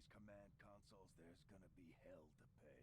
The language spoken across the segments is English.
these command consoles, there's gonna be hell to pay.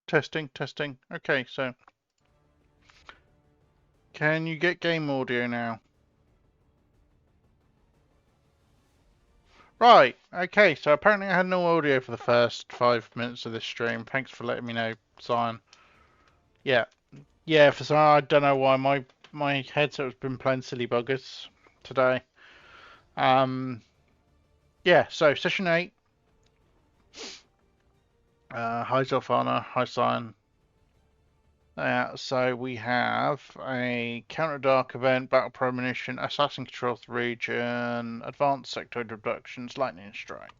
Testing, testing. Okay, so can you get game audio now? Right, okay, so apparently I had no audio for the first 5 minutes of this stream. Thanks for letting me know, Zion. Yeah, for some, I don't know why my headset has been playing silly buggers today. Yeah, so session 8. Hi Zolfana, hi Zion. So we have a Counter Dark event, Battle Premonition, Assassin Controls the region, Advanced Sectoid Reductions, Lightning Strike.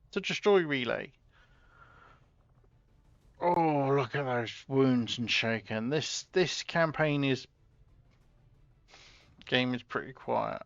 It's a Destroy Relay. Oh, look at those wounds and shaken. This campaign game is pretty quiet.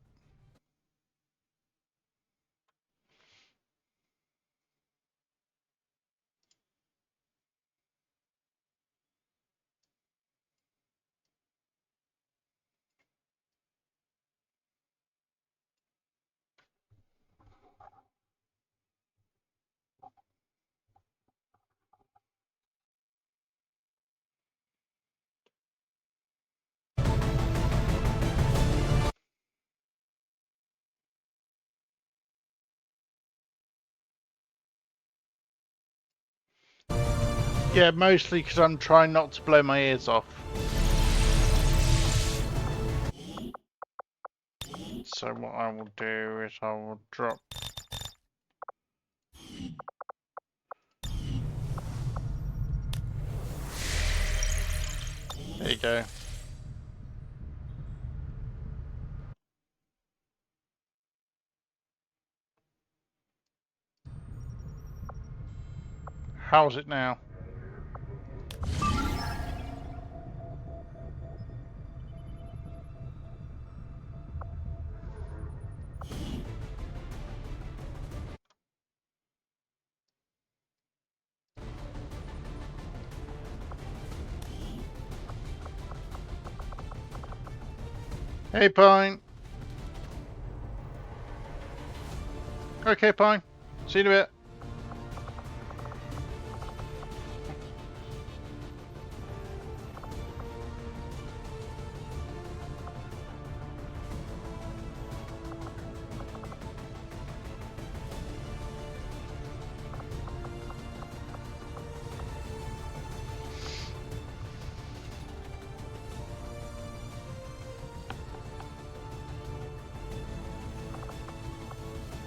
Yeah, mostly because I'm trying not to blow my ears off. So what I will do is I will drop. There you go. How's it now? Hey, Pine. Okay, Pine. See you in a bit.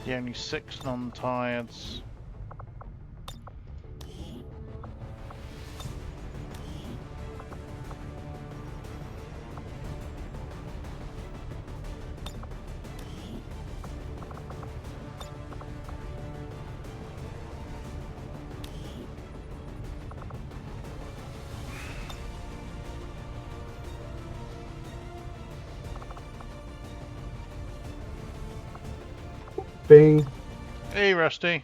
The only 6 non-tireds. Bing. Hey, Rusty.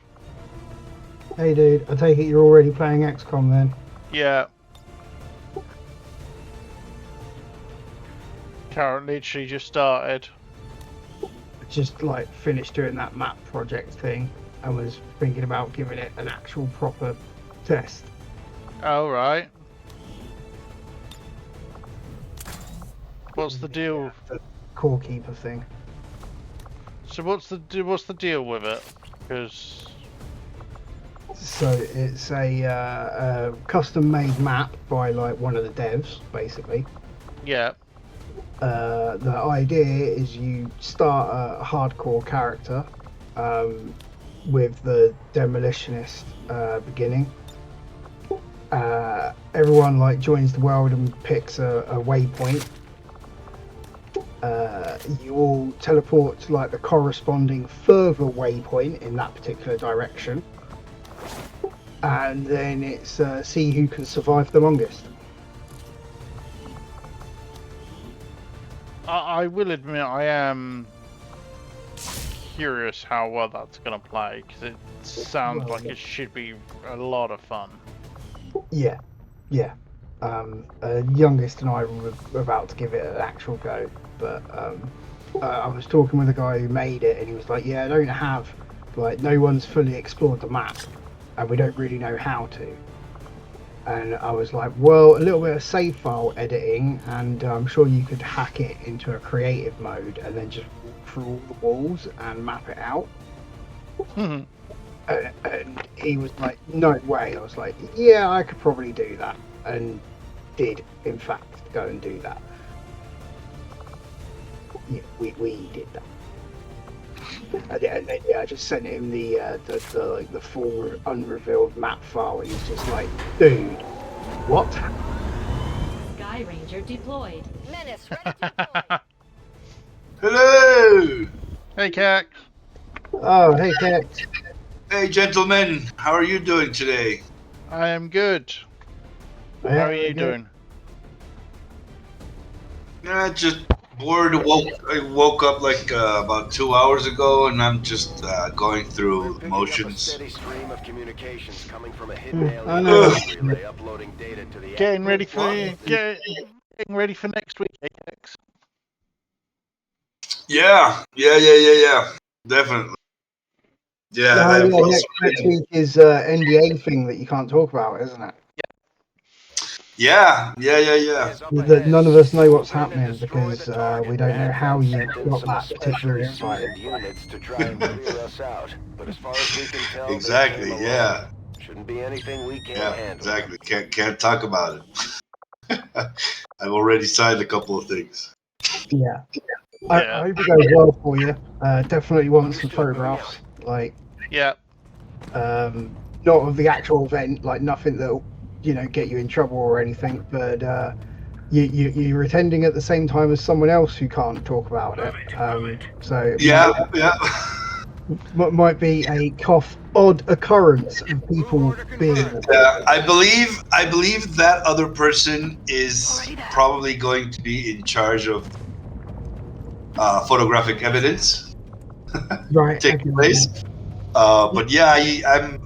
Hey, dude. I take it you're already playing XCOM then? Yeah. Carrot literally just started. Just like finished doing that map project thing and was thinking about giving it an actual proper test. Oh, right. What's the deal? The core keeper thing. So what's the deal with it? Because So it's a custom-made map by like one of the devs, basically. yeah, The idea is you start a hardcore character with the demolitionist beginning. Everyone like joins the world and picks a waypoint. You all teleport to like the corresponding further waypoint in that particular direction, and then it's see who can survive the longest. I will admit I am curious how well that's gonna play because it sounds like it should be a lot of fun. Yeah. Youngest and I were about to give it an actual go, but I was talking with a guy who made it, and he was like, "Yeah, I don't have no one's fully explored the map, and we don't really know how to." And I was like, "Well, a little bit of save file editing, and I'm sure you could hack it into a creative mode, and then just walk through all the walls and map it out." And he was like, "No way." I was like, "Yeah, I could probably do that," and did in fact go and do that. Yeah, we did that. And then I just sent him the full unrevealed map file, and he's just like, "Dude, what?" Sky Ranger deployed. Menace ready to deploy. Hello! Hey, Cax. Oh, hey, Cat. Hey, gentlemen. How are you doing today? I am good. How are you doing? Just bored. I woke up like about 2 hours ago, and I'm just going through motions. Steady stream of communications coming from a hidden I alien know. relay uploading data to the Getting ready for next week, Cax. Yeah. Definitely. Yeah. Next week is NDA thing that you can't talk about, isn't it? Yeah. That none of us know what's happening because we don't know how you got that particular invite. units to try and clear us out. But as far as we can tell, they Exactly. came Yeah. alone. Shouldn't be anything we can't Yeah. handle. Exactly. Can't talk about it. I've already signed a couple of things. Yeah. I hope it goes well for you. Definitely want some photographs, Yeah. not of the actual event, like nothing that'll, get you in trouble or anything, but you're attending at the same time as someone else who can't talk about it. So Yeah. might be a odd occurrence of people being. I believe that other person is probably going to be in charge of photographic evidence Right. taking place. But yeah,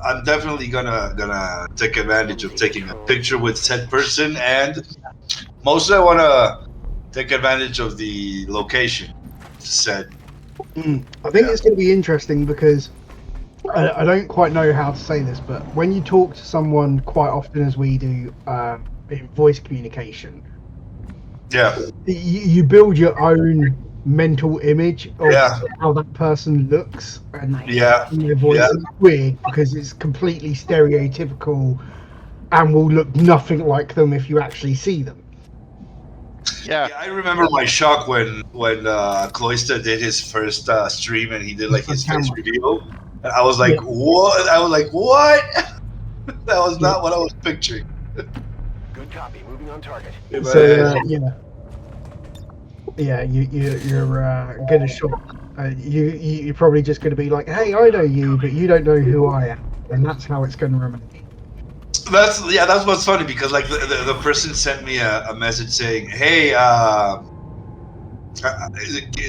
I'm definitely gonna take advantage of taking a picture with said person, and mostly I want to take advantage of the location said. I think it's going to be interesting because I don't quite know how to say this, but when you talk to someone quite often, as we do in voice communication, Yeah. you build your own mental image of how that person looks, and their voice is weird because it's completely stereotypical and will look nothing like them if you actually see them. Yeah. I remember my shock when Cloyster did his first stream and he did like his face reveal, and I was like, "What?" I was like, "What?" That was not what I was picturing. Good copy. Moving on target. So you're gonna shock. You're probably just gonna be like, "Hey, I know you, but you don't know who I am," and that's how it's gonna remain. That's what's funny, because like the person sent me a message saying, "Hey,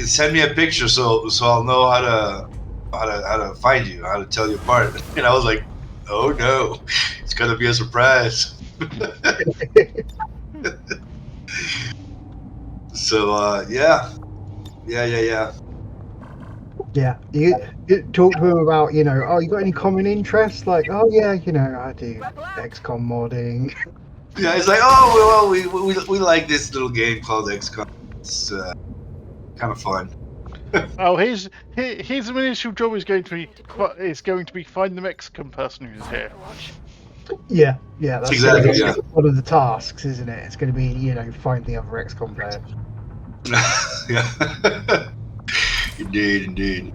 send me a picture so I'll know how to how to find you, how to tell you apart. And I was like, oh no, it's gonna be a surprise. So yeah. Yeah, you talk to him about, you know, oh, you got any common interests? Like, oh yeah, you know, I do XCOM modding. Yeah, it's like, oh well, we like this little game called XCOM. It's kind of fun. Oh, his initial job is going to be find the Mexican person who's here. Yeah, that's Exactly, gonna be yeah. one of the tasks, isn't it? It's going to be, you know, find the other XCOM players. Yeah. Indeed.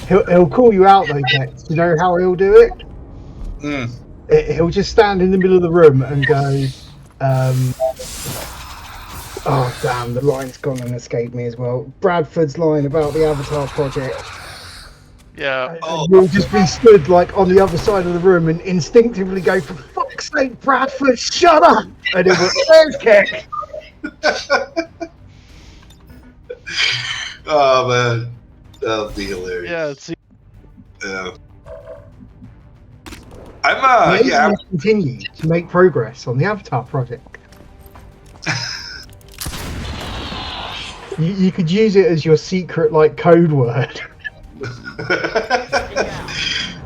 He'll call you out though, Tex. You know how he'll do it? Mm. He'll just stand in the middle of the room and go, oh damn, the line's gone and escaped me as well. Bradford's line about the Avatar project. Yeah. And you'll just be stood like on the other side of the room and instinctively go, for fuck's sake, Bradford, shut up! And it will, there's Keck. Oh man, that'll be hilarious. Yeah. See, Yeah. I'm Maybe we'll continue to make progress on the Avatar project. You could use it as your secret like code word.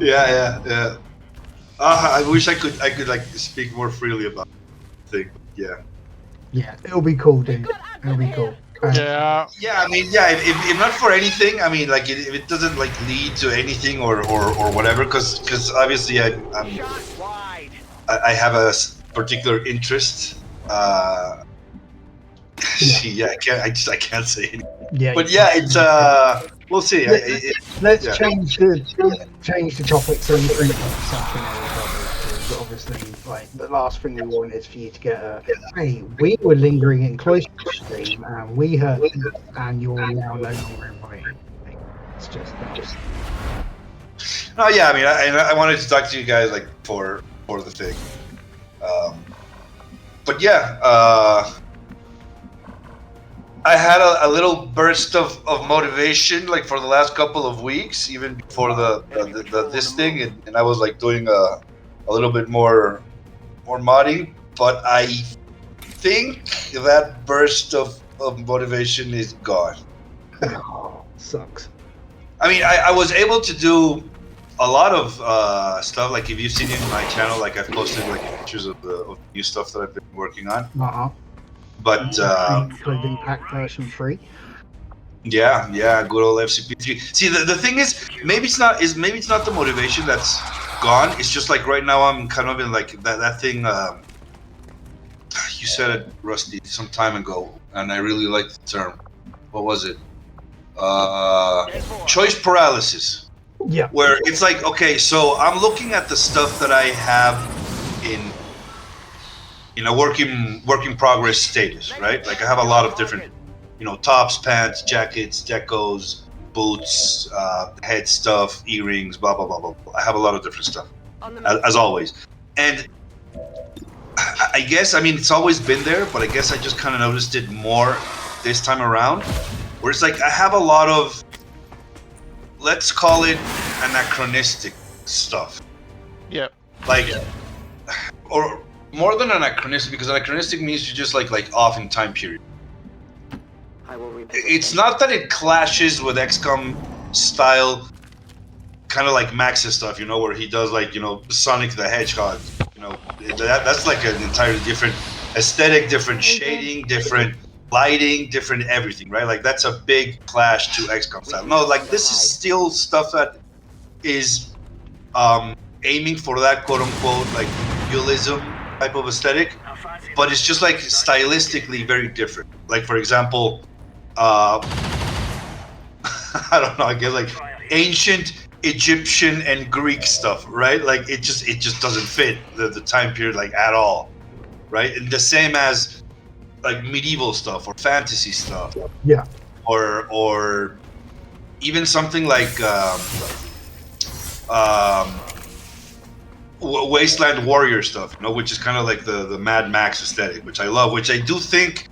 yeah. I wish I could like speak more freely about the thing. Yeah. Yeah, it'll be cool, dude. It'll be cool. yeah. Yeah, I mean, yeah. If not for anything, I mean, like, if it doesn't like lead to anything or whatever, because obviously I have a particular interest. Yeah, I can't say anything. Yeah. But yeah, it's we'll see. Let's yeah. change the topic so we can something else. Obviously, like the last thing we want is for you to get a hey, we were lingering in close stream and we heard it, and you're now no longer invited. It's just Oh yeah, I mean, I wanted to talk to you guys like for the thing. But yeah, I had a little burst of motivation like for the last couple of weeks, even before the this thing, and I was like doing a little bit more modding. But I think that burst of motivation is gone. oh, sucks. I mean, I was able to do a lot of stuff. Like if you've seen it in my channel, like I've posted like pictures of the new stuff that I've been working on. But including pack version 3. yeah, good old FCP3. See, the thing is, maybe it's not the motivation that's gone. It's just like right now I'm kind of in like that thing. You said it, Rusty, some time ago, and I really liked the term. What was it? Choice paralysis. Yeah. Where it's like, okay, so I'm looking at the stuff that I have in a working progress status, right? Like I have a lot of different, tops, pants, jackets, decos, boots, head stuff, earrings, blah blah blah blah. I have a lot of different stuff, as always. And I guess, I mean, it's always been there, but I guess I just kind of noticed it more this time around, where it's like I have a lot of, let's call it anachronistic stuff. Yeah. Like, or more than anachronistic, because anachronistic means you're just like off in time period. It's not that it clashes with XCOM style, kind of like Max's stuff, where he does like, Sonic the Hedgehog. That's like an entirely different aesthetic, different shading, different lighting, different everything, right? Like that's a big clash to XCOM style. No, like this is still stuff that is aiming for that quote unquote like realism type of aesthetic, but it's just like stylistically very different. Like for example, I don't know, I guess like ancient Egyptian and Greek stuff, right? Like it just doesn't fit the time period like at all, right? And the same as like medieval stuff or fantasy stuff. Yeah. Or even something like Wasteland Warrior stuff, which is kind of like the Mad Max aesthetic, which I love, which I do think,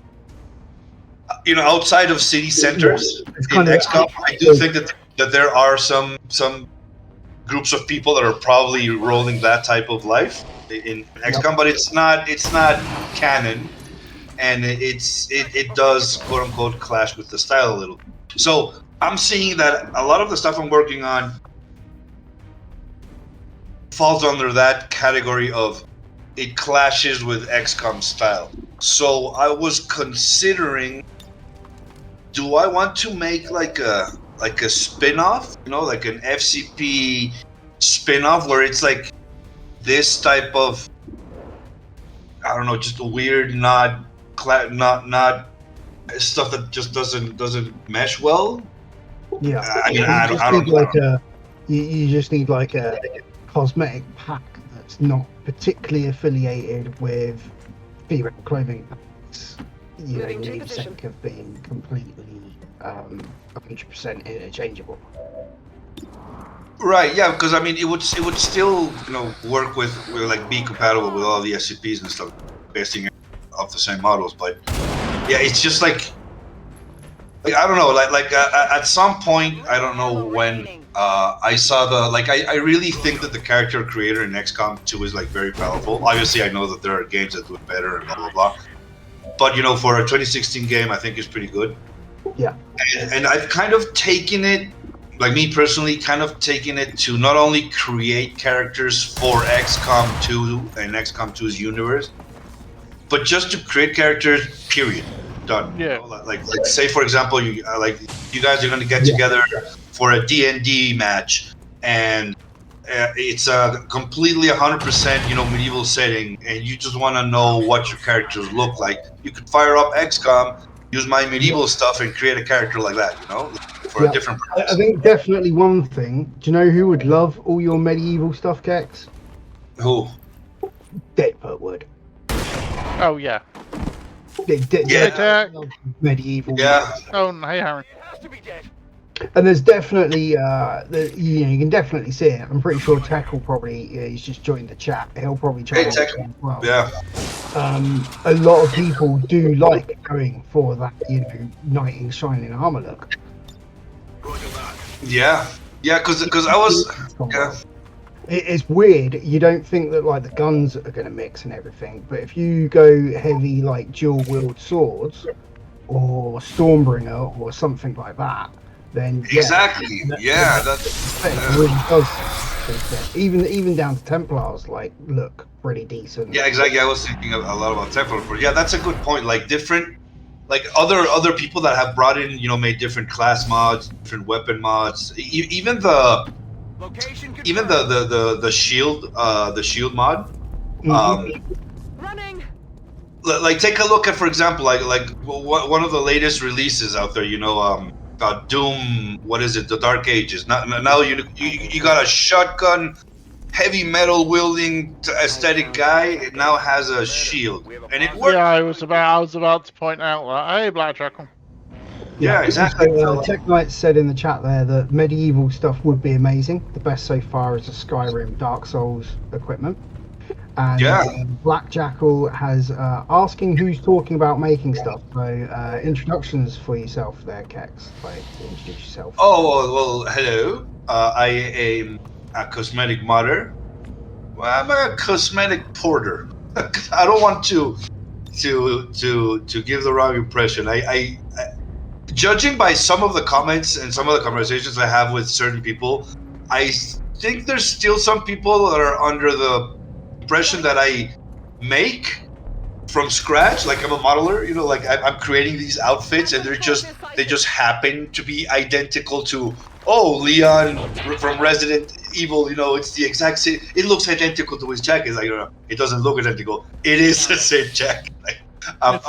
outside of city centers in XCOM, I do think that that there are some groups of people that are probably rolling that type of life in XCOM, but it's not canon, and it does quote unquote clash with the style a little. So I'm seeing that a lot of the stuff I'm working on falls under that category of it clashes with XCOM style. So I was considering, do I want to make like a spin-off, like an FCP spin-off where it's like this type of, I don't know, just a weird not stuff that just doesn't mesh well. Yeah, I mean, you just need like a cosmetic pack that's not particularly affiliated with female clothing packs. You need the sake of being completely 100% interchangeable. Right, yeah, because I mean, it would still work with like be compatible with all the SCPs and stuff, basing it off the same models. But yeah, it's just like I don't know, like at some point, I don't know when, I saw I really think that the character creator in XCOM2 is like very powerful. Obviously, I know that there are games that do it better and blah blah blah. But for a 2016 game, I think it's pretty good. Yeah. And I've kind of taken it, like me personally, kind of taken it to not only create characters for XCOM2 and XCOM2's universe, but just to create characters, period. Done. Yeah. Like say for example, you guys are going to get together for a D&D match, and it's a completely 100% medieval setting, and you just want to know what your characters look like. You could fire up XCOM, use my medieval stuff, and create a character like that, for a different purpose. I think definitely one thing. Do you know who would love all your medieval stuff, Kex? Who? Deadput would. Oh yeah. Yeah. Medieval. Yeah. Oh, hey, Harry. And there's definitely, you can definitely see it. I'm pretty sure Tech will probably, he's just joined the chat. He'll probably try Hey, Tech. as well. Yeah. A lot of people do like going for that, knight in shining armor look. Yeah. Yeah, because I was. Yeah. It's weird. You don't think that like the guns are going to mix and everything, but if you go heavy like dual wield swords or Stormbringer or something like that, then Exactly. Yeah. That really does. Even down to Templars look pretty decent. Yeah, exactly. I was thinking a lot about Templar, but yeah, that's a good point. Like different, like other people that have brought in, made different class mods, different weapon mods, even the shield mod. Running. Like take a look at, for example, like one of the latest releases out there. Doom. What is it? The Dark Ages. Now you got a shotgun, heavy metal wielding aesthetic guy. It now has a shield, and it works. Yeah, I was about to point out that. Hey, Black Jackal. Yeah, exactly. So, Tech Knight said in the chat there that medieval stuff would be amazing. The best so far is the Skyrim Dark Souls equipment. And Black Jackal has asking who's talking about making stuff. So introductions for yourself there, Kex. Introduce yourself. Oh well, hello. I am a cosmetic modder. Well, I'm a cosmetic porter. I don't want to give the wrong impression. I judging by some of the comments and some of the conversations I have with certain people, I think there's still some people that are under the impression that I make from scratch, like I'm a modeler, like I'm creating these outfits, and they just happen to be identical to Leon from Resident Evil. It's the exact same. It looks identical to his jacket. Like it doesn't look identical. It is the same jacket. Like, I'm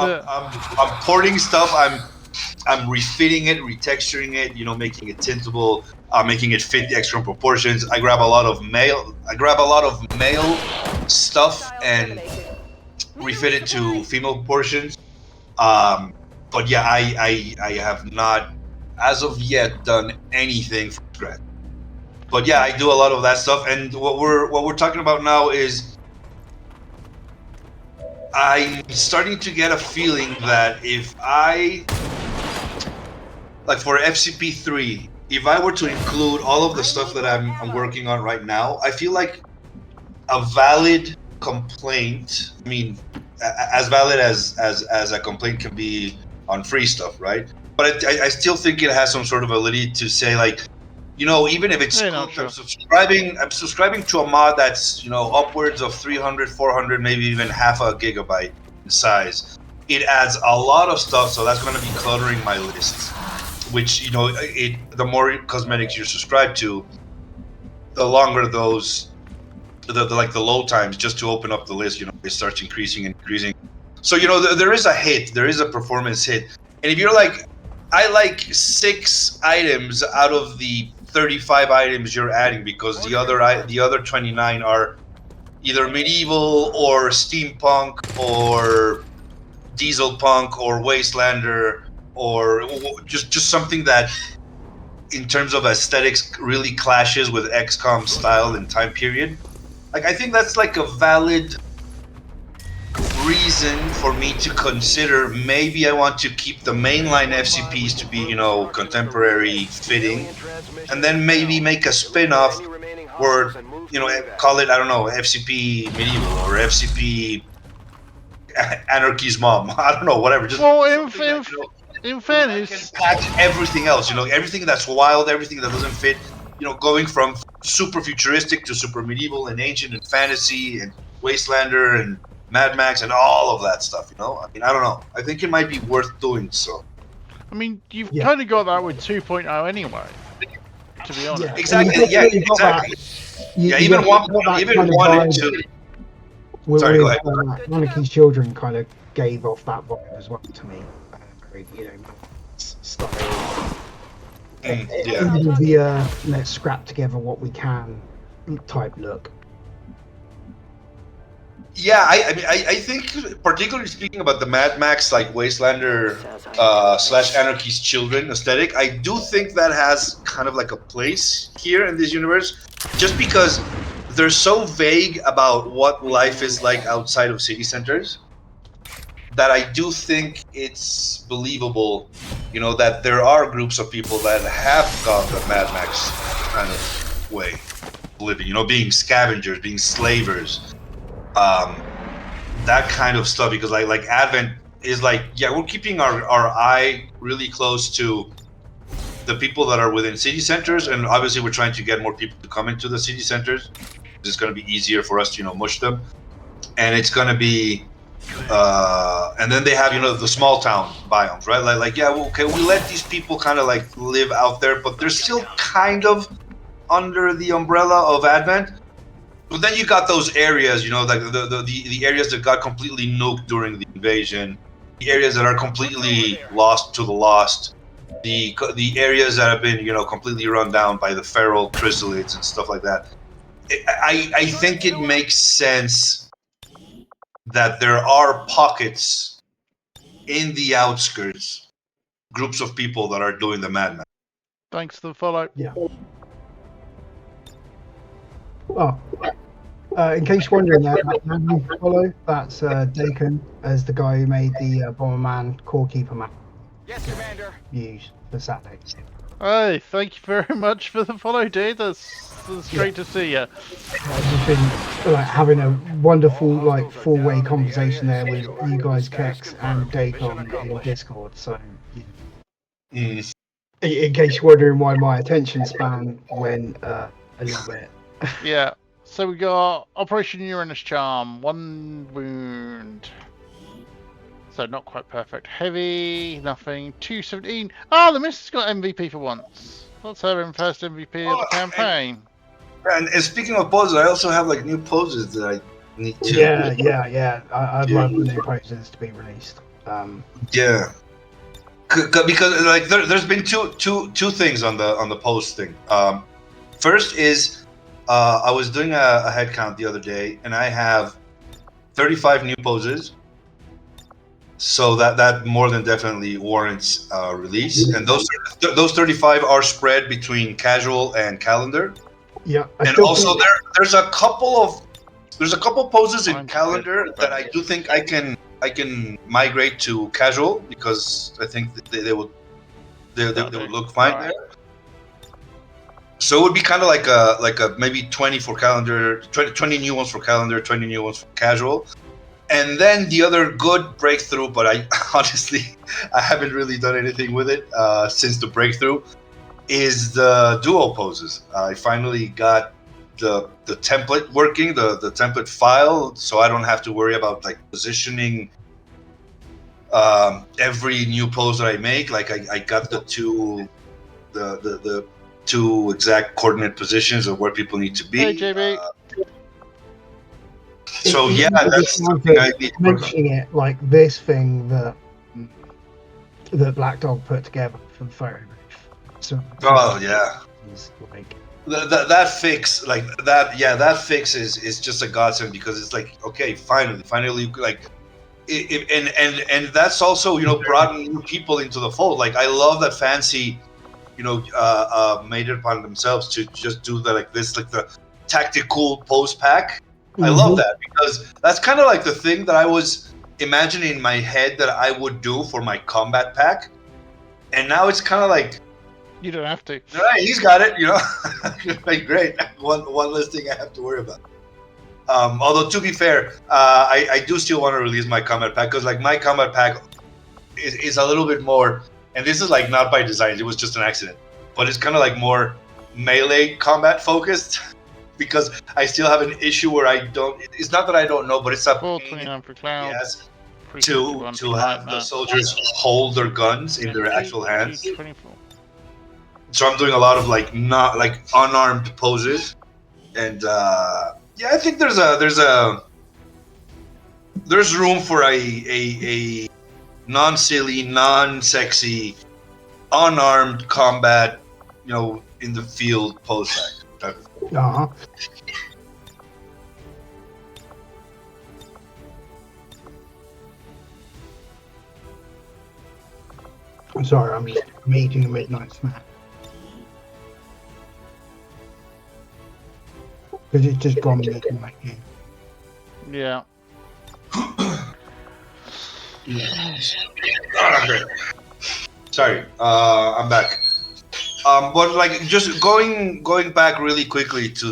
porting stuff. I'm refitting it, retexturing it, making it tintable, making it fit the external proportions. I grab a lot of male stuff and refit it to female proportions. But yeah, I have not, as of yet, done anything from scratch. But yeah, I do a lot of that stuff. And what we're talking about now is I'm starting to get a feeling that if I, like for FCP3, if I were to include all of the stuff that I'm working on right now, I feel like a valid complaint. I mean, as valid as a complaint can be on free stuff, right? But I still think it has some sort of validity to say, like, you know, even if it's Yeah, cool, no, sure. I'm subscribing to a mod that's, you know, upwards of 300, 400, maybe even half a gigabyte in size. It adds a lot of stuff, so that's going to be cluttering my list. Which, you know, the more cosmetics you're subscribed to, the longer those, the load times just to open up the list, you know, it starts increasing and increasing. So, you know, there is a hit, there is a performance hit. And if you're like, I like 6 items out of the 35 items you're adding because the other 29 are either medieval or steampunk or diesel punk or wastelander or just something that in terms of aesthetics really clashes with XCOM style and time period. Like, I think that's like a valid reason for me to consider maybe I want to keep the mainline FCPs to be, you know, contemporary fitting, and then maybe make a spin-off where, you know, call it, I don't know, FCP medieval or FCP Anarchy's mom. I don't know, whatever. Just Well, in I fairness, can patch everything else, you know, everything that's wild, everything that doesn't fit, you know, going from super futuristic to super medieval and ancient and fantasy and Wastelander and Mad Max and all of that stuff, you know? I mean, I don't know. I think it might be worth doing so. I mean, you've Yeah. kind of got that with 2.0 anyway. To be honest. Yeah. Exactly, yeah, exactly. Yeah, even one and two. Sorry, go ahead. Monarchy's Children kind of gave off that vibe as well to me. Very, you know, style. Yeah. Even the let's scrap together what we can type look. Yeah, I mean, I think, particularly speaking about the Mad Max, like Wastelander / Anarchy's Children aesthetic, I do think that has kind of like a place here in this universe, just because they're so vague about what life is like outside of city centers that I do think it's believable, you know, that there are groups of people that have gone the Mad Max kind of way of living, you know, being scavengers, being slavers. That kind of stuff, because like Advent is like, yeah, we're keeping our eye really close to the people that are within city centers, and obviously we're trying to get more people to come into the city centers. It's going to be easier for us to, you know, mush them, and it's going to be and then they have, you know, the small town biomes, right? Like yeah, well, okay, we let these people kind of like live out there, but they're still kind of under the umbrella of Advent. But then you got those areas, you know, like the areas that got completely nuked during the invasion, the areas that are completely lost to the lost, the areas that have been, you know, completely run down by the feral chrysalids and stuff like that. I think it makes sense that there are pockets in the outskirts, groups of people that are doing the Mad Max. Thanks for the follow. Yeah. Oh. In case you're wondering, that man you follow, that's Dakin, as the guy who made the Bomberman Core Keeper map. Yes, Commander. Use for Saturday. Hey, thank you very much for the follow, dude. That's great to see you. I've just been like having a wonderful like four-way conversation there with you guys, Kex and Dakin in Discord. So, in case you're wondering why my attention span went a little bit. Yeah. So we got Operation Uranus Charm, 1 wound. So not quite perfect. Heavy, nothing. 217. Oh, the Mist's got MVP for once. Let's have him first MVP of the campaign. And speaking of poses, I also have like new poses that I need to. Yeah. I'd love the new poses to be released. Yeah. Because like there's been two things on the post thing. First is I was doing a head count the other day, and I have 35 new poses. So that more than definitely warrants release. And those 35 are spread between casual and calendar. Yeah. And also there's a couple poses in calendar that I do think I can migrate to casual, because I think they would look fine there. So it would be kind of like a maybe 20 for calendar, 20 new ones for calendar, 20 new ones for casual. And then the other good breakthrough, but I honestly I haven't really done anything with it since the breakthrough, is the duo poses. I finally got the template working, the template file, so I don't have to worry about like positioning every new pose that I make. Like I got the two exact coordinate positions of where people need to be. Hey, JB. So yeah, that's something I need to work on. mentioning it like this thing that Black Dog put together for the photo booth. So Oh yeah. it's like That fix, like that fix is just a godsend, because it's like, okay, finally, like, and that's also, you know, brought new people into the fold. Like I love that Fancy, you know, made it upon themselves to just do the like the tactical pose pack. I love that, because that's kind of like the thing that I was imagining in my head that I would do for my combat pack, and now it's kind of like, You don't have to. all right, he's got it, you know. Like, great, one less thing I have to worry about. Although to be fair, I do still want to release my combat pack, because like my combat pack is a little bit more, and this is like not by design, it was just an accident, but it's kind of like more melee combat focused, because I still have an issue where I don't. It's not that I don't know, but it's a pain 429 for Cloud. yes, 351 to for have the soldiers hold their guns in their actual hands. 224. So I'm doing a lot of like not like unarmed poses, and yeah, I think there's room for a non-silly, non-sexy, unarmed combat, you know, in the field pose type of thing. uh-huh. I'm sorry, I'm just eating a midnight snack. Because it's just gone midnight here. Yeah. Oh, great. Sorry, I'm back. But like just going back really quickly to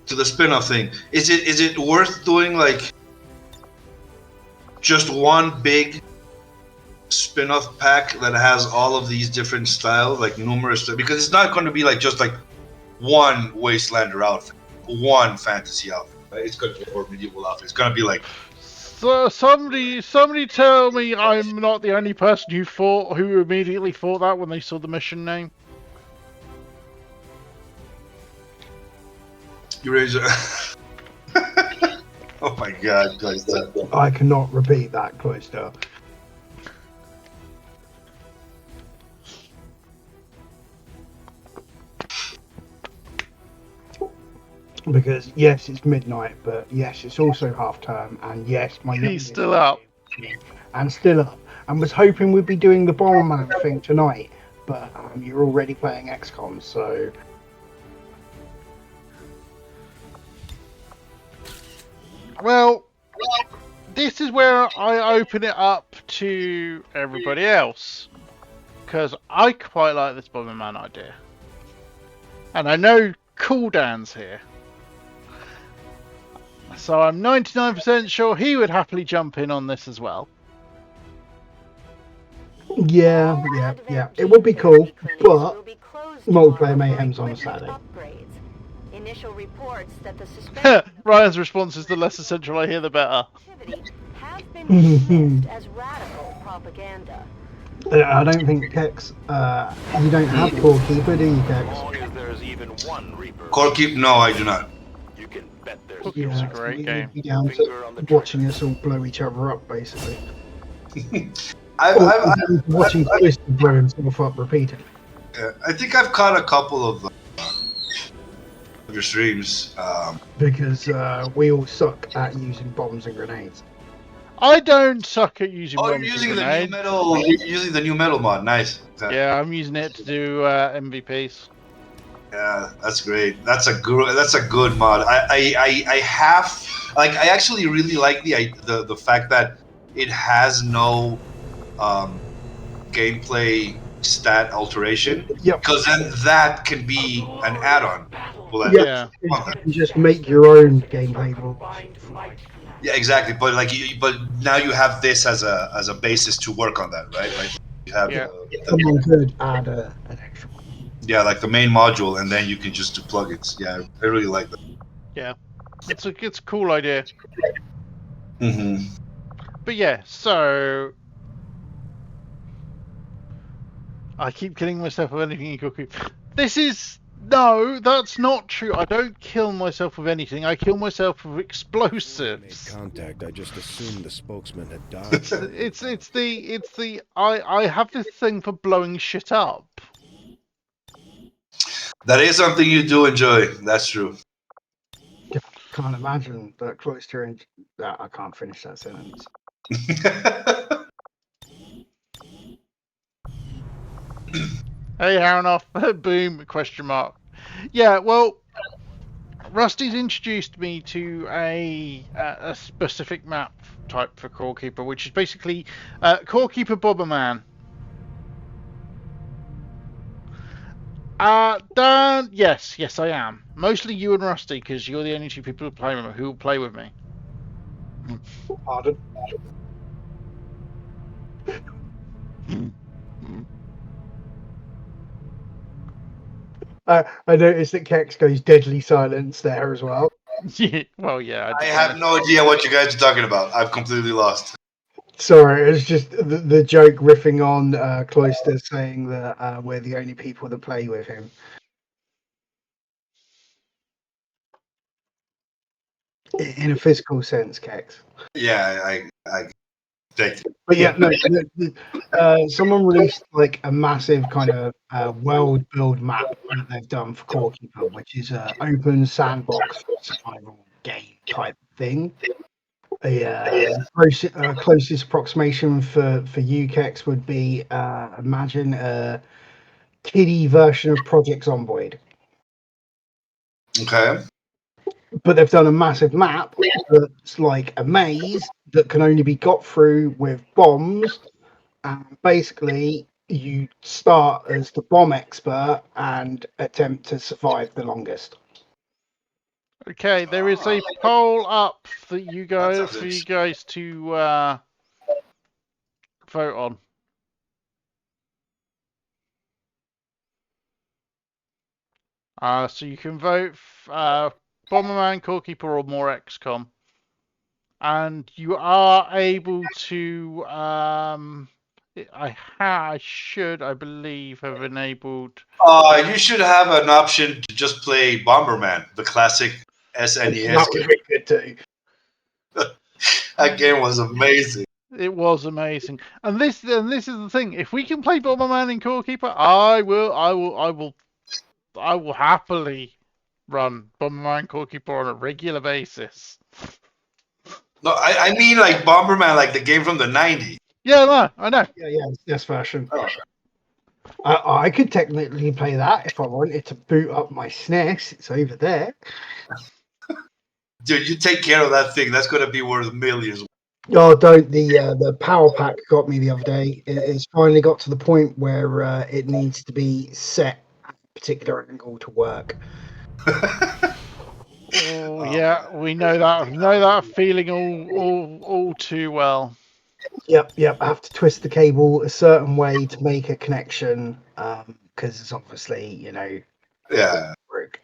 the spin-off thing. Is it worth doing like just one big spin-off pack that has all of these different styles, like numerous? Because it's not going to be like just like one Wastelander outfit, one fantasy outfit. Right? It's going to be or medieval outfit. It's going to be like. So somebody tell me I'm not the only person who immediately thought that when they saw the mission name. Eraser. Oh my god, guys. I cannot repeat that, Cloister. Because yes, it's midnight, but yes, it's also half term, and yes, my He's youngest still up. and still up, and was hoping we'd be doing the Bomberman thing tonight, but you're already playing XCOM, so Well, this is where I open it up to everybody else, because I quite like this Bomberman idea, and I know Cooldan's here, so I'm 99% sure he would happily jump in on this as well. yeah, it would be cool, but multiplayer mayhem's on a Saturday. Initial reports that the suspected Ryan's response is the less essential I hear, the better. activity has been dismissed as radical propaganda. I don't think Kex, you don't have Core Keeper, do you, As Kex? long as there's even one Reaper, Core Keep? No, I do not. you can bet there's Core Keep's a great you'd game. be down to watching us all blow each other up, basically. I've Watching Cloister blow himself up repeatedly. I think I've caught a couple of your streams. Because we all suck at using bombs and grenades. I don't suck at using Oh, you're bombs and using the new grenades. metal. You're using the new metal mod. Nice. Yeah, I'm using it to do MVPs. Yeah, that's great. That's a good mod. I actually really like the fact that it has no gameplay stat alteration, Yep. because then that can be an add-on. Well, Yeah. You can just make your own gameplay rules. yeah, exactly. But like, but now you have this as a basis to work on that, right? Like you have Yeah. Someone could add an extra one. yeah, like the main module, and then you can just do plugins. Yeah, I really like that. Yeah. It's a cool idea. Mm-hmm. But yeah, so I keep killing myself with anything in cookie. No, that's not true. I don't kill myself with anything. I kill myself with Made explosives. contact. I just assumed the spokesman had died. I have this thing for blowing shit up. That is something you do enjoy. That's true. Can't imagine that cloister and I can't finish that sentence. Hey, Haronoff. Boom, question mark. Yeah, well, Rusty's introduced me to a specific map type for Core Keeper, which is basically Core Keeper Bomberman. Dan, yes, I am. Mostly you and Rusty, because you're the only two people who play with me. Pardon? I noticed that Kex goes deadly silence there as well. Well, yeah. I have no idea what you guys are talking about. I've completely lost. Sorry, it was just the joke riffing on Cloister saying that we're the only people that play with him. In a physical sense, Kex. Yeah, I thank you. But yeah, no. Someone released like a massive kind of world build map that they've done for Core Keeper, which is an open sandbox survival game type thing. Closest approximation for you, Kex, would be imagine a kiddie version of Project Zomboid. Okay. But they've done a massive map that's like a maze that can only be got through with bombs. And basically, you start as the bomb expert and attempt to survive the longest. Okay, there is a poll up for you guys to vote on. So you can vote Bomberman, Core Keeper, or more XCOM. And you are able to I believe, have enabled. You should have an option to just play Bomberman, the classic SNES That would game. be good too. That game was amazing. It was amazing, and this is the thing. If we can play Bomberman in Core Keeper, I will happily run Bomberman Core Keeper on a regular basis. No, I mean like Bomberman, like the game from the 90s. Yeah, no, I know. Yeah, this version. Oh. I could technically play that if I wanted to boot up my SNES. It's over there. Dude, you take care of that thing. That's going to be worth millions. Oh, don't. The power pack got me the other day. It's finally got to the point where it needs to be set at a particular angle to work. Oh, yeah, we know that feeling all too well. Yep. I have to twist the cable a certain way to make a connection because it's obviously, Yeah. work.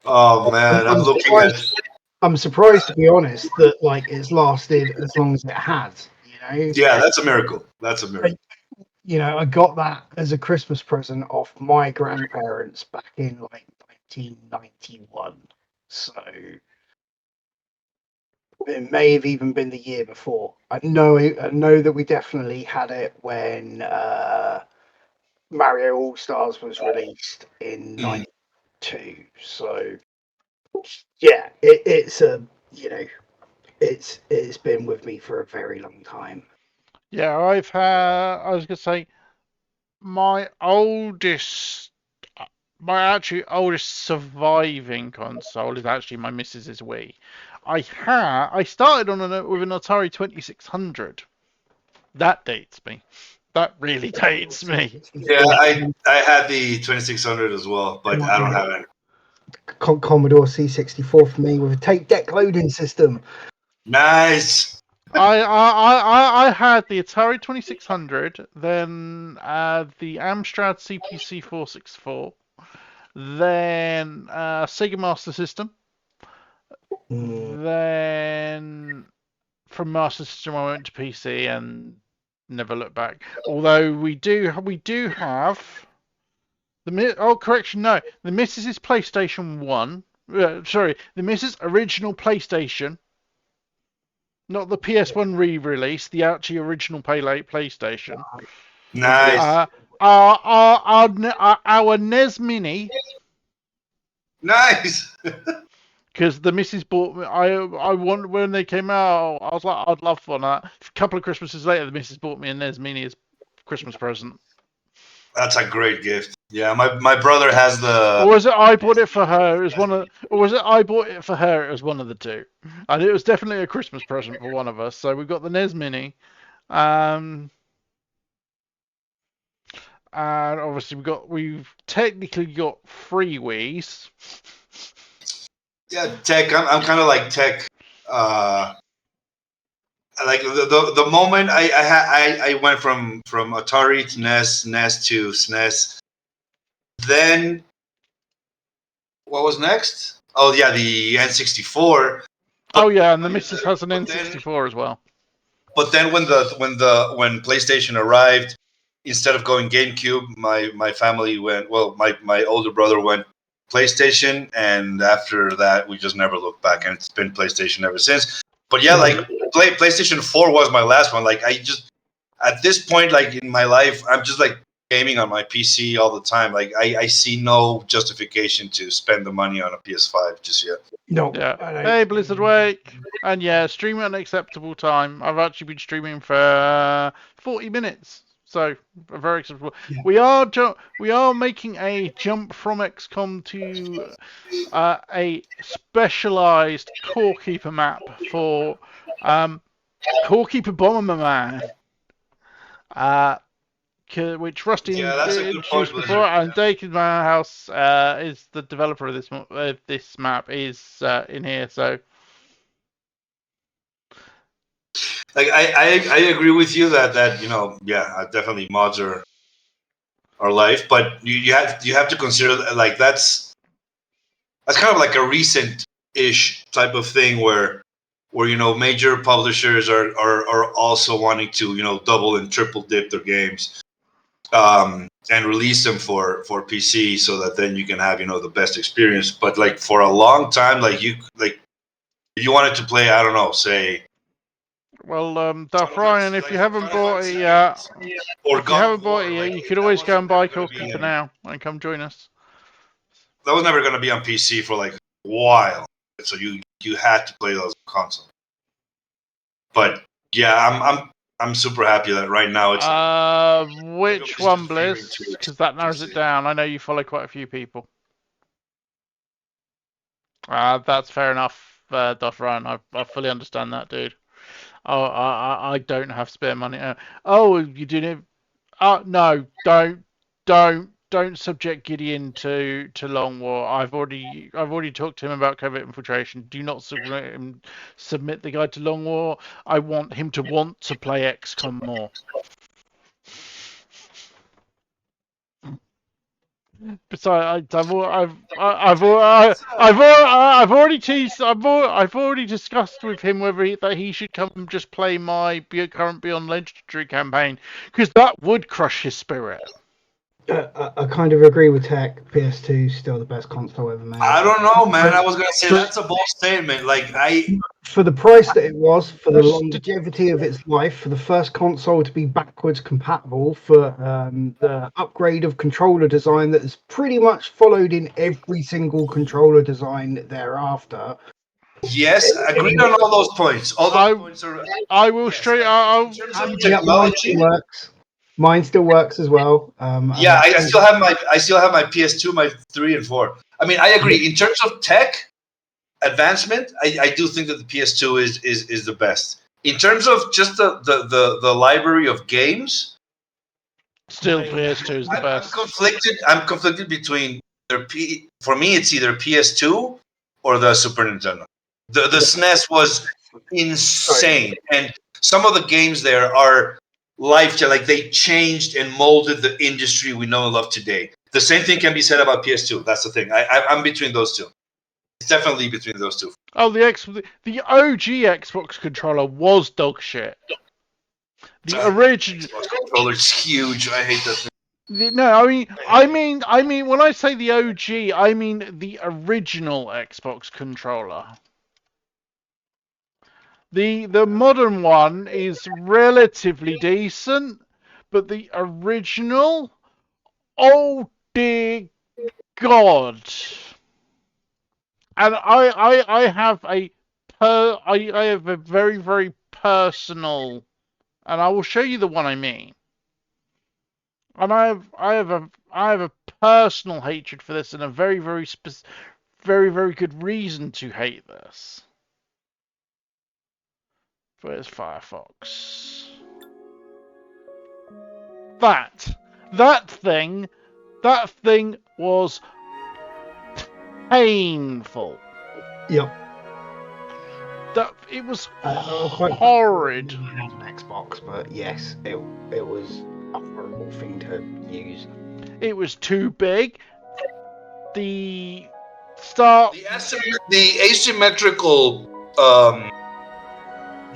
Oh man, I'm looking at. I'm surprised, to be honest, that like it's lasted as long as it has. Yeah, that's a miracle. That's a miracle. I got that as a Christmas present off my grandparents back in like 1991. So it may have even been the year before. I know that we definitely had it when Mario All Stars was released in '92. So yeah, it's been with me for a very long time. Yeah, I was gonna say, my actually oldest surviving console is actually my missus's Wii. I started with an Atari 2600. That dates me. That really dates me. Yeah, I had the 2600 as well, but I don't have it. Commodore C64 for me with a tape deck loading system. Nice. I had the Atari 2600, then the Amstrad CPC 464, then Sega Master System, then from Master System I went to PC and never looked back. Although we do have the Mrs.'s PlayStation 1. Sorry, the Mrs. original PlayStation. Not the PS1 re-release, the actually original PlayStation. Nice. Our NES Mini. Nice. Because the missus bought me. I want when they came out. I was like, I'd love one. A couple of Christmases later, the missus bought me a NES Mini as Christmas present. That's a great gift. Yeah, my brother has the. Or was it I bought it for her? It was one of. Or was it I bought it for her? It was one of the two. And it was definitely a Christmas present for one of us. So we got the NES Mini. And obviously we've technically got 3 Wiis. Yeah, tech. I'm kind of like tech. Like the moment I went from Atari to NES to SNES. Then what was next? Oh yeah, the N64. Oh yeah, and the missus has an N64 as well. But then when PlayStation arrived, instead of going GameCube, my family went. Well, my older brother went PlayStation, and after that, we just never looked back, and it's been PlayStation ever since. But yeah, like PlayStation 4 was my last one. Like I just at this point, like in my life, I'm just like gaming on my PC all the time. Like I see no justification to spend the money on a PS5 just yet. No. Yeah. Hey, Blizzard Wake. And yeah, stream at an acceptable time. I've actually been streaming for 40 minutes. So very acceptable. Yeah. We are making a jump from XCOM to a specialized core keeper map for core keeper Bomberman. Which Rusty introduced before, and Dakin House is the developer of this map is in here. So, like I agree with you that definitely mods are life, but you have to consider like that's kind of like a recent-ish type of thing where major publishers are also wanting to double and triple dip their games. And release them for PC so that then you can have the best experience. But like for a long time, if you wanted to play, I don't know, say. Well, Duff Ryan, if you haven't bought it yet, you could always go and buy Core Keeper now and come join us. That was never going to be on PC for like a while, so you had to play those on console. But yeah, I'm super happy that right now it's. Which one, Bliss? Because that narrows it down. I know you follow quite a few people. That's fair enough, Duff Ryan. I fully understand that, dude. Oh, I don't have spare money. Oh, you didn't. No, don't subject Gideon to Long War. I've already talked to him about covert infiltration. Do not submit the guy to Long War. I want him to want to play XCOM more. Besides, I've already discussed with him whether that he should come and just play my current Beyond Legendary campaign, because that would crush his spirit. I kind of agree with Tech. PS2 is still the best console ever made. I don't know, man. I was gonna say that's a bold statement. For the price that it was, for the longevity of its life, for the first console to be backwards compatible, for the upgrade of controller design that is pretty much followed in every single controller design thereafter. Yes, agreed on all those points. All those points are. I will straight. Mine still works. Mine still works as well. Yeah, I still have my PS2, my 3 and 4. I mean, I agree. In terms of tech advancement, I do think that the PS2 is the best. in terms of just the library of games, Still, PS2 is the I'm best. conflicted. I'm conflicted between for me, it's either PS2 or the Super Nintendo. The SNES was insane, and some of the games there are like they changed and molded the industry we know and love today. The same thing can be said about PS2. That's the thing. I'm between those two. It's definitely between those two. Oh, the OG Xbox controller was dog shit. The original Xbox controller's huge. I hate that thing. No, I mean, when I say the OG, I mean the original Xbox controller. The modern one is relatively decent, but the original, oh dear God! And I have I have a very, very personal, and I will show you the one I mean. And I have a personal hatred for this, and a very, very very good reason to hate this. Where's Firefox? That thing was painful. Yep. It was Quite horrid. on Xbox, but yes, it was a horrible thing to use. It was too big. The start. The asymmetrical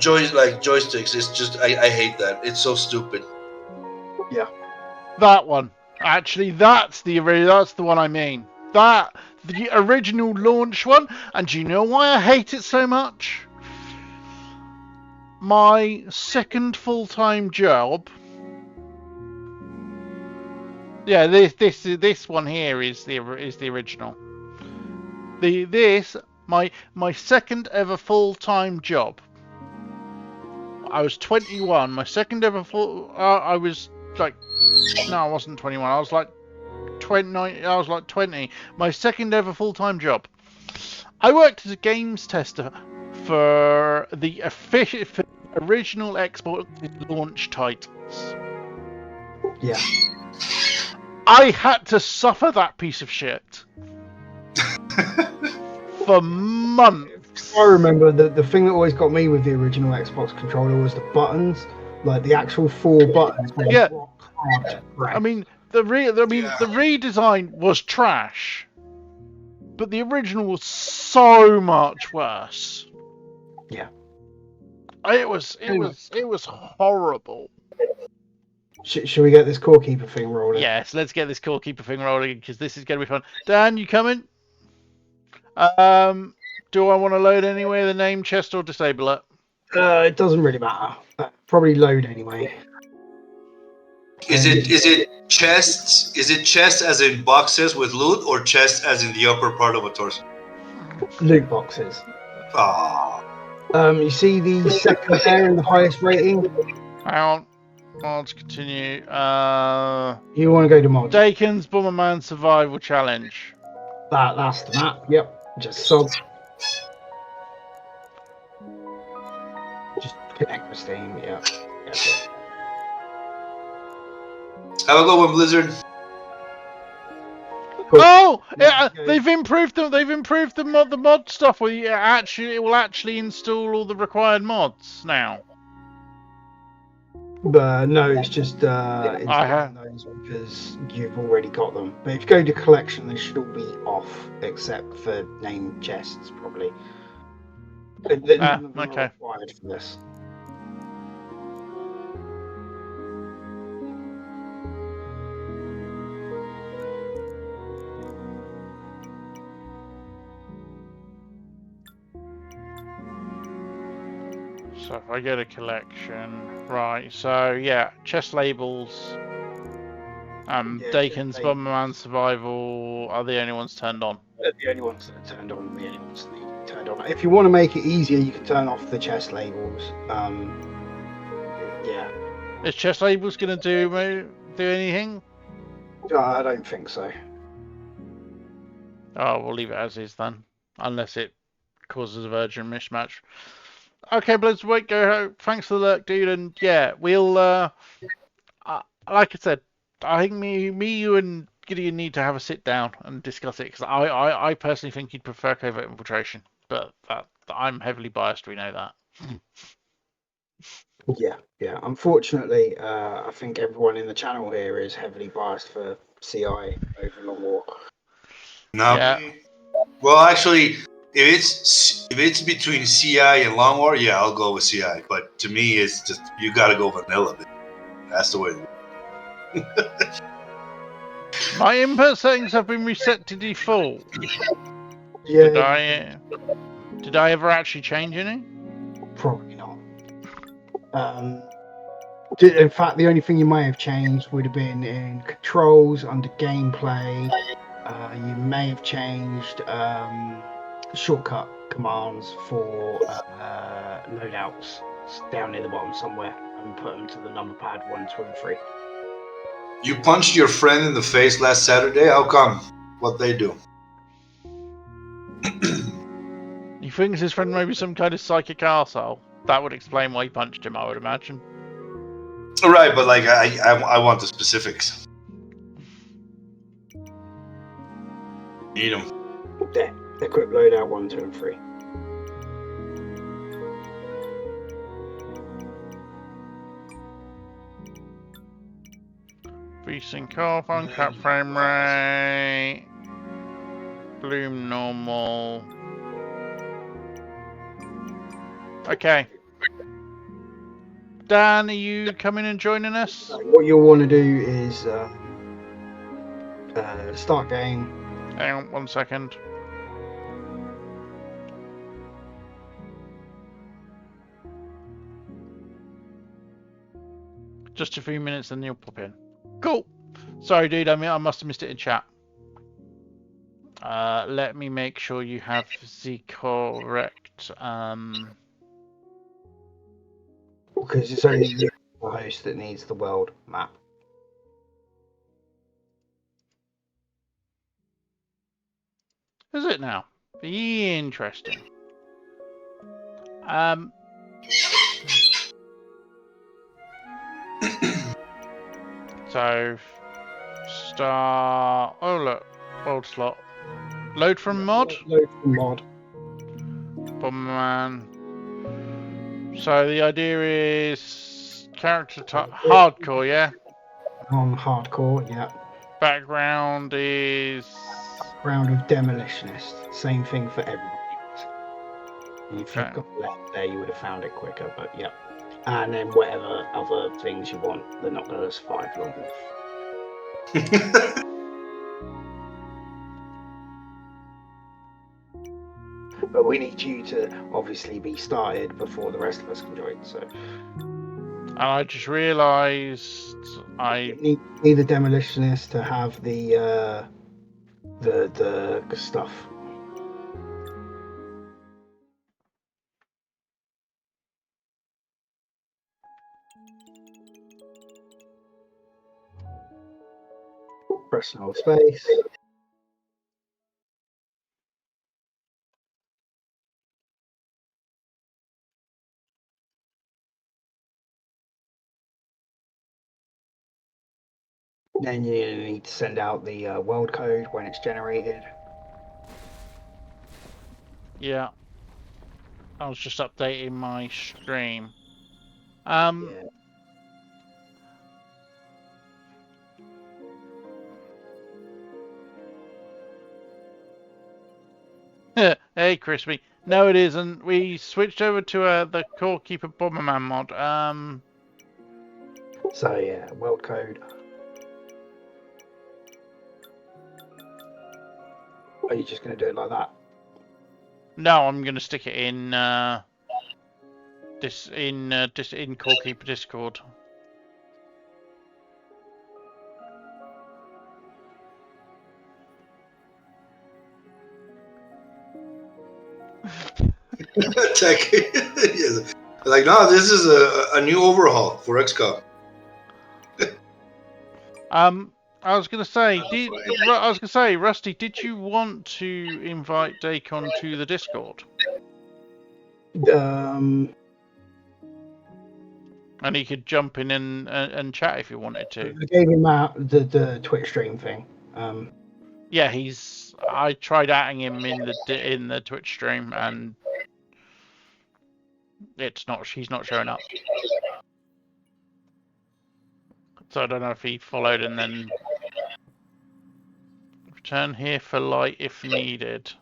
joysticks is just I hate that. It's so stupid. Yeah. That one. Actually, that's the one I mean. The original launch one. And do you know why I hate it so much? My second full-time job. Yeah, this one here is the original. My second ever full-time job. I was 21. My second ever I was like, no, I wasn't 21. I was like 29. I was like 20. My second ever full-time job. I worked as a games tester for the original Xbox launch titles. Yeah. I had to suffer that piece of shit for months. I remember the thing that always got me with the original Xbox controller was the buttons, like the actual 4 buttons. Yeah. Hard to press. I mean, the redesign was trash, but the original was so much worse. Yeah. It was horrible. Should we get this core keeper thing rolling? Yes, let's get this core keeper thing rolling because this is going to be fun. Dan, you coming? Do I want to load anywhere the name chest or disable it? It doesn't really matter. Probably load anyway. Is it chests? Is it chest as in boxes with loot, or chest as in the upper part of a torso? Loot boxes. Ah. You see the second there in the highest rating? Hang on. Mods continue. You want to go to mods? Dakin's Bomberman Survival Challenge. That's the map. Yep. Just sub. Just connect with Steam. Yeah. That's it. Have a good one, Blizzard. Cool. Oh, yeah, they've improved them. They've improved the mod stuff. Where it will actually install all the required mods now. But no, it's just installing those because you've already got them. But if you go to collection, they should all be off except for named chests, probably. None of them are Okay. required for this. So if I go to collection, right? So yeah, chest labels. Dakin's Bomberman Survival are the only ones turned on. They're the only ones that are turned on. The only ones that need to be turned on. If you want to make it easier, you can turn off the chest labels. Yeah. Is chest labels gonna do anything? I don't think so. Oh, we'll leave it as is then, unless it causes a virgin mismatch. Okay, Blitz, wait, go. Thanks for the lurk, dude, and yeah, we'll. Like I said, I think me, you, and Gideon need to have a sit down and discuss it because I personally think he'd prefer covert infiltration, but I'm heavily biased. We know that. Yeah. Unfortunately, I think everyone in the channel here is heavily biased for CI over Long War. No. Yeah. Well, actually, if it's between CI and Long War, yeah, I'll go with CI. But to me, it's just you got to go vanilla. That's the way. My input settings have been reset to default. Yeah, Did I ever actually change any? probably not. In fact, the only thing you may have changed would have been in controls under gameplay. You may have changed shortcut commands for loadouts down near the bottom somewhere and put them to the number pad 1, 2, and 3. You punched your friend in the face last Saturday. How come? What they do? He thinks his friend may be some kind of psychic arsehole. That would explain why he punched him, I would imagine. Right, but like I want the specifics. Need them. There, equip loadout 1, 2, and 3. VSync off, uncap frame rate. Bloom normal. Okay. Dan, are you coming and joining us? What you'll want to do is start game. Hang on 1 second. Just a few minutes and you'll pop in. Cool. Sorry, dude. I must have missed it in chat. Let me make sure you have the correct. Because it's only the host that needs the world map. Is it now? Interesting. So start. Oh look, old slot. Load from mod. Load from mod. Bomberman. So the idea is character type hardcore, yeah. On hardcore, yeah. Background is Round of demolitionist. Same thing for everybody. If Okay. you've got left there, you would have found it quicker, but yeah. And then whatever other things you want, they're not going to survive long enough. But we need you to obviously be started before the rest of us can join. So and I just realised you need the demolitionist to have the stuff. Press and hold space. Then you need to send out the world code when it's generated. yeah. I was just updating my stream. Hey, Crispy. No, it isn't. We switched over to the Core Keeper Bomberman mod. So yeah, world code. Are you just going to do it like that? No, I'm gonna stick it in in Core Keeper Discord. Tech. Yes. Like, no, this is a new overhaul for XCOM. I was gonna say, Rusty, did you want to invite Dacon to the Discord? And he could jump in and chat if he wanted to. I gave him out the Twitch stream thing. Yeah, I tried adding him in the Twitch stream, and he's not showing up. So I don't know if he followed and then return here for light if needed.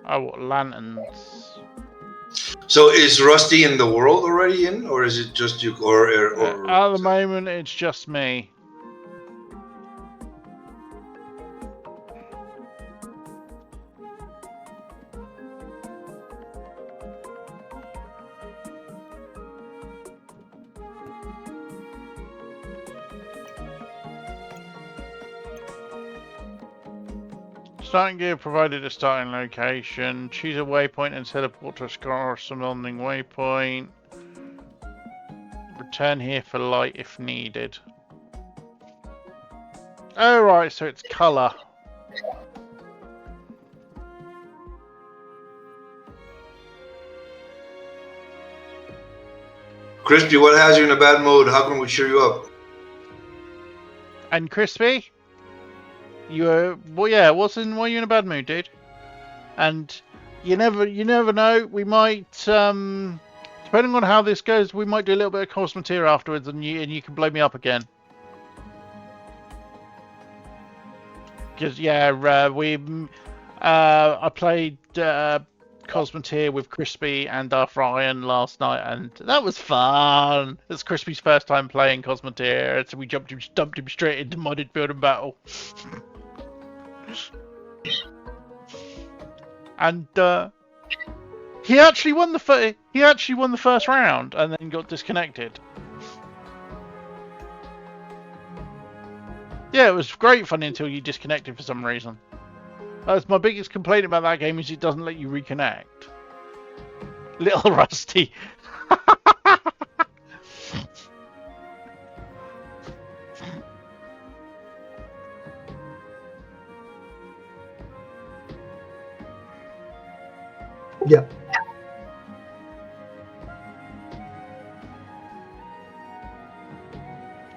Oh, what lanterns? So is Rusty in the world already in, or is it just you? Or At the moment, it's just me. Starting gear provided a starting location. Choose a waypoint and teleport to a corresponding waypoint. Return here for light if needed. Oh right, so it's colour. Crispy, what has you in a bad mood? How can we cheer you up? And Crispy? Why are you in a bad mood, dude? And you never know. We might, depending on how this goes, we might do a little bit of Cosmeteer afterwards, and you can blow me up again. Because I played Cosmeteer with Crispy and Darth Ryan last night, and that was fun. It's Crispy's first time playing Cosmeteer, so we dumped him straight into modded building battle. And he actually won the first round, and then got disconnected. Yeah, it was great fun until you disconnected for some reason. That's my biggest complaint about that game, is it doesn't let you reconnect. Little Rusty. Yep.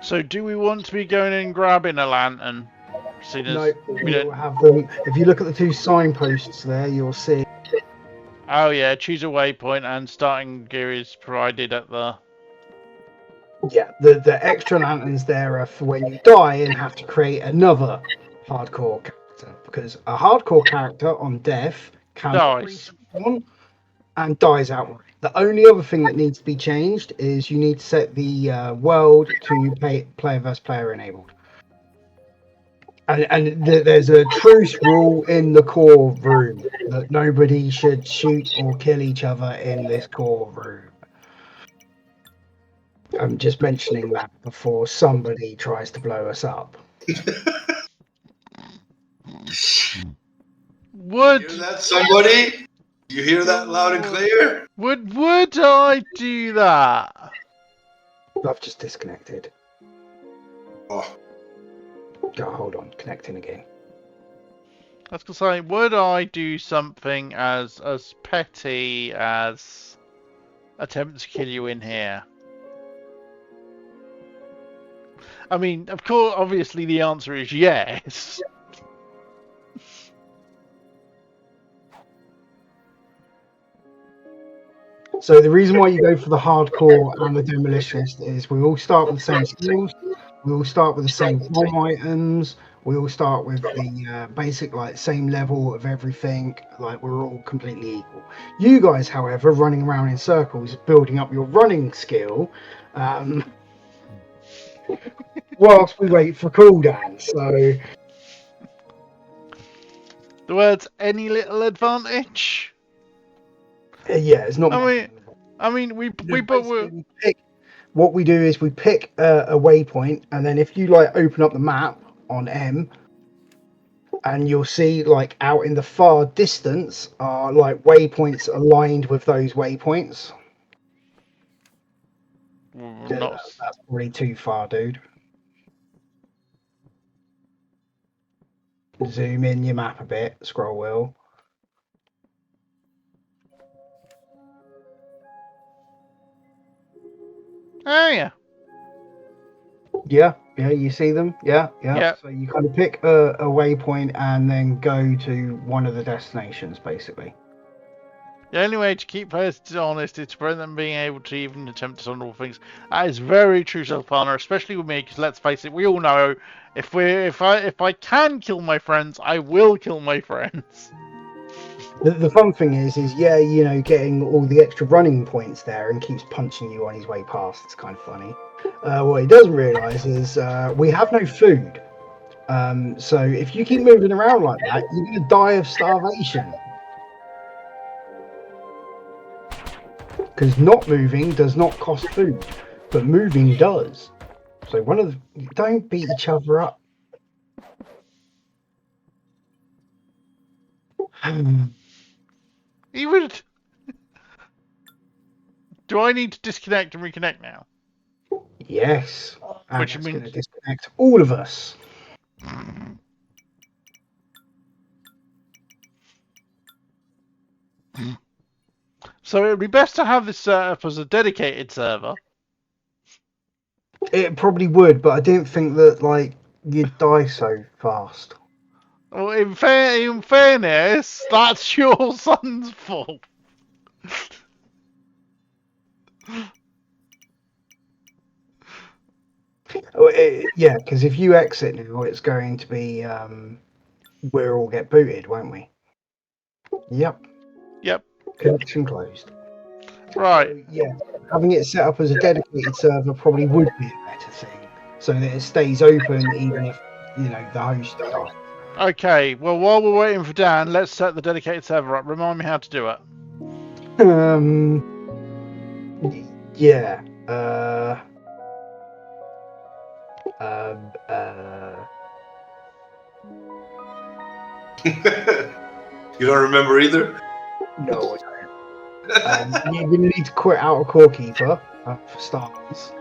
So do we want to be going and grabbing a lantern? No, we'll have them. If you look at the two signposts there, you'll see. Oh yeah, choose a waypoint and starting gear is provided at the... Yeah, the extra lanterns there are for when you die and have to create another hardcore character. Because a hardcore character on death can dies and dies outright. The only other thing that needs to be changed is you need to set the world to player versus player enabled. And there's a truce rule in the core room that nobody should shoot or kill each other in this core room. I'm just mentioning that before somebody tries to blow us up. Would You hear that, somebody? You hear that loud and clear? Would I do that? I've just disconnected. Oh. Oh, hold on, connecting again. I was gonna say, would I do something as petty as attempt to kill you in here? I mean, of course, obviously the answer is yes. So the reason why you go for the hardcore and the demolitionist is we all start with the same skills, we all start with the same bomb items, we all start with the basic same level of everything, we're all completely equal. You guys, however, running around in circles, building up your running skill, whilst we wait for cooldown. So the words "any little advantage." Yeah, it's not. I mean, we pick. What we do is we pick a waypoint, and then if you open up the map on M, and you'll see out in the far distance are waypoints aligned with those waypoints. That's probably too far, dude. zoom in your map a bit, scroll wheel. Oh yeah. Yeah, you see them? Yeah. Yeah. So you kind of pick a waypoint and then go to one of the destinations, basically. The only way to keep players honest is to prevent them being able to even attempt to all things. That is very true, self-partner, especially with me, because let's face it, we all know if I can kill my friends, I will kill my friends. The fun thing is yeah, you know, getting all the extra running points there and keeps punching you on his way past. It's kind of funny. What he doesn't realise is we have no food. So if you keep moving around like that, you're going to die of starvation. Because not moving does not cost food, but moving does. So don't beat each other up. Even do I need to disconnect and reconnect now? Yes, and Which that's means going to disconnect all of us. So it would be best to have this set up as a dedicated server. It probably would, but I didn't think that like you'd die so fast. Well, in fairness, that's your son's fault. Yeah, because if you exit now, it's going to be we'll all get booted, won't we? Yep. Yep. Connection closed. Right. So, yeah, having it set up as a dedicated server probably would be a better thing, so that it stays open even if the host dies. Okay. Well, while we're waiting for Dan, let's set the dedicated server up. Remind me how to do it. Yeah. You don't remember either? No, I don't. You're going to need to quit out of Core Keeper for starters,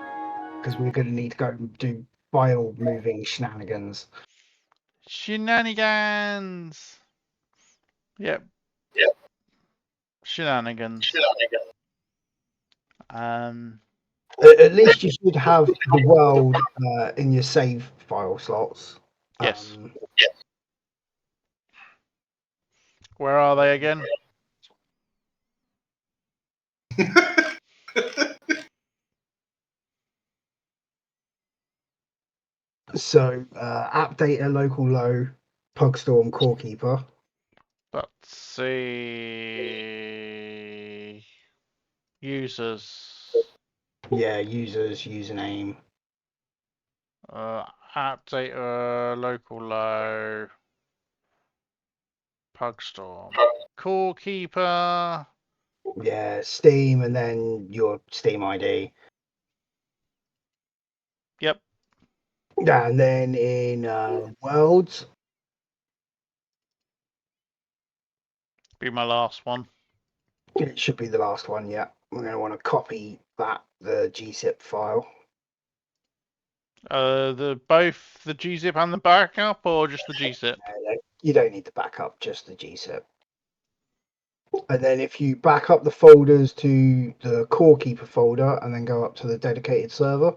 because we're going to need to go and do file moving shenanigans. Shenanigans. Yep. Shenanigans. At least you should have the world in your save file slots. Yes. Where are they again? So app data, local low, Pugstorm, Core Keeper. Let's see. Users. Yeah, users, username. App data, local low. Pugstorm. Core Keeper. Yeah, Steam, and then your Steam ID. Yep. Yeah, and then in worlds. Be my last one. It should be the last one, yeah. We're going to want to copy the gzip file. Both the gzip and the backup, or just the gzip? You don't need the backup, just the gzip. And then if you back up the folders to the Core Keeper folder and then go up to the dedicated server.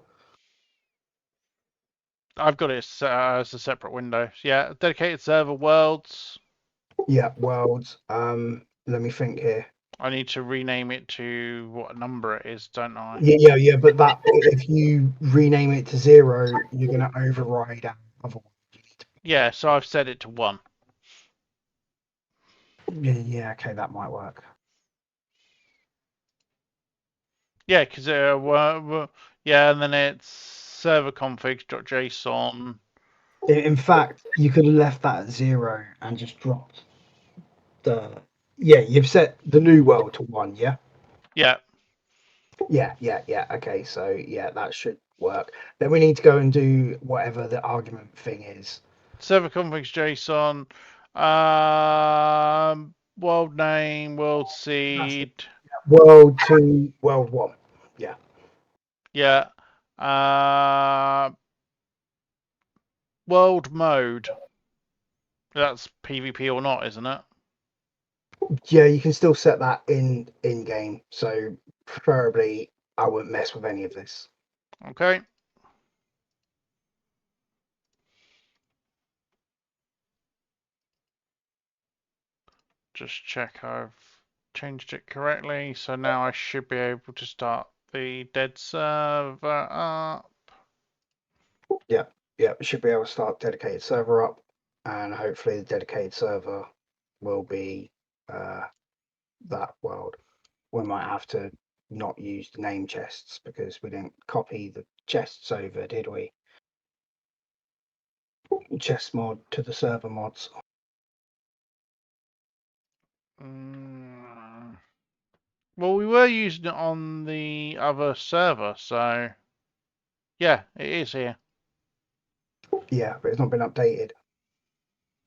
I've got it as a separate window. Yeah, dedicated server, worlds. Yeah, worlds. Let me think here. I need to rename it to what number it is, don't I? Yeah. But that if you rename it to 0, you're going to override our other one. Yeah, so I've set it to 1. Yeah, okay, that might work. Yeah, because yeah, and then it's server config.json. In fact, you could have left that at 0 and just dropped the. Yeah, you've set the new world to 1. Yeah. Yeah. Yeah. Okay, so yeah, that should work. Then we need to go and do whatever the argument thing is. Server config.json. World name, world seed. World 2, world 1. Yeah. Yeah. World mode. That's PvP or not, isn't it? Yeah, you can still set that in game. So preferably, I wouldn't mess with any of this. Okay. Just check I've changed it correctly. So now I should be able to start the dead server up. Yeah, should be able to start dedicated server up, and hopefully the dedicated server will be that world. We might have to not use the name chests because we didn't copy the chests over, did we? Chest mod to the server mods. Well, we were using it on the other server, so yeah, it is here. Yeah, but it's not been updated.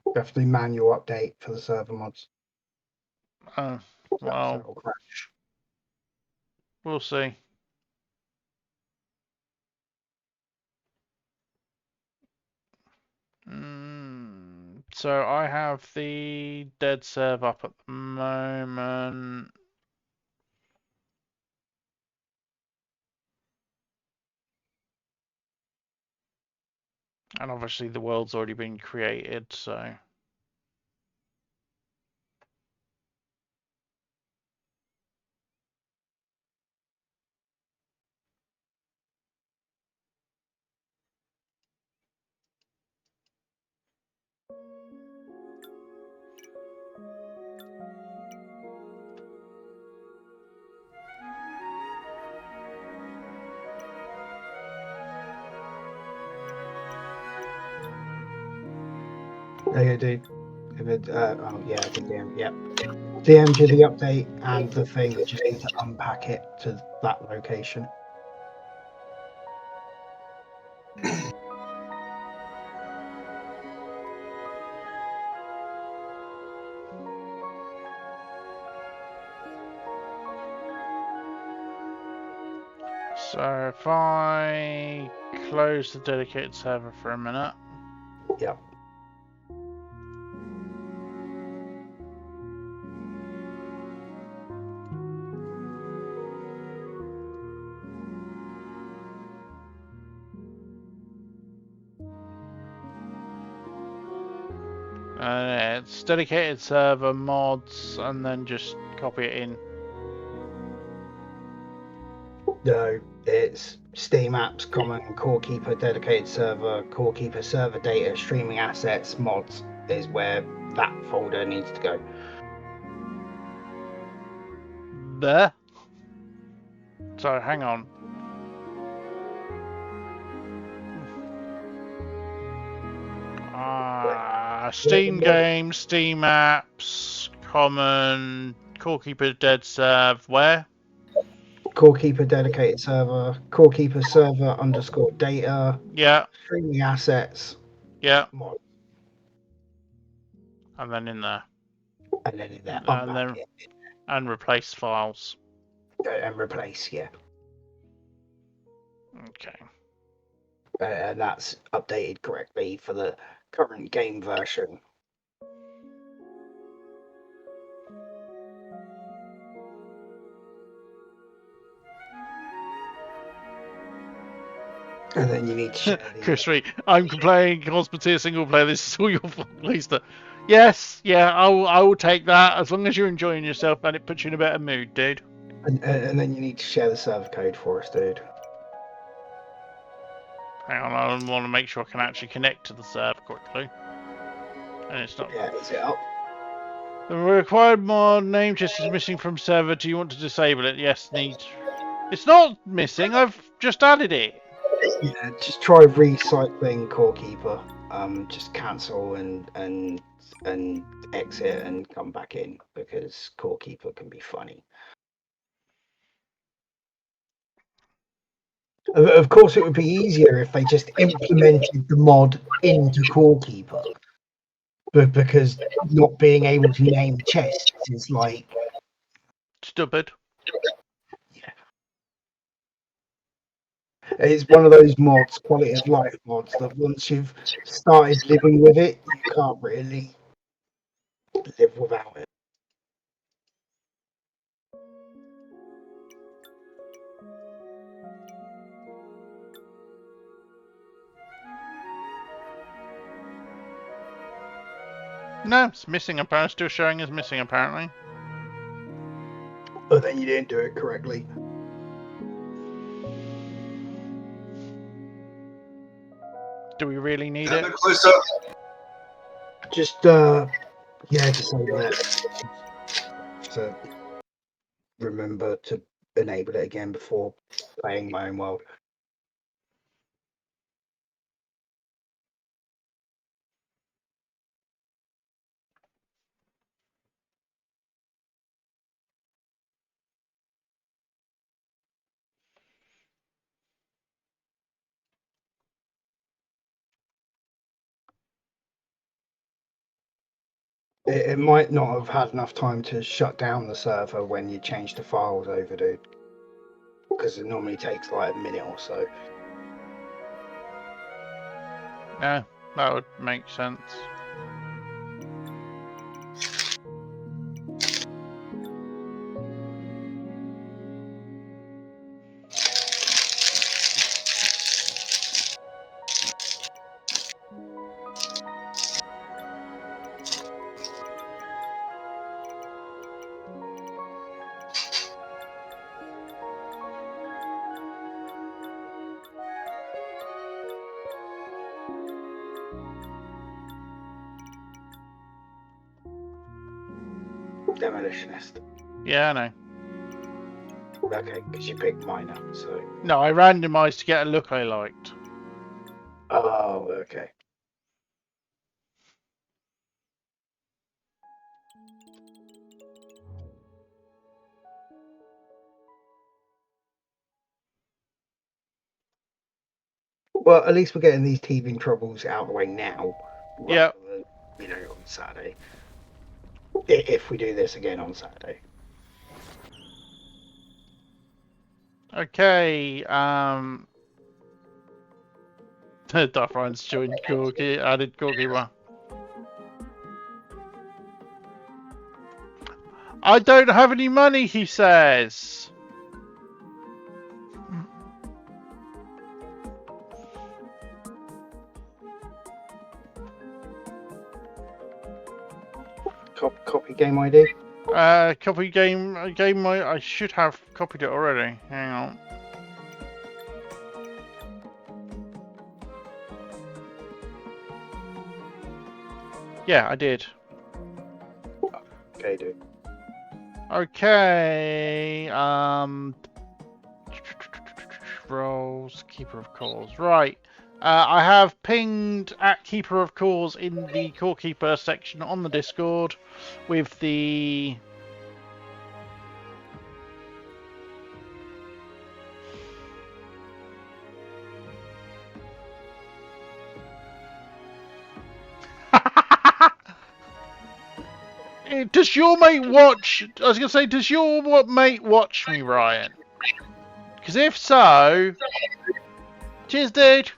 You have to do manual update for the server mods. So Well, it'll crash. we'll see. So I have the dead serve up at the moment. And obviously the world's already been created, so... Yeah, dude. If it, oh yeah, I did DM. Yep. DM'd you the update and the thing. You just need to unpack it to that location. So if I close the dedicated server for a minute. Yep. It's dedicated server mods, and then just copy it in. No, it's Steam apps, common, core keeper, dedicated server, core keeper server data, streaming assets, mods is where that folder needs to go. There. So hang on. Steam games, Steam apps, common, core keeper dead serve, where? Core keeper dedicated server, core keeper server underscore data, Yeah, streaming assets, yeah, mod, and then in there. and then in there, And unpack then it and replace files. and replace, yeah. Okay. And that's updated correctly for the current game version. And then you need to share the... Chris Reed, I'm playing Cosmoteer single player. This is all your fault, Lisa. Yes, yeah, I will take that as long as you're enjoying yourself and it puts you in a better mood, dude. And then you need to share the server code for us, dude. Hang on, I want to make sure I can actually connect to the server quickly. And it's not. Yeah, is it up? The required mod name just is missing from server. Do you want to disable it? Yes, need. It's not missing. I've just added it. Yeah, just try recycling core keeper. Just cancel and exit and come back in because core keeper can be funny. Of course, it would be easier if they just implemented the mod into core keeper, but because not being able to name chests is like Stupid. It's one of those mods, quality of life mods, that once you've started living with it, you can't really live without it. No, it's missing apparently. Still showing as missing apparently. But then you didn't do it correctly. Do we really need Damn it? it, Callisto. Just, disable it. To remember to enable it again before playing my own world. It might not have had enough time to shut down the server when you change the files over, dude. Because it normally takes like a minute or so. No, that would make sense. Demolitionist. Yeah, I know. Okay, because you picked minor, so. No, I randomised to get a look I liked. Oh, okay. Well, at least we're getting these teething troubles out of the way now. Yep. Rather than, on Saturday. If we do this again on Saturday. Okay, Darth Ryan's joined Corky, added Corky one. I don't have any money, he says. Copy game ID? Copy game, I should have copied it already. Hang on. Yeah, I did. Okay, dude. Okay, roles, Keeper of Calls. Right. I have pinged at Keeper of Calls in the Core Keeper section on the Discord with the... Does your mate watch... I was going to say, does your mate watch me, Ryan? Because if so... Cheers, dude!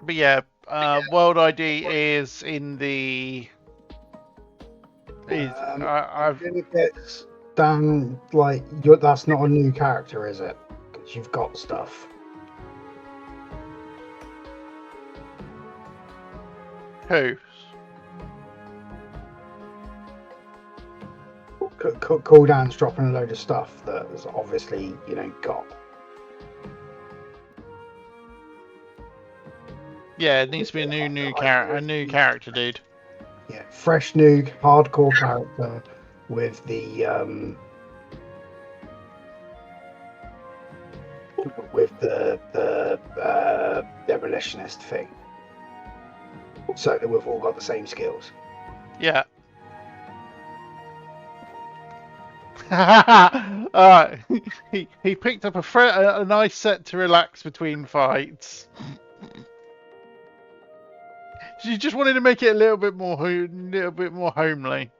But yeah, world ID is in the... I've... It's done, like, that's not a new character, is it? Because you've got stuff. Who? Cooldown's dropping a load of stuff that's obviously, got. Yeah, it needs to be a new character, dude. Yeah, fresh new hardcore character with the demolitionist thing, so that we've all got the same skills. Yeah. Alright. he picked up a nice set to relax between fights. She just wanted to make it a little bit more homely.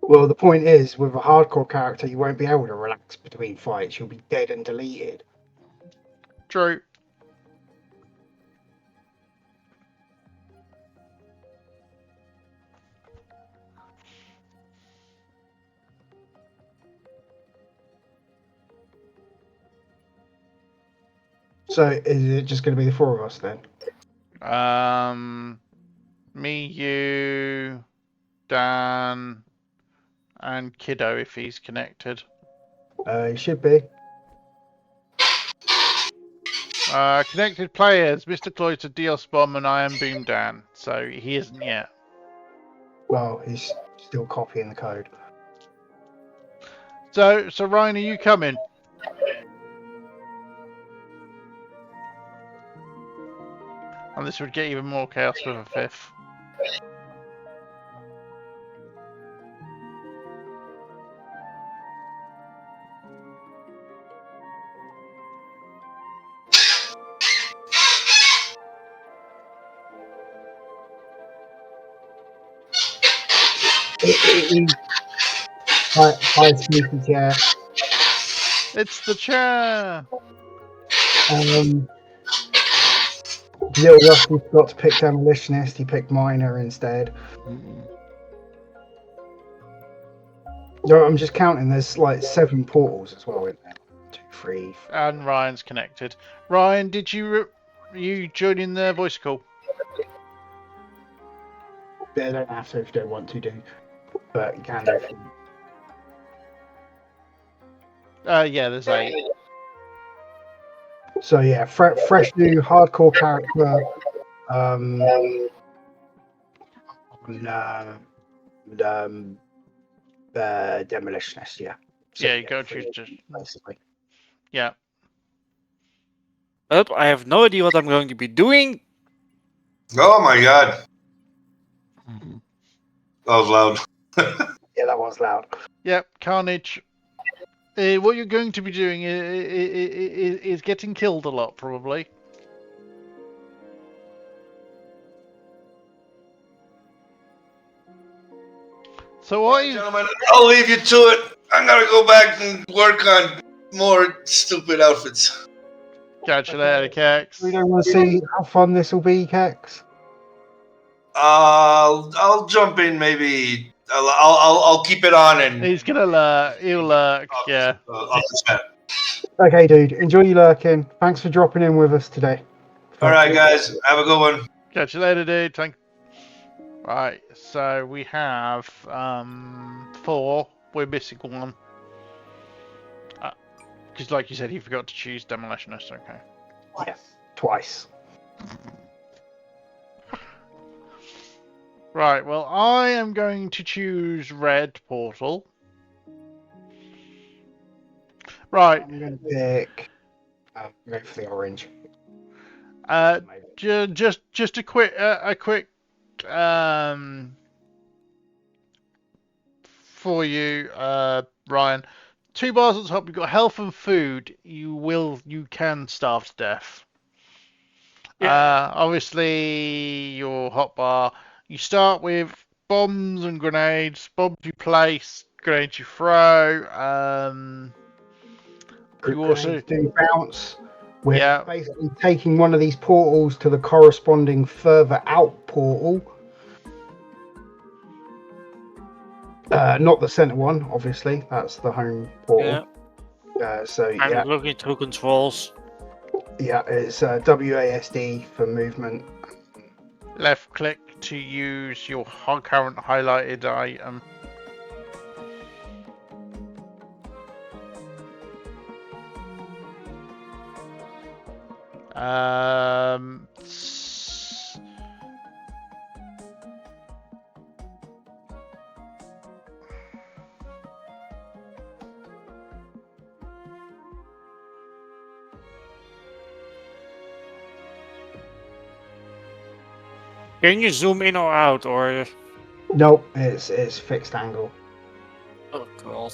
Well, the point is, with a hardcore character, you won't be able to relax between fights. You'll be dead and deleted. True. So, is it just going to be the four of us then? Me, you, Dan, and Kiddo if he's connected. It should be. Connected players, Mr. Cloyster, Dios Bomb, and I am Boom Dan. So he isn't yet. Well, he's still copying the code. So Ryan, are you coming? And this would get even more chaos with a fifth. Hi, Sneaky Chair. It's the chair. Little Rusty forgot to pick Demolitionist. He picked Miner instead. No, I'm just counting. There's like 7 portals as well in there. 2, 3. And Ryan's connected. Ryan, did you joining the voice call? They don't have to if you don't want to do, but you can do. Yeah, there's 8. So yeah, fresh new hardcore character. Demolitionist. Yeah. So, Yeah, you go choose just basically. yeah. Well, I have no idea what I'm going to be doing. Oh my god. That was loud. Yeah, that was loud. Yep, Carnage. What you're going to be doing is getting killed a lot, probably. So what is... Gentlemen, I'll leave you to it. I'm gonna go back and work on more stupid outfits. Catch you later, Kex. We don't want to see how fun this will be, Kex. I'll jump in maybe. I'll keep it on and He's gonna lurk. He'll lurk. Yeah. off the chat. Okay, dude. Enjoy your lurking. Thanks for dropping in with us today. All right, guys. Have a good one. Catch you later, dude. Right. So we have 4. We're missing 1. Because, like you said, he forgot to choose Demolitionist. Okay. Yes. Twice. Right. Well, I am going to choose Red Portal. Right. I'm going to pick. Go for the orange. Just a quick for you, Ryan. 2 bars at the top. You've got health and food. You can starve to death. Yeah. Obviously, your hotbar. You start with bombs and grenades. Bombs you place, grenades you throw. You also do bounce. We're Yeah. basically taking one of these portals to the corresponding further out portal. Not the center one, obviously. That's the home portal. So I'm yeah, looking through controls. yeah, it's WASD for movement. left click to use your current highlighted item. Can you zoom in or out, or? Nope, it's fixed angle. Oh god.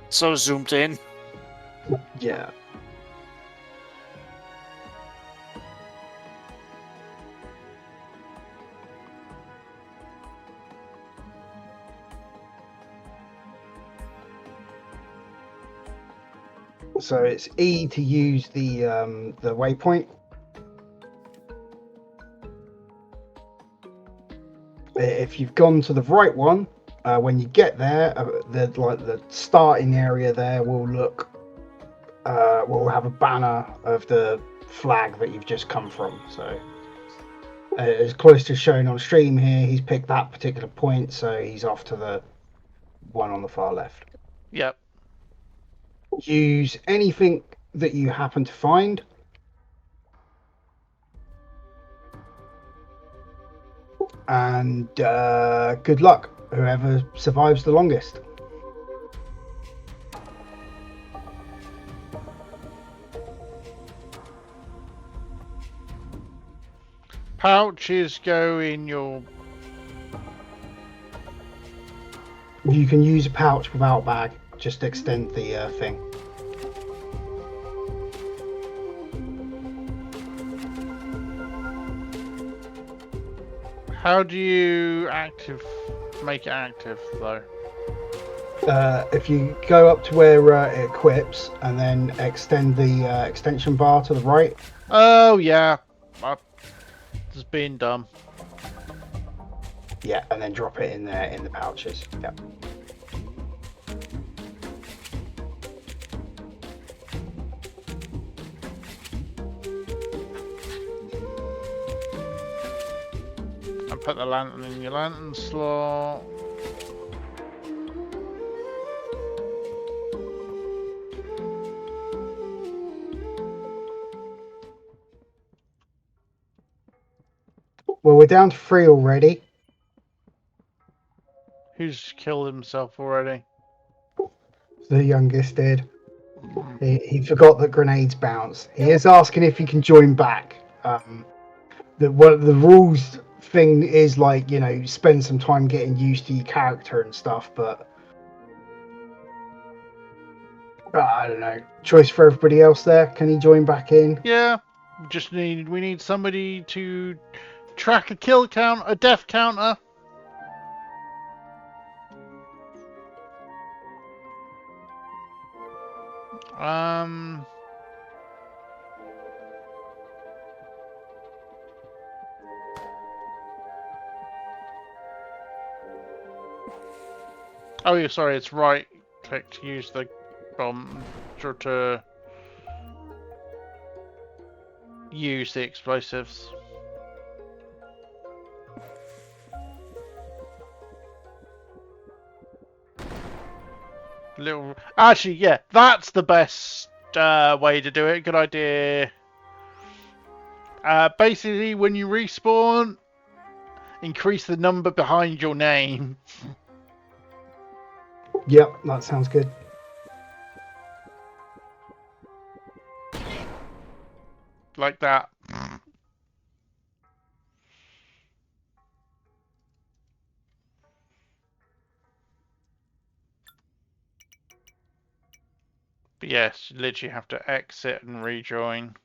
So zoomed in. Yeah. So it's E to use the waypoint. If you've gone to the right one, when you get there, the starting area there will will have a banner of the flag that you've just come from. So as close to shown on stream here, he's picked that particular point, so he's off to the one on the far left. Yep. Use anything that you happen to find. And good luck, whoever survives the longest. Pouches go in your... You can use a pouch without bag, just extend the thing. How do you make it active, though? If you go up to where it equips and then extend the extension bar to the right. Oh, yeah. Just being dumb. Yeah, and then drop it in there in the pouches. Yep. And put the lantern in your lantern slot. Well, we're down to 3 already. Who's killed himself already? The youngest did. He forgot that grenades bounce. He is asking if he can join back. The rules thing is like, you know, spend some time getting used to your character and stuff, but I don't know. Choice for everybody else there. Can he join back in? Yeah. We need somebody to track a kill count, a death counter. Oh, yeah, sorry, it's right click to use the bomb to use the explosives. Actually, yeah, that's the best way to do it. Good idea. Basically, when you respawn, increase the number behind your name. Yep, that sounds good. Like that. But yes, you literally have to exit and rejoin.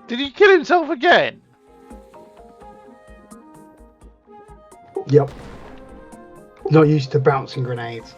Did he kill himself again? Yep. Not used to bouncing grenades.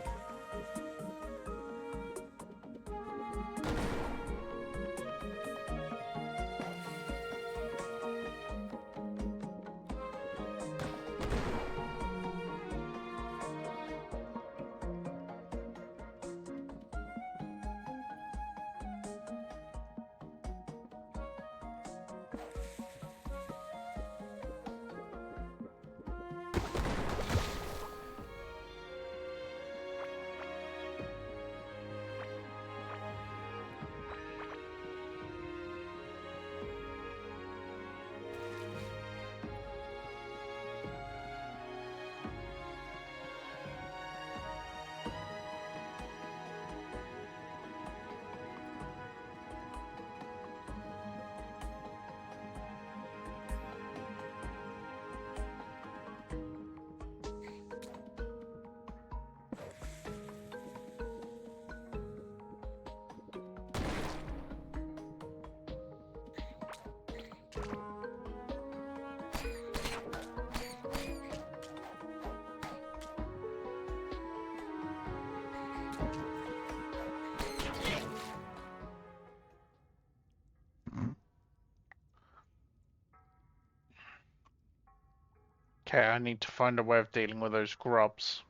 Okay, I need to find a way of dealing with those grubs.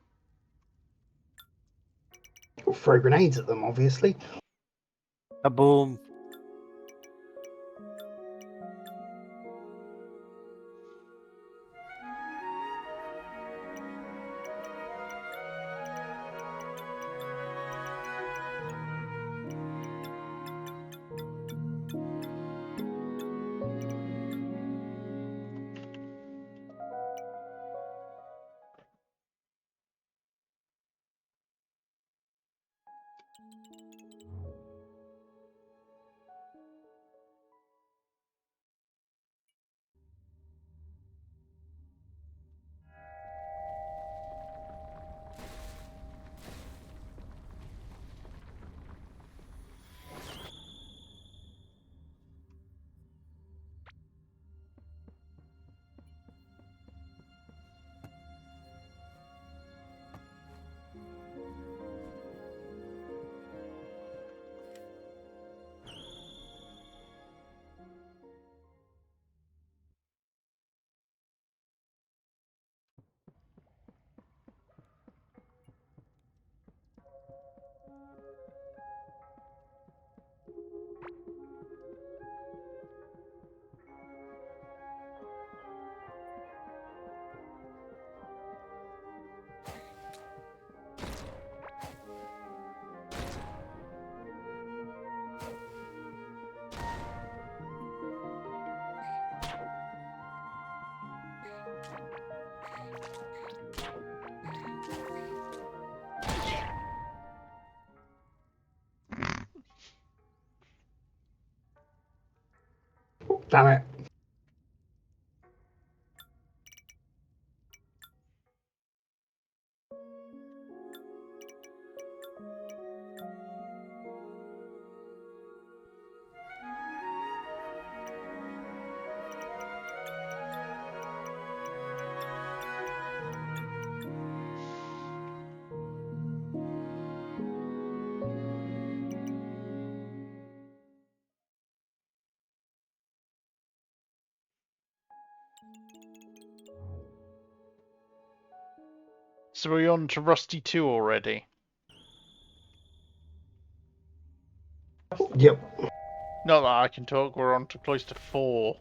Throw grenades at them, obviously. Kaboom. Damn it. So we're on to Rusty 2 already. Yep. Not that I can talk, we're on to close to 4.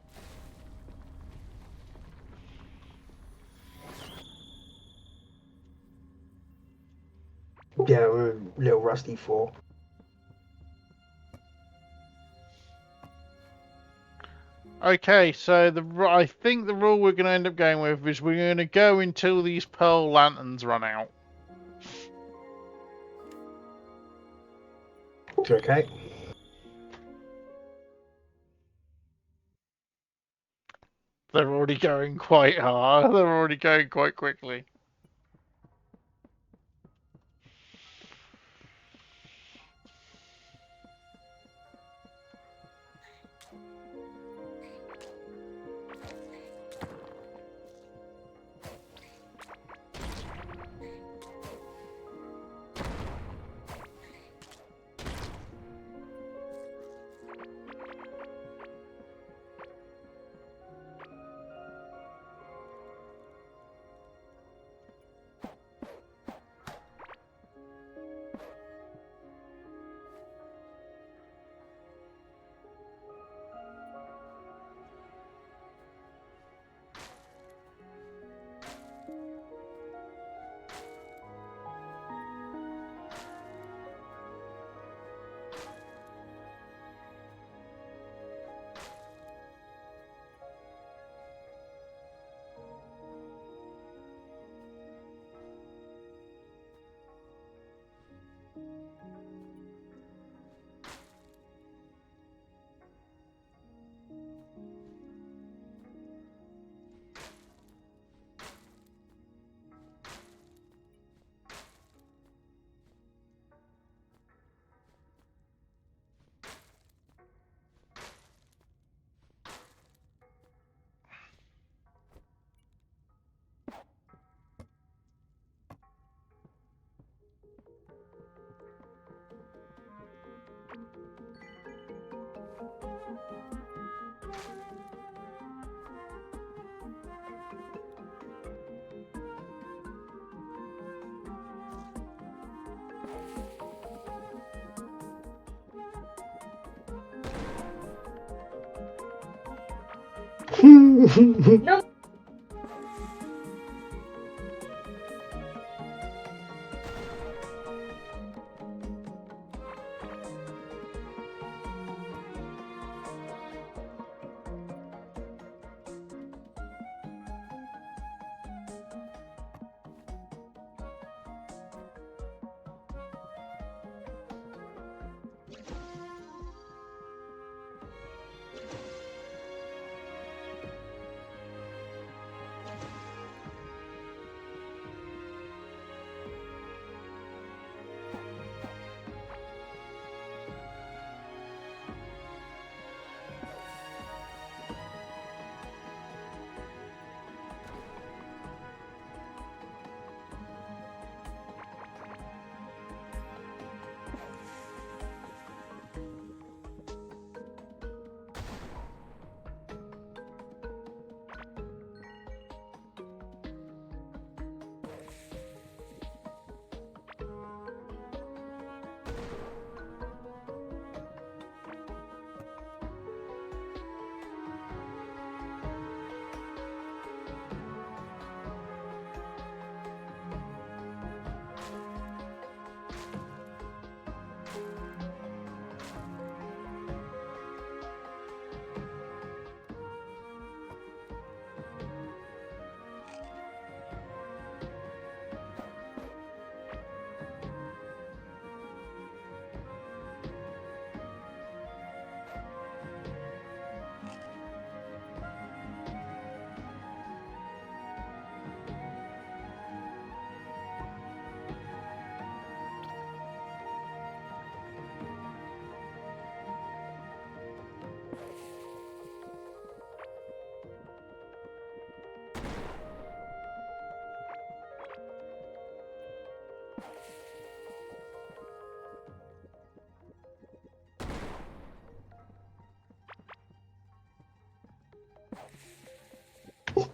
Yeah, we're a little rusty 4. Okay, so I think the rule we're going to end up going with is we're going to go until these pearl lanterns run out. Okay. They're already going quite hard. They're already going quite quickly. No.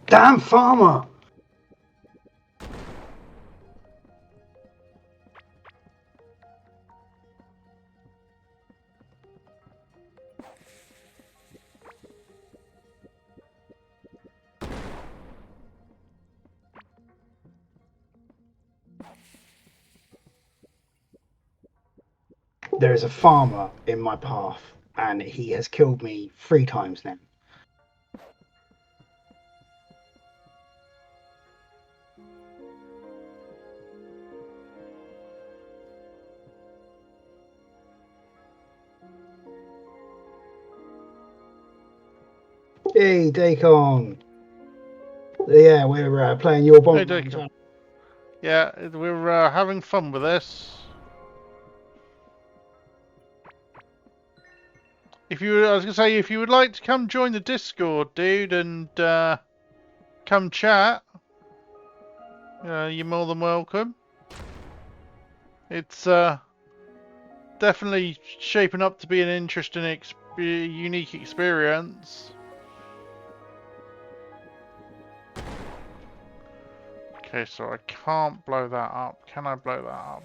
Damn farmer! There is a farmer in my path, and he has killed me 3 times now. Hey, Dacon! Yeah, we're playing your bomb. Hey, Dacon. Yeah, we're having fun with this. I was gonna say, if you would like to come join the Discord, dude, and come chat, you're more than welcome. It's definitely shaping up to be an interesting, unique experience. Okay, so I can't blow that up. Can I blow that up?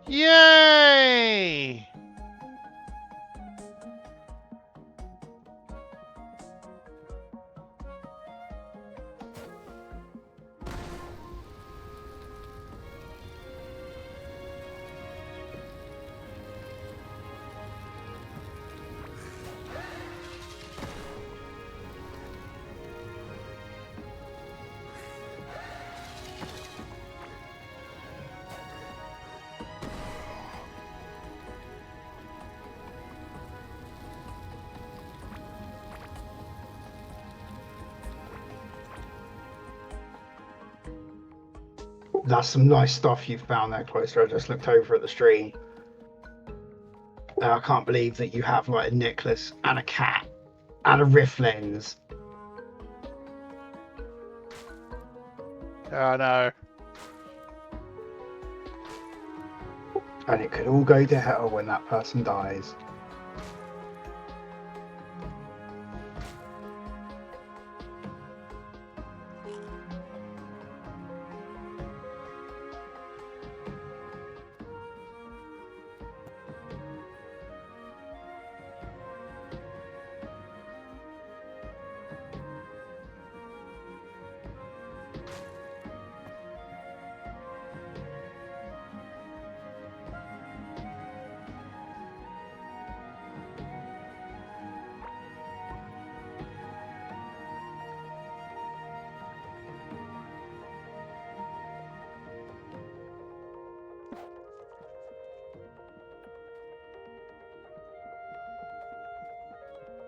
Yay! That's some nice stuff you've found there, Cloister. I just looked over at the stream. I can't believe that you have like a necklace and a cat and a rift lens. I know. And it could all go to hell when that person dies.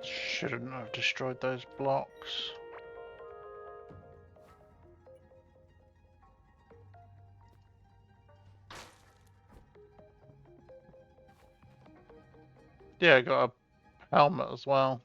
Shouldn't have destroyed those blocks. Yeah, I got a helmet as well.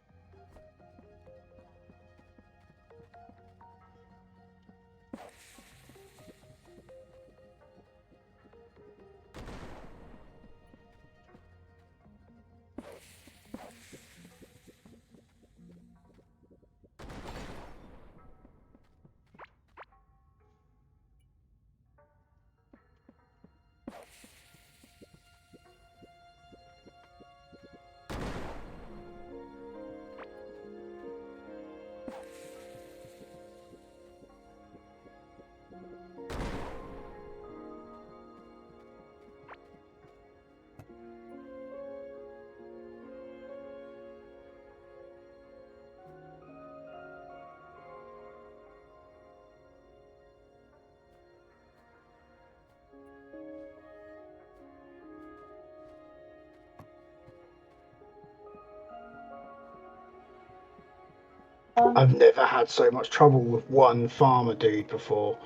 I've never had so much trouble with one farmer dude before.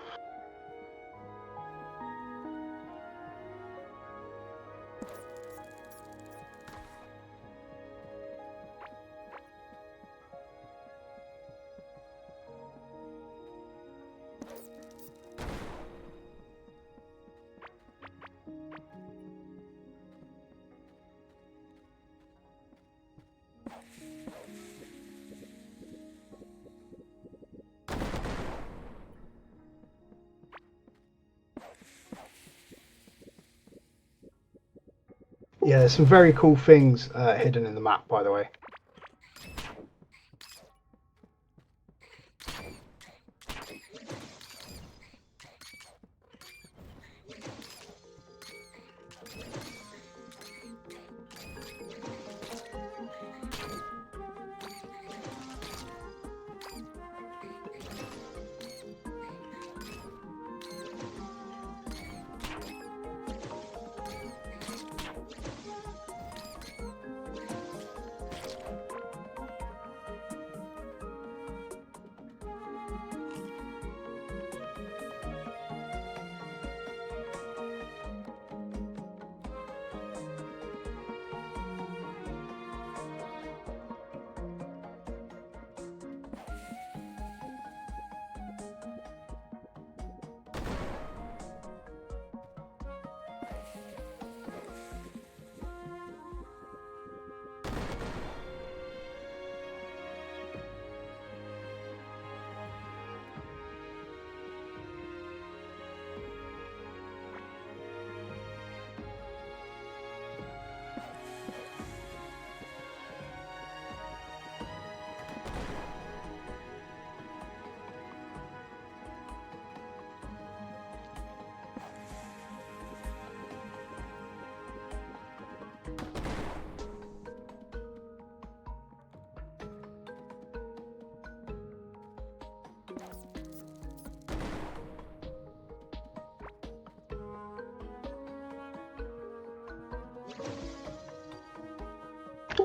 Yeah, there's some very cool things hidden in the map, by the way.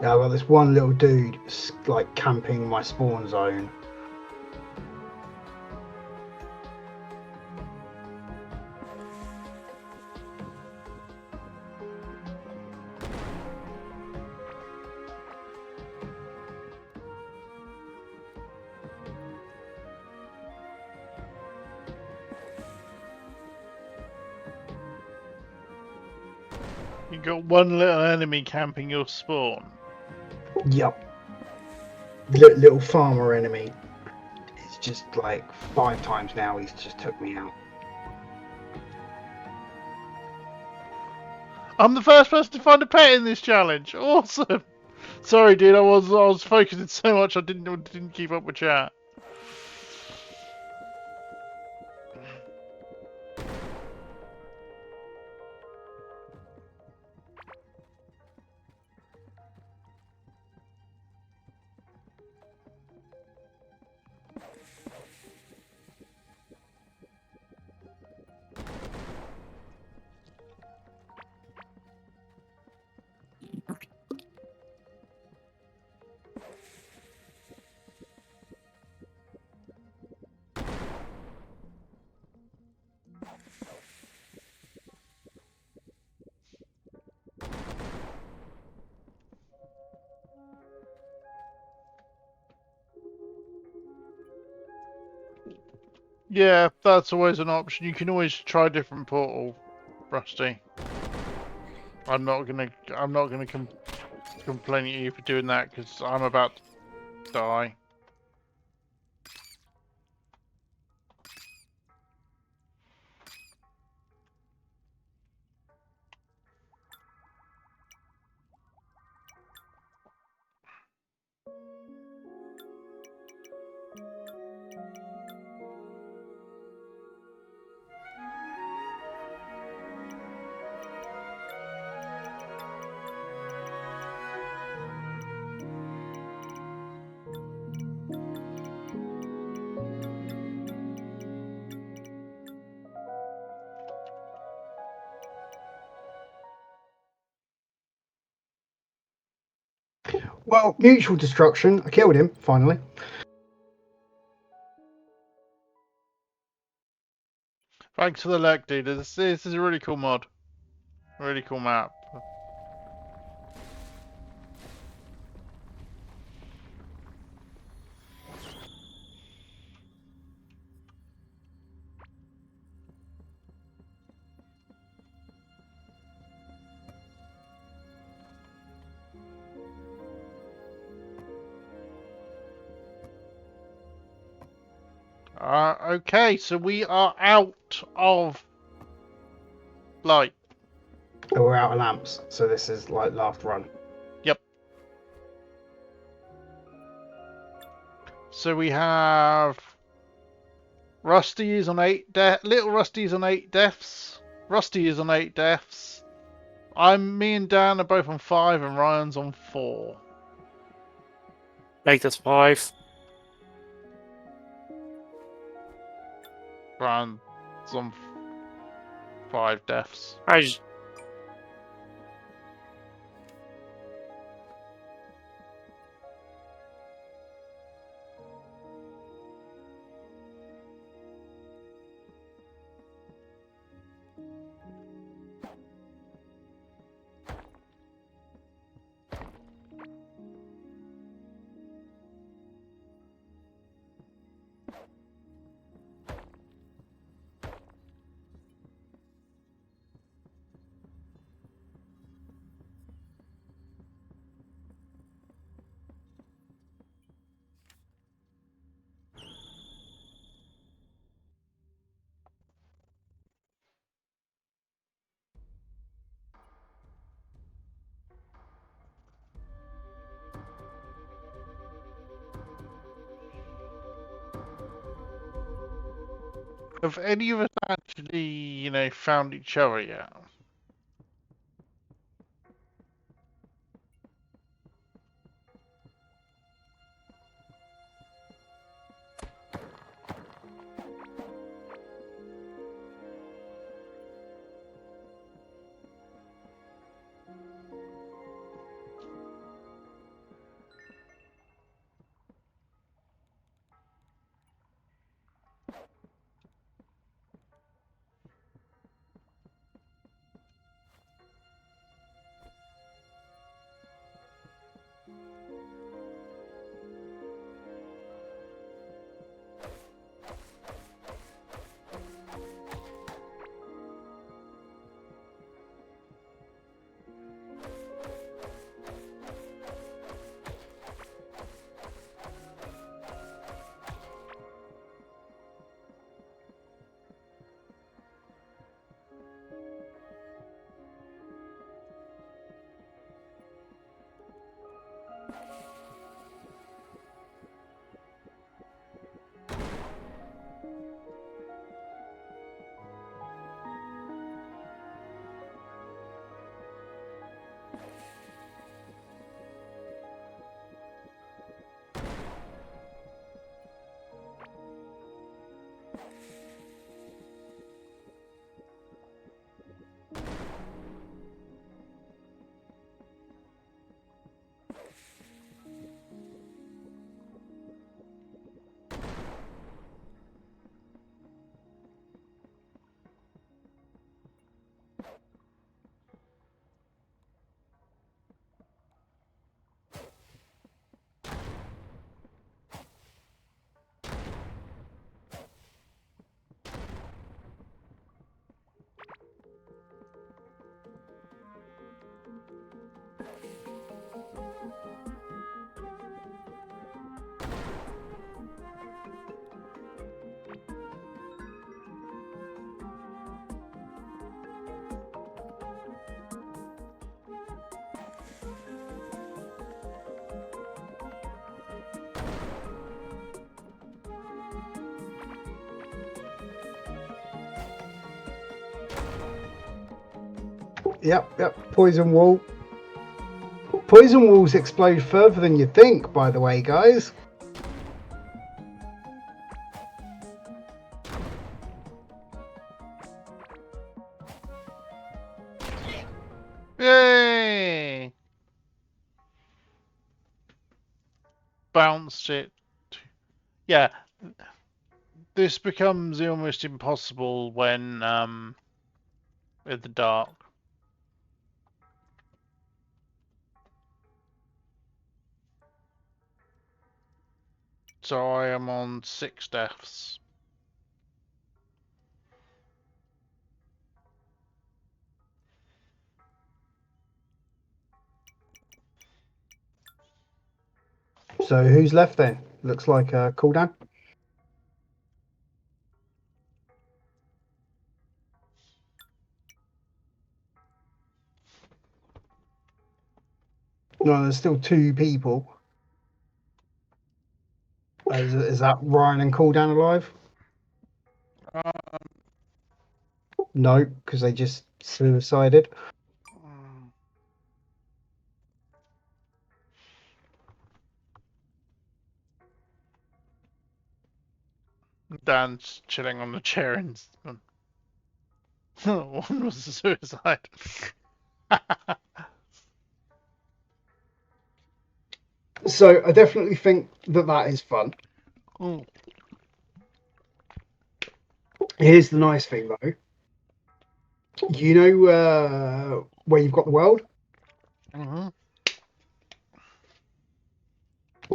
Yeah, I've got this one little dude like camping my spawn zone. You got one little enemy camping your spawn. Yup. Little farmer enemy. It's just like 5 times now he's just took me out. I'm the first person to find a pet in this challenge. Awesome. Sorry, dude. I was focusing so much I didn't keep up with chat. Yeah, that's always an option. You can always try a different portal, Rusty. I'm not gonna complain at you for doing that because I'm about to die. Well, mutual destruction. I killed him finally. Thanks for the luck, dude. This is a really cool mod. Really cool map. Okay, so we are out of light. And we're out of lamps, so this is like last run. Yep. So we have Rusty is on 8 deaths. Little Rusty is on 8 deaths. Rusty is on 8 deaths. Me and Dan are both on 5, and Ryan's on 4. Make that 5. Ryan's on 5 deaths. I just... Have any of us actually, found each other yet? Yep. Poison wall. Poison walls explode further than you think, by the way, guys. Yay! Bounced it. Yeah. This becomes almost impossible when in the dark. So I am on 6 deaths. So who's left then? Looks like a cooldown. No, there's still 2 people. Is that Ryan and cooldown alive? No, because they just suicided. Dan's chilling on the chair and one was a suicide. So I definitely think that is fun. Ooh. Here's the nice thing though. You know where you've got the world? Mm-hmm.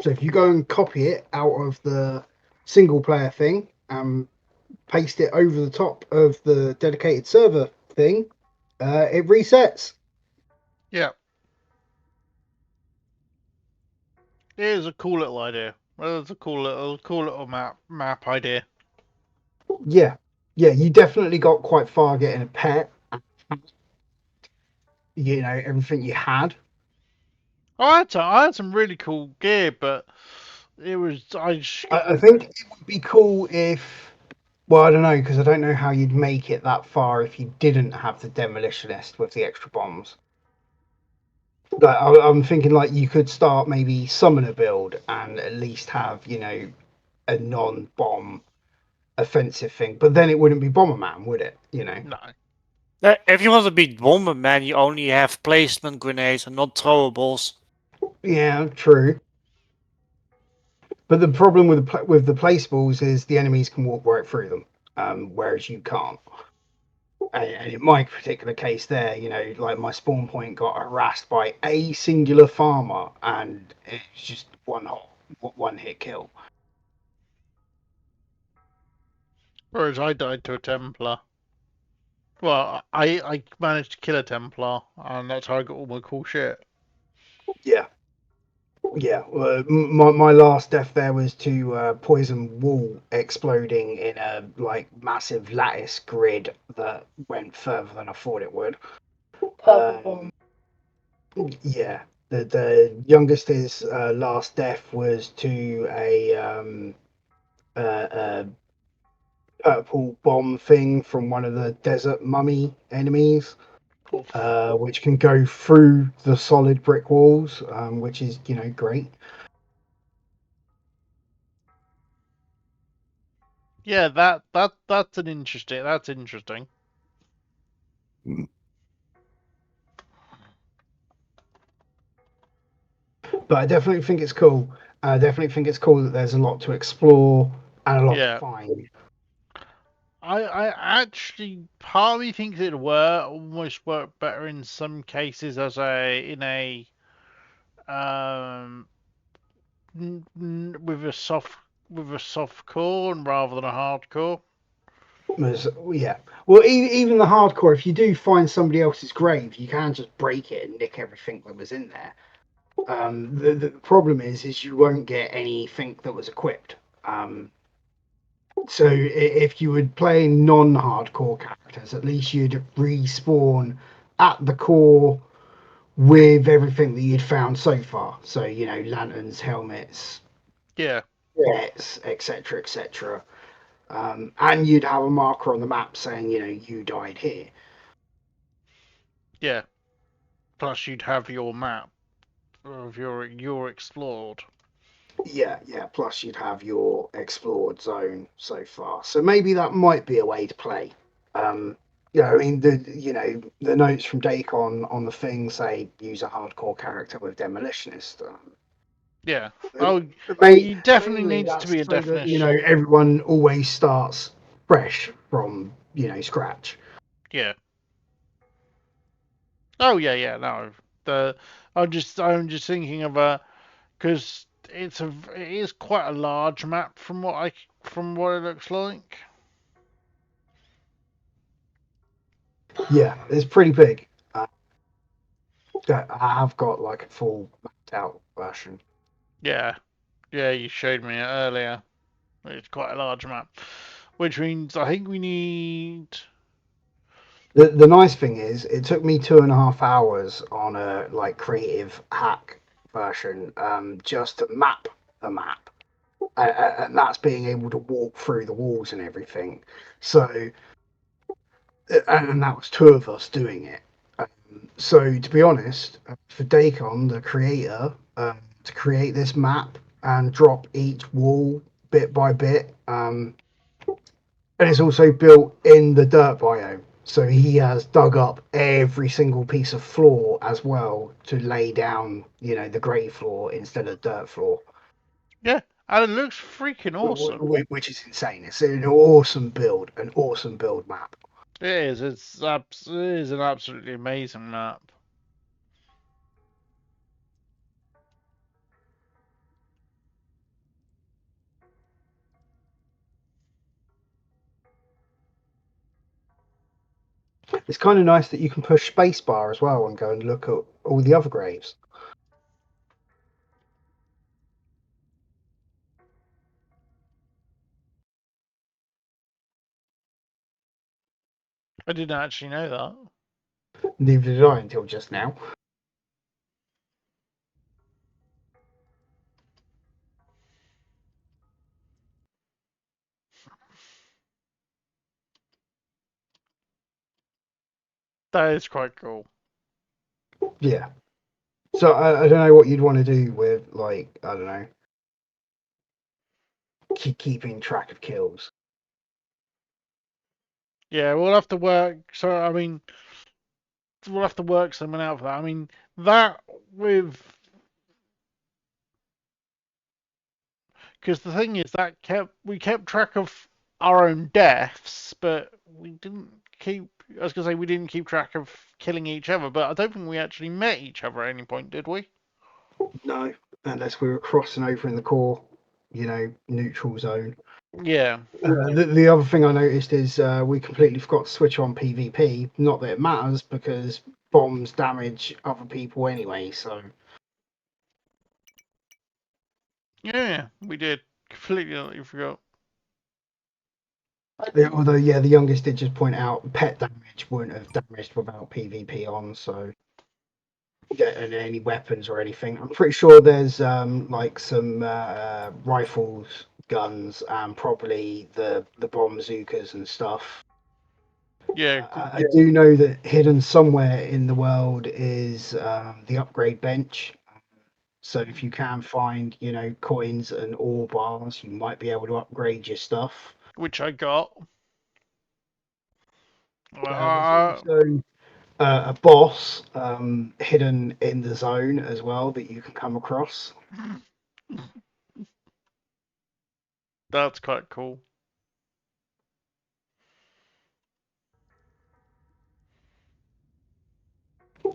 So if you go and copy it out of the single player thing and paste it over the top of the dedicated server thing, it resets. Yeah. It is a cool little idea. Well, it's a cool little map idea. Yeah, you definitely got quite far getting a pet. You know, everything you had. I had some really cool gear, but it was I think it would be cool if, well, I don't know, because I don't know how you'd make it that far if you didn't have the demolitionist with the extra bombs. Like, I'm thinking like you could start maybe summoner build and at least have, you know, a non-bomb offensive thing, but then it wouldn't be Bomberman, would it? You know. no. If you want to beat Bomberman, you only have placement grenades and not throwables. Yeah, true. But the problem with the placeables is the enemies can walk right through them, whereas you can't. And in my particular case there, you know, like my spawn point got harassed by a singular farmer, and it's just one hit kill. Whereas I died to a Templar. Well, I managed to kill a Templar, and that's how I got all my cool shit. Yeah. My last death there was to poison wall exploding in a like massive lattice grid that went further than I thought it would. Yeah, the youngest his last death was to a purple bomb thing from one of the desert mummy enemies, which can go through the solid brick walls, which is, you know, great. Yeah, that's interesting. That's interesting. But I definitely think it's cool. I definitely think it's cool that there's a lot to explore and a lot to find. I actually partly think it'd almost work better in some cases as with a soft core and rather than a hardcore. Yeah. Well, even the hardcore, if you do find somebody else's grave, you can just break it and nick everything that was in there. The problem is you won't get anything that was equipped. So if you would play non-hardcore characters, at least you'd respawn at the core with everything that you'd found so far. So, you know, lanterns, helmets, jets, etc., etc. And you'd have a marker on the map saying, you know, you died here. Yeah. Plus, you'd have your map of your explored. Yeah, yeah. Plus, you'd have your explored zone so far. So maybe that might be a way to play. Yeah, I mean, the notes from Dacon on the thing say use a hardcore character with demolitionist. Yeah. Oh, May, you definitely mainly needs to that's be a so that definition. everyone always starts fresh from scratch. Yeah. Oh yeah, yeah. No, I'm just thinking of because it is quite a large map from what it looks like. Yeah, it's pretty big. I have got like a full mapped out version. Yeah, yeah. You showed me it earlier. It's quite a large map, which means I think we need. The nice thing is, it took me 2.5 hours on a like creative hack version just to map a map, and that's being able to walk through the walls and everything. So, and that was two of us doing it. So, to be honest, for Dacon, the creator, to create this map and drop each wall bit by bit, and it's also built in the dirt biome. So he has dug up every single piece of floor as well to lay down, the grey floor instead of dirt floor, Yeah, and it looks freaking awesome. which is insane. It's an awesome build map. It is. It is an absolutely amazing map. It's kind of nice that you can push spacebar as well and go and look at all the other graves. I didn't actually know that. Neither did I until just now. That is quite cool. Yeah. So I don't know what you'd want to do with, like, I don't know, keeping track of kills. Yeah, we'll have to work. So I mean, we'll have to work something out for that. I mean, that with because the thing is that we kept track of our own deaths, but we didn't keep. I was gonna say we didn't keep track of killing each other, but I don't think we actually met each other at any point, did we? No, unless we were crossing over in the core, neutral zone. Yeah. The other thing I noticed is we completely forgot to switch on PvP. Not that it matters because bombs damage other people anyway. So Yeah, we did. Completely forgot. although yeah, the youngest did just point out pet damage wouldn't have damaged without PvP on. So yeah, and any weapons or anything. I'm pretty sure there's like some rifles, guns, and probably the bomb bazookas and stuff. Yeah. I do know that hidden somewhere in the world is the upgrade bench. So if you can find, coins and ore bars, you might be able to upgrade your stuff. Which I got. There's also a boss hidden in the zone as well that you can come across. That's quite cool.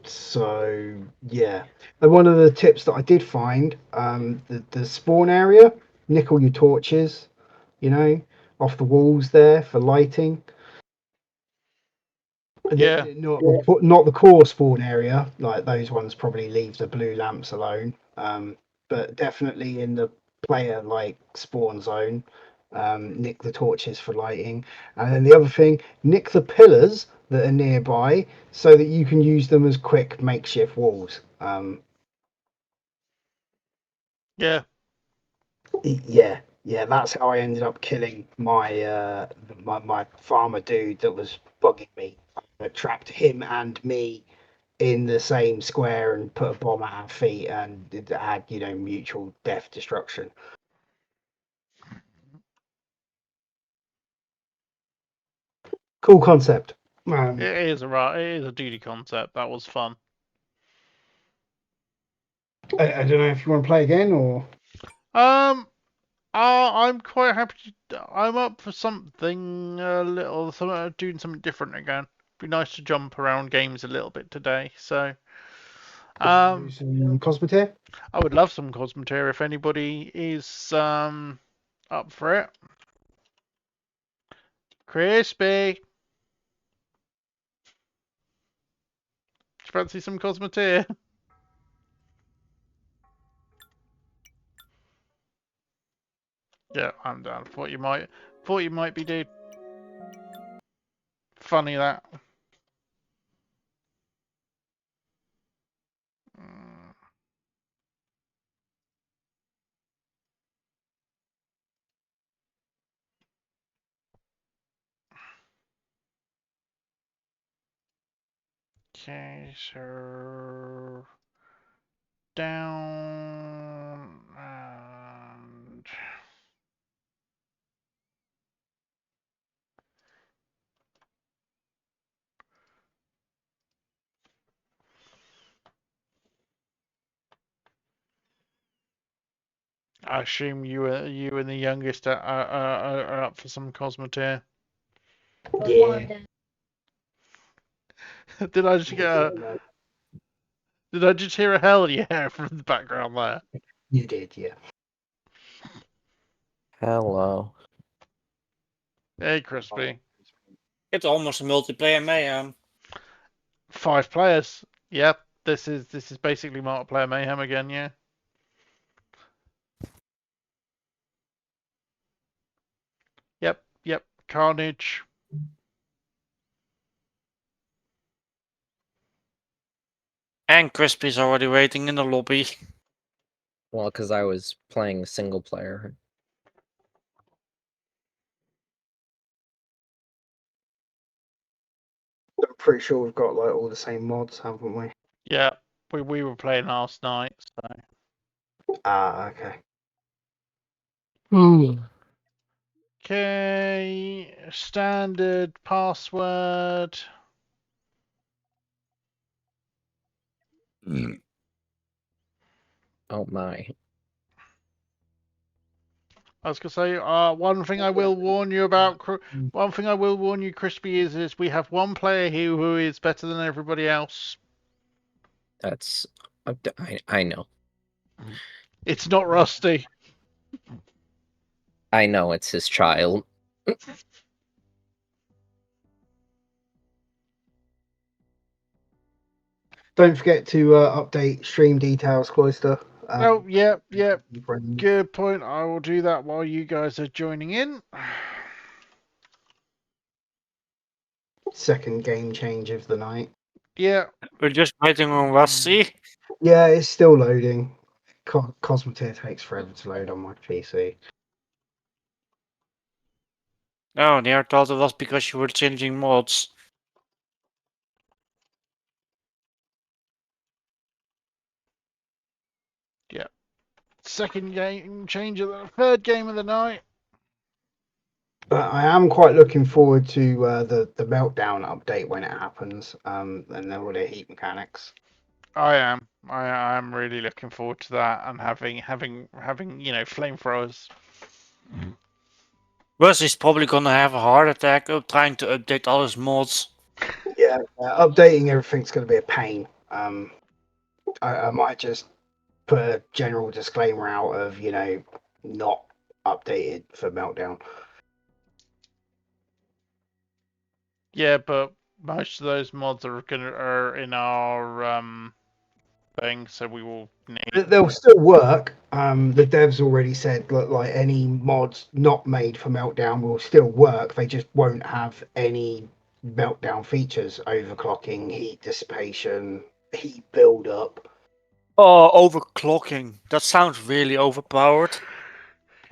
So yeah, and one of the tips that I did find, the spawn area, nickel your torches, off the walls there for lighting. Yeah. Not the core spawn area, like those ones probably leave the blue lamps alone. But definitely in the player like spawn zone, nick the torches for lighting. And then the other thing, nick the pillars that are nearby so that you can use them as quick makeshift walls. Yeah. Yeah, that's how I ended up killing my farmer dude that was bugging me. I trapped him and me in the same square and put a bomb at our feet and it had, mutual death destruction. Cool concept. It is a duty concept. That was fun. I don't know if you want to play again or. I'm quite happy. I'm up for something doing something different again. Be nice to jump around games a little bit today. So, Do some Cosmoteer? I would love some Cosmoteer if anybody is up for it. Crispy, do you fancy some Cosmoteer? Yeah, I'm down. Thought you might be, dude. Funny that. Okay, so down and I assume you and the youngest are up for some Cosmoteer. Yeah. Did I just Did I just hear a hell yeah from the background there? You did, yeah. Hello. Hey, Crispy. It's almost a multiplayer mayhem. 5 players. Yep. This is basically multiplayer mayhem again. Yeah. Yep. Carnage. And Crispy's already waiting in the lobby. Well, because I was playing single player. I'm pretty sure we've got like all the same mods, haven't we? Yeah. We were playing last night. So. Okay. Okay. Standard password. Oh my. I was gonna say, one thing I will warn you about. One thing I will warn you, Crispy, is we have one player here who is better than everybody else. That's I know. It's not Rusty. I know it's his child. Don't forget to update stream details, Cloister. Oh, yeah. Good point. I will do that while you guys are joining in. Second game change of the night. Yeah. We're just waiting on Rusty. Yeah, it's still loading. Cosmoteer takes forever to load on my PC. Oh, I thought it was because you were changing mods. Yeah. Second game change of the third game of the night. But I am quite looking forward to the meltdown update when it happens, and then all the heat mechanics. I am really looking forward to that and having flamethrowers. Rusty's probably gonna have a heart attack of trying to update all his mods. Yeah, updating everything's going to be a pain. I might just put a general disclaimer out of not updated for meltdown. Yeah, but most of those mods are in our thing, so we will need. They'll still work. The devs already said like any mods not made for meltdown will still work. They just won't have any meltdown features: overclocking, heat dissipation, heat buildup. Oh, overclocking. That sounds really overpowered.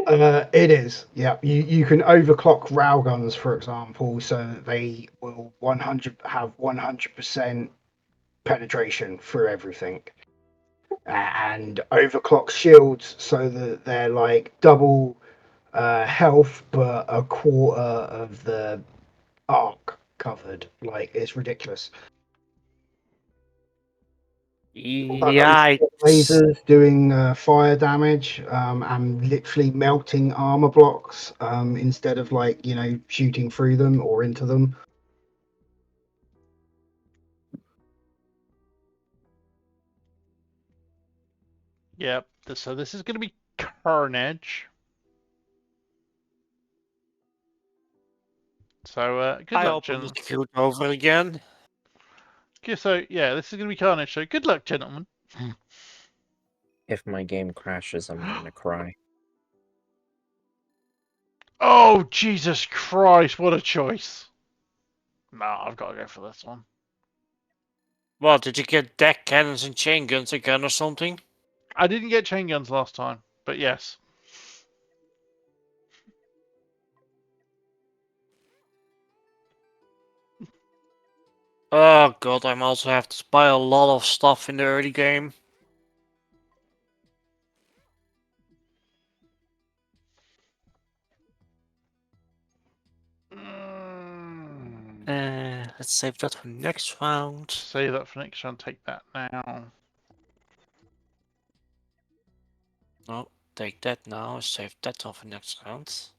It is. Yeah, you can overclock railguns, for example, so that they will 100% penetration through everything, and overclock shields so that they're like double health, but a quarter of the arc covered. Like, it's ridiculous. Yeah, Lasers doing fire damage, and literally melting armor blocks, instead of, like, shooting through them or into them. Yep. So this is going to be Carnage. So good I luck, opened the gentlemen. queue over again. Okay, so yeah, this is going to be Carnage. So good luck, gentlemen. If my game crashes, I'm gonna cry. Oh, Jesus Christ, what a choice. No, I've got to go for this one. What, did you get deck cannons and chain guns again or something? I didn't get chain guns last time, but yes. Oh god, I also have to buy a lot of stuff in the early game. Let's save that for next round. Save that for next round, take that now. No, take that now, save that one for next round.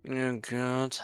Oh god.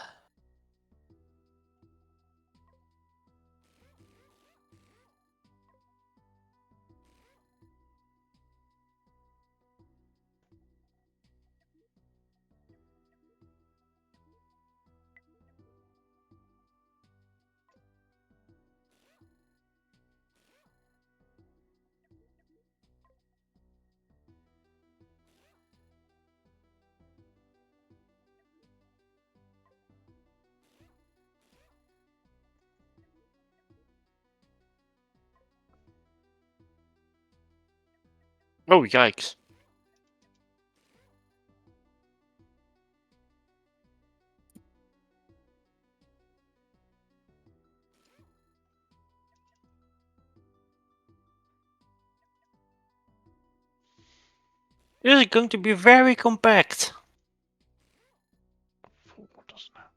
Oh yikes. This is going to be very compact. What doesn't happen?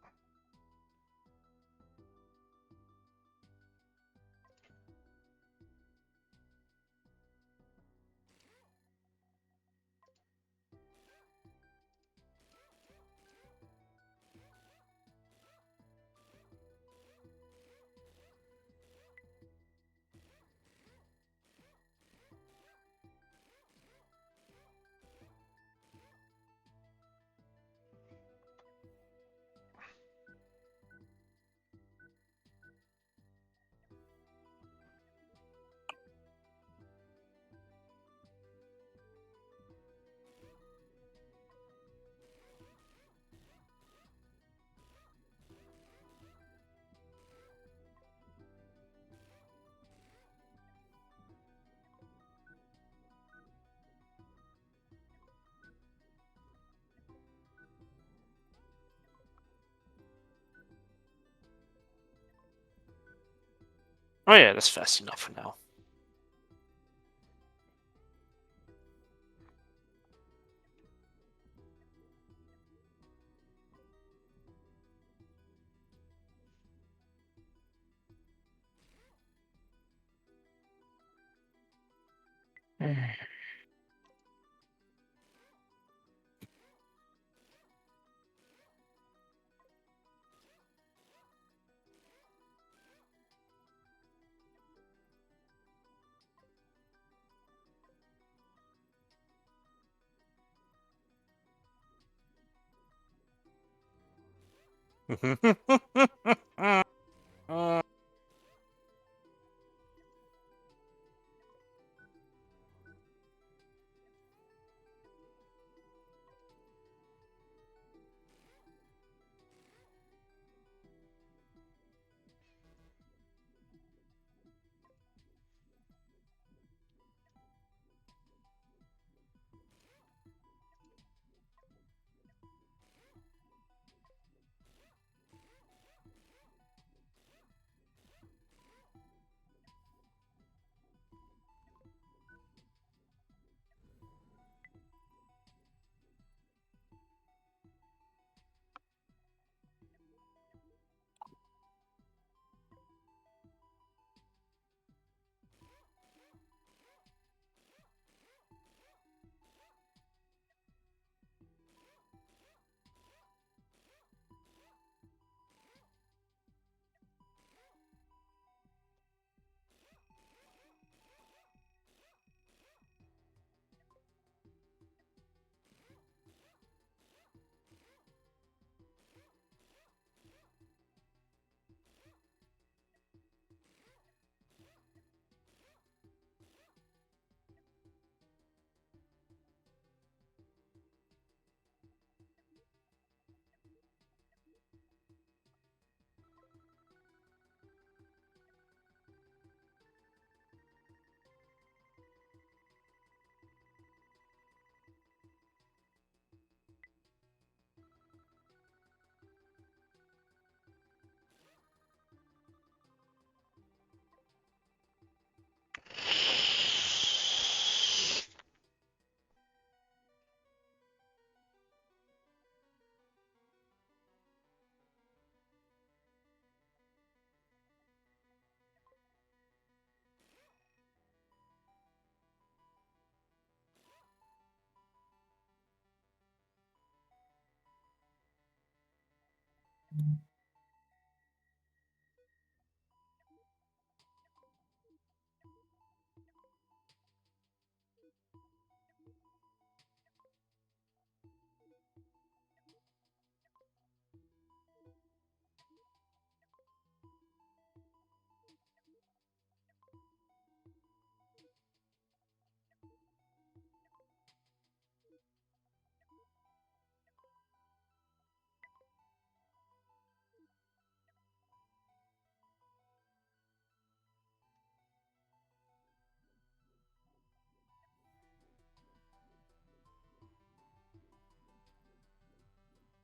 Oh yeah, that's fast enough for now.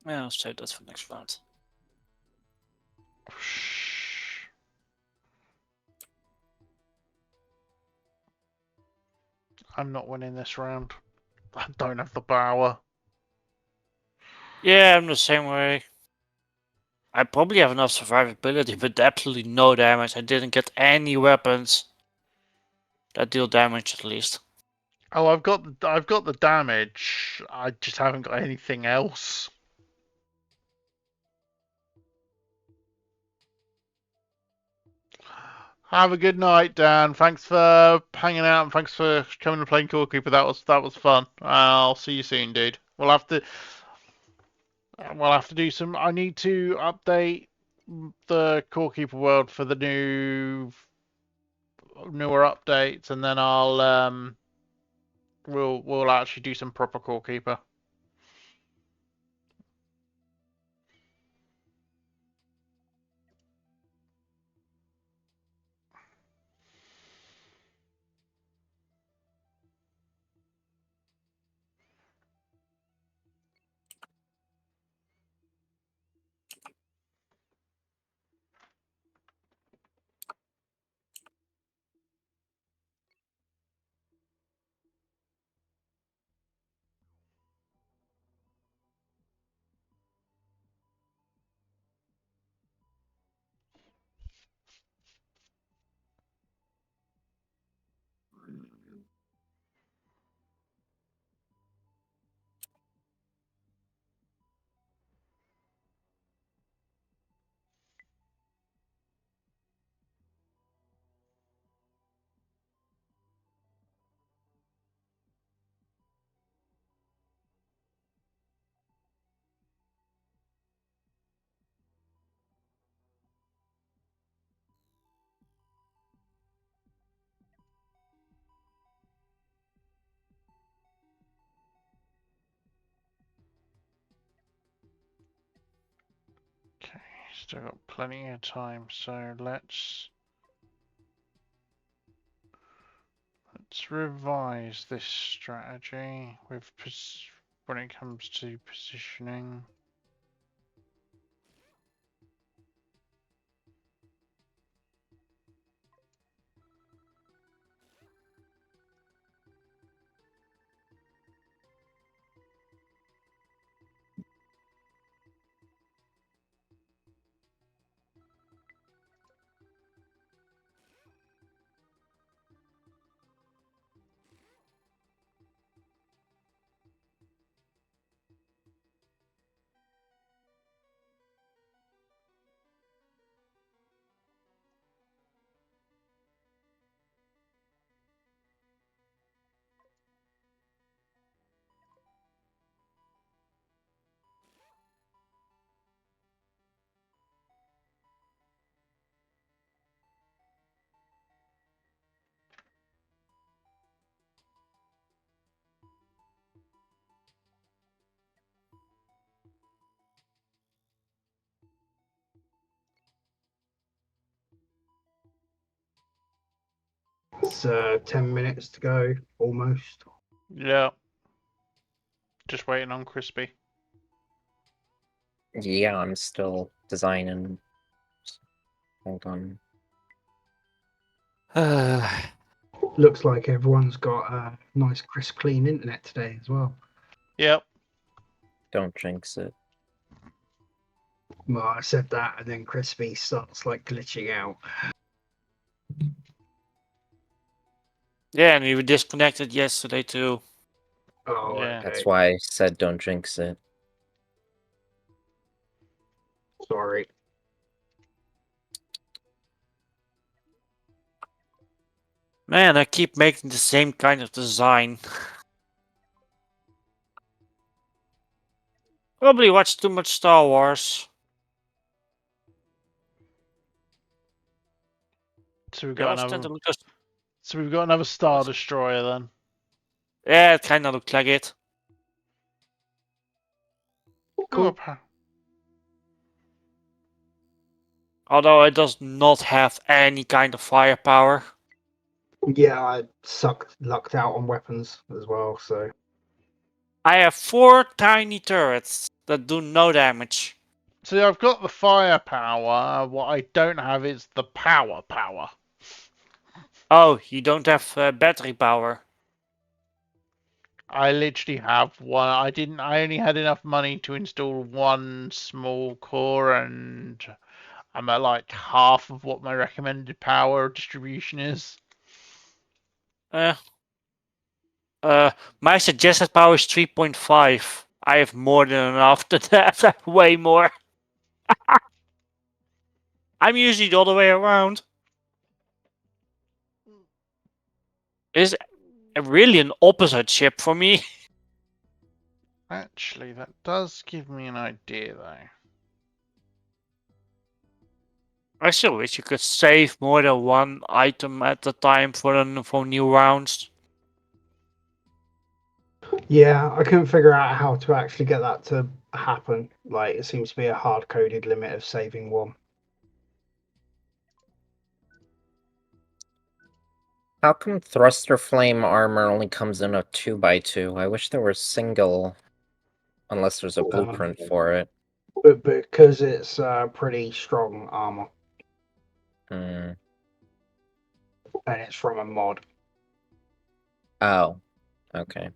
Yeah, I'll save that for next round. I'm not winning this round. I don't have the power. Yeah, I'm the same way. I probably have enough survivability, but absolutely no damage. I didn't get any weapons that deal damage, at least. Oh, I've got the damage. I just haven't got anything else. Have a good night, Dan. Thanks for hanging out and thanks for coming and playing Core Keeper. That was fun. I'll see you soon, dude. We'll have to do some. I need to update the Core Keeper world for the newer updates, and then we'll actually do some proper Core Keeper. Okay, still got plenty of time, so let's revise this strategy with when it comes to positioning. It's 10 minutes to go, almost. Yeah. Just waiting on Crispy. Yeah, I'm still designing. Hold on. Looks like everyone's got a nice, crisp, clean internet today as well. Yep. Don't jinx it. Well, I said that, and then Crispy starts like glitching out. Yeah, and we were disconnected yesterday too. Oh, Yeah. okay. That's why I said don't jinx it. Sorry. Man, I keep making the same kind of design. Probably watch too much Star Wars. So we've They got also tend another. to look just... So we've got another Star Destroyer then. Yeah, it kind of looked like it. Cool. Although it does not have any kind of firepower. Yeah, I lucked out on weapons as well, so. I have 4 tiny turrets that do no damage. See, I've got the firepower. What I don't have is the power. Oh, you don't have battery power. I literally have one. I only had enough money to install one small core, and I'm at like half of what my recommended power distribution is. Uh, my suggested power is 3.5. I have more than enough to that. I have way more. I'm usually the other way around. It's really an opposite ship for me. Actually, that does give me an idea, though. I still wish you could save more than one item at a time for new rounds. Yeah, I couldn't figure out how to actually get that to happen. Like, it seems to be a hard-coded limit of saving one. How come thruster flame armor only comes in a 2x2? I wish there were single, unless there's a blueprint for it. But because it's pretty strong armor, Hmm. and it's from a mod. Oh, okay.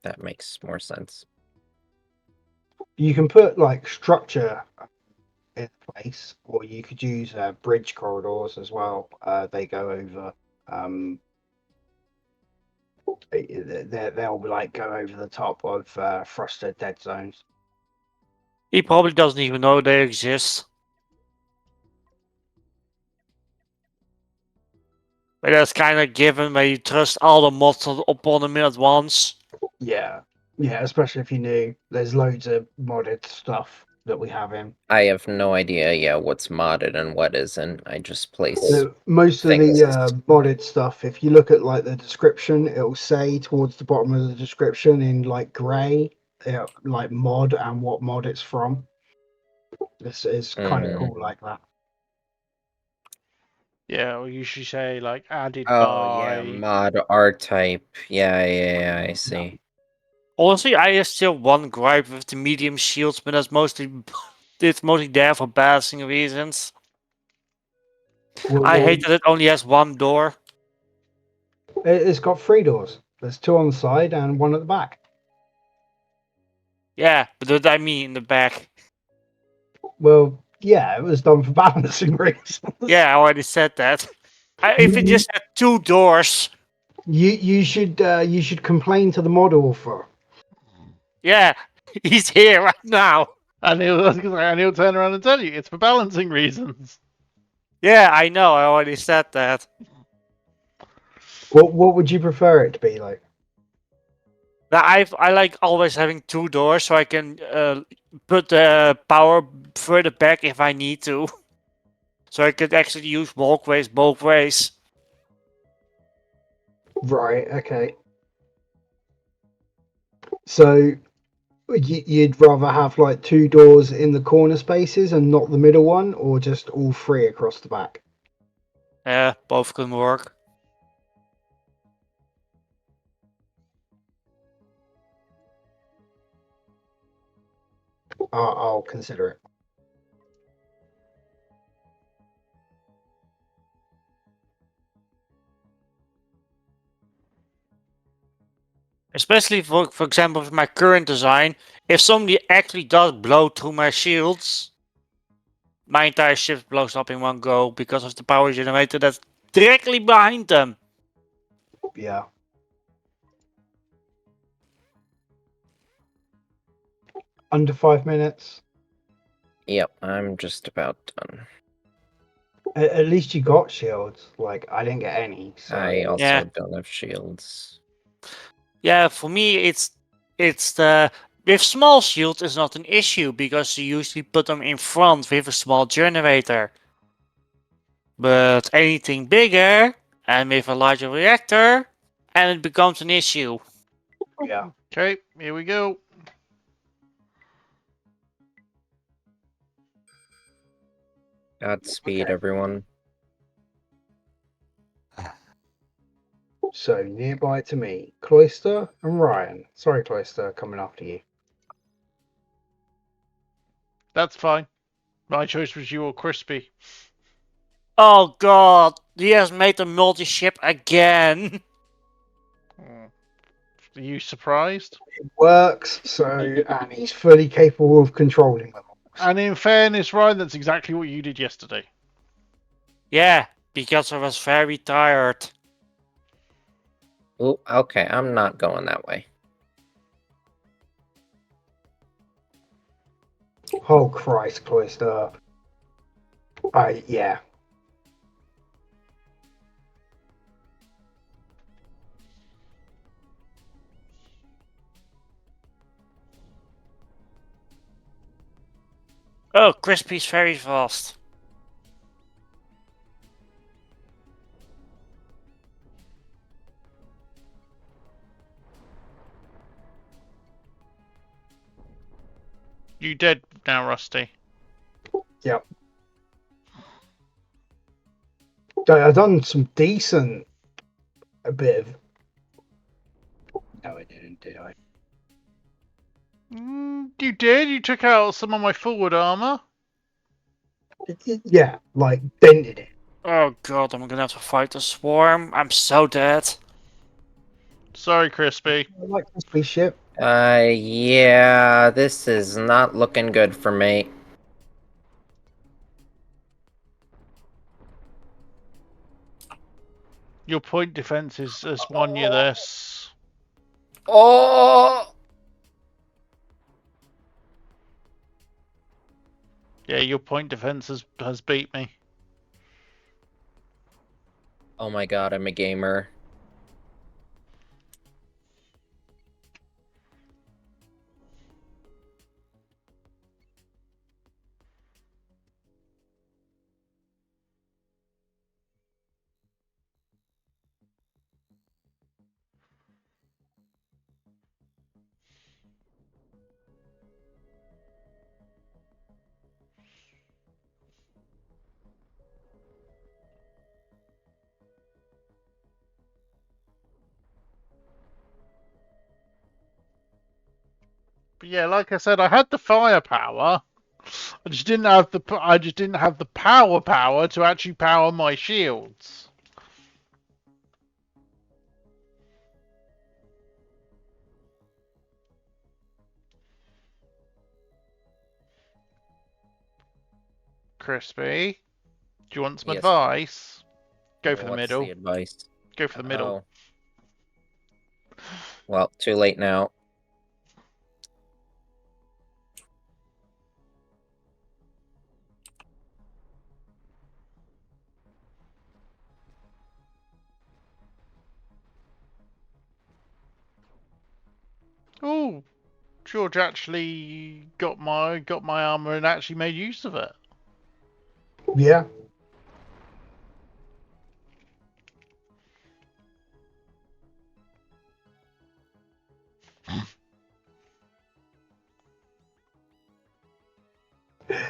That makes more sense. You can put like structure in place, or you could use bridge corridors as well. They go over. They'll like go over the top of thruster dead zones. He probably doesn't even know they exist. But that's kind of given when you trust all the mods upon him at once. Yeah, especially if you knew there's loads of modded stuff that we have in. I have no idea, what's modded and what isn't. I just place Most of things. the modded stuff, if you look at like the description, it'll say towards the bottom of the description in like grey, like mod and what mod it's from. This is kind of cool like that. Yeah, we usually say like added Oh yeah, by. mod R type. Yeah, I see. Honestly, I have still one gripe with the medium shields, but that's mostly it's mostly there for balancing reasons. I hate that it only has one door. It's got 3 doors. There's 2 on the side and 1 at the back. Yeah, but what I mean in the back. Well, yeah, it was done for balancing reasons. Yeah, I already said that. If it just had 2 doors. You should complain to the mod author. Yeah, he's here right now. And he'll turn around and tell you it's for balancing reasons. Yeah, I know. I already said that. What would you prefer it to be like? Now, I like always having 2 doors so I can put the power further back if I need to. So I could actually use walkways both ways. Right. Okay. So you'd rather have like 2 doors in the corner spaces and not the middle one, or just all 3 across the back? Yeah, both can work. I'll consider it. Especially for example with my current design, if somebody actually does blow through my shields, my entire ship blows up in one go because of the power generator that's directly behind them. Yeah. Under 5 minutes. Yep, I'm just about done. At least you got shields. Like, I didn't get any. So. I also Yeah. don't have shields. Yeah, for me it's the with small shields is not an issue because you usually put them in front with a small generator. But anything bigger and with a larger reactor, and it becomes an issue. Yeah. Okay, here we go. Godspeed, Okay. everyone. So nearby to me, Cloister and Ryan. Sorry, Cloister, coming after you. That's fine. My choice was you or Crispy. Oh god, he has made the multi-ship again. Are you surprised? It works, and he's fully capable of controlling them. And in fairness, Ryan, that's exactly what you did yesterday. Yeah, because I was very tired. Ooh, okay, I'm not going that way. Oh Christ, Cloister. Yeah. Oh, Crispy's very fast. You dead now, Rusty. Yep. I've done some decent. A bit of. No, I didn't, did I? You did. You took out some of my forward armor. Yeah, like dented it. Oh god, I'm gonna have to fight the swarm. I'm so dead. Sorry, Crispy. I like this spaceship. Yeah, this is not looking good for me. Your point defense has won you this. Oh! Yeah, your point defense has beat me. Oh my god, I'm a gamer. But yeah, like I said, I had the firepower. I just didn't have the power to actually power my shields. Crispy, do you want some Yes. advice? Go for the What's middle. the advice? Go for the middle. Oh. Well, too late now. Oh, George actually got my armor and actually made use of it. Yeah.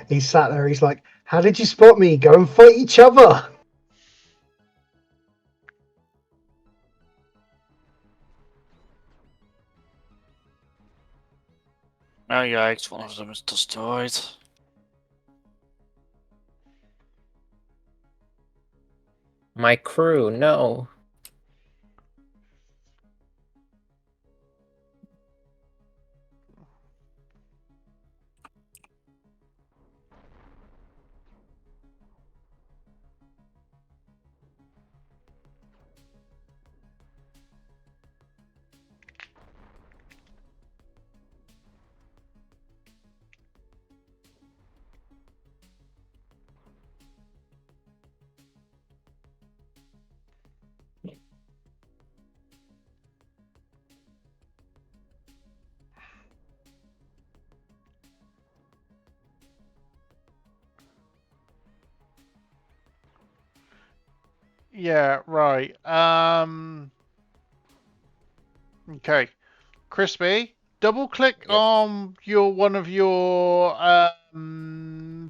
He sat there. He's like, "How did you spot me? Go and fight each other." Oh yikes, one of them is destroyed. My crew, no. Yeah, right. Okay. Crispy, double click Yes. on one of your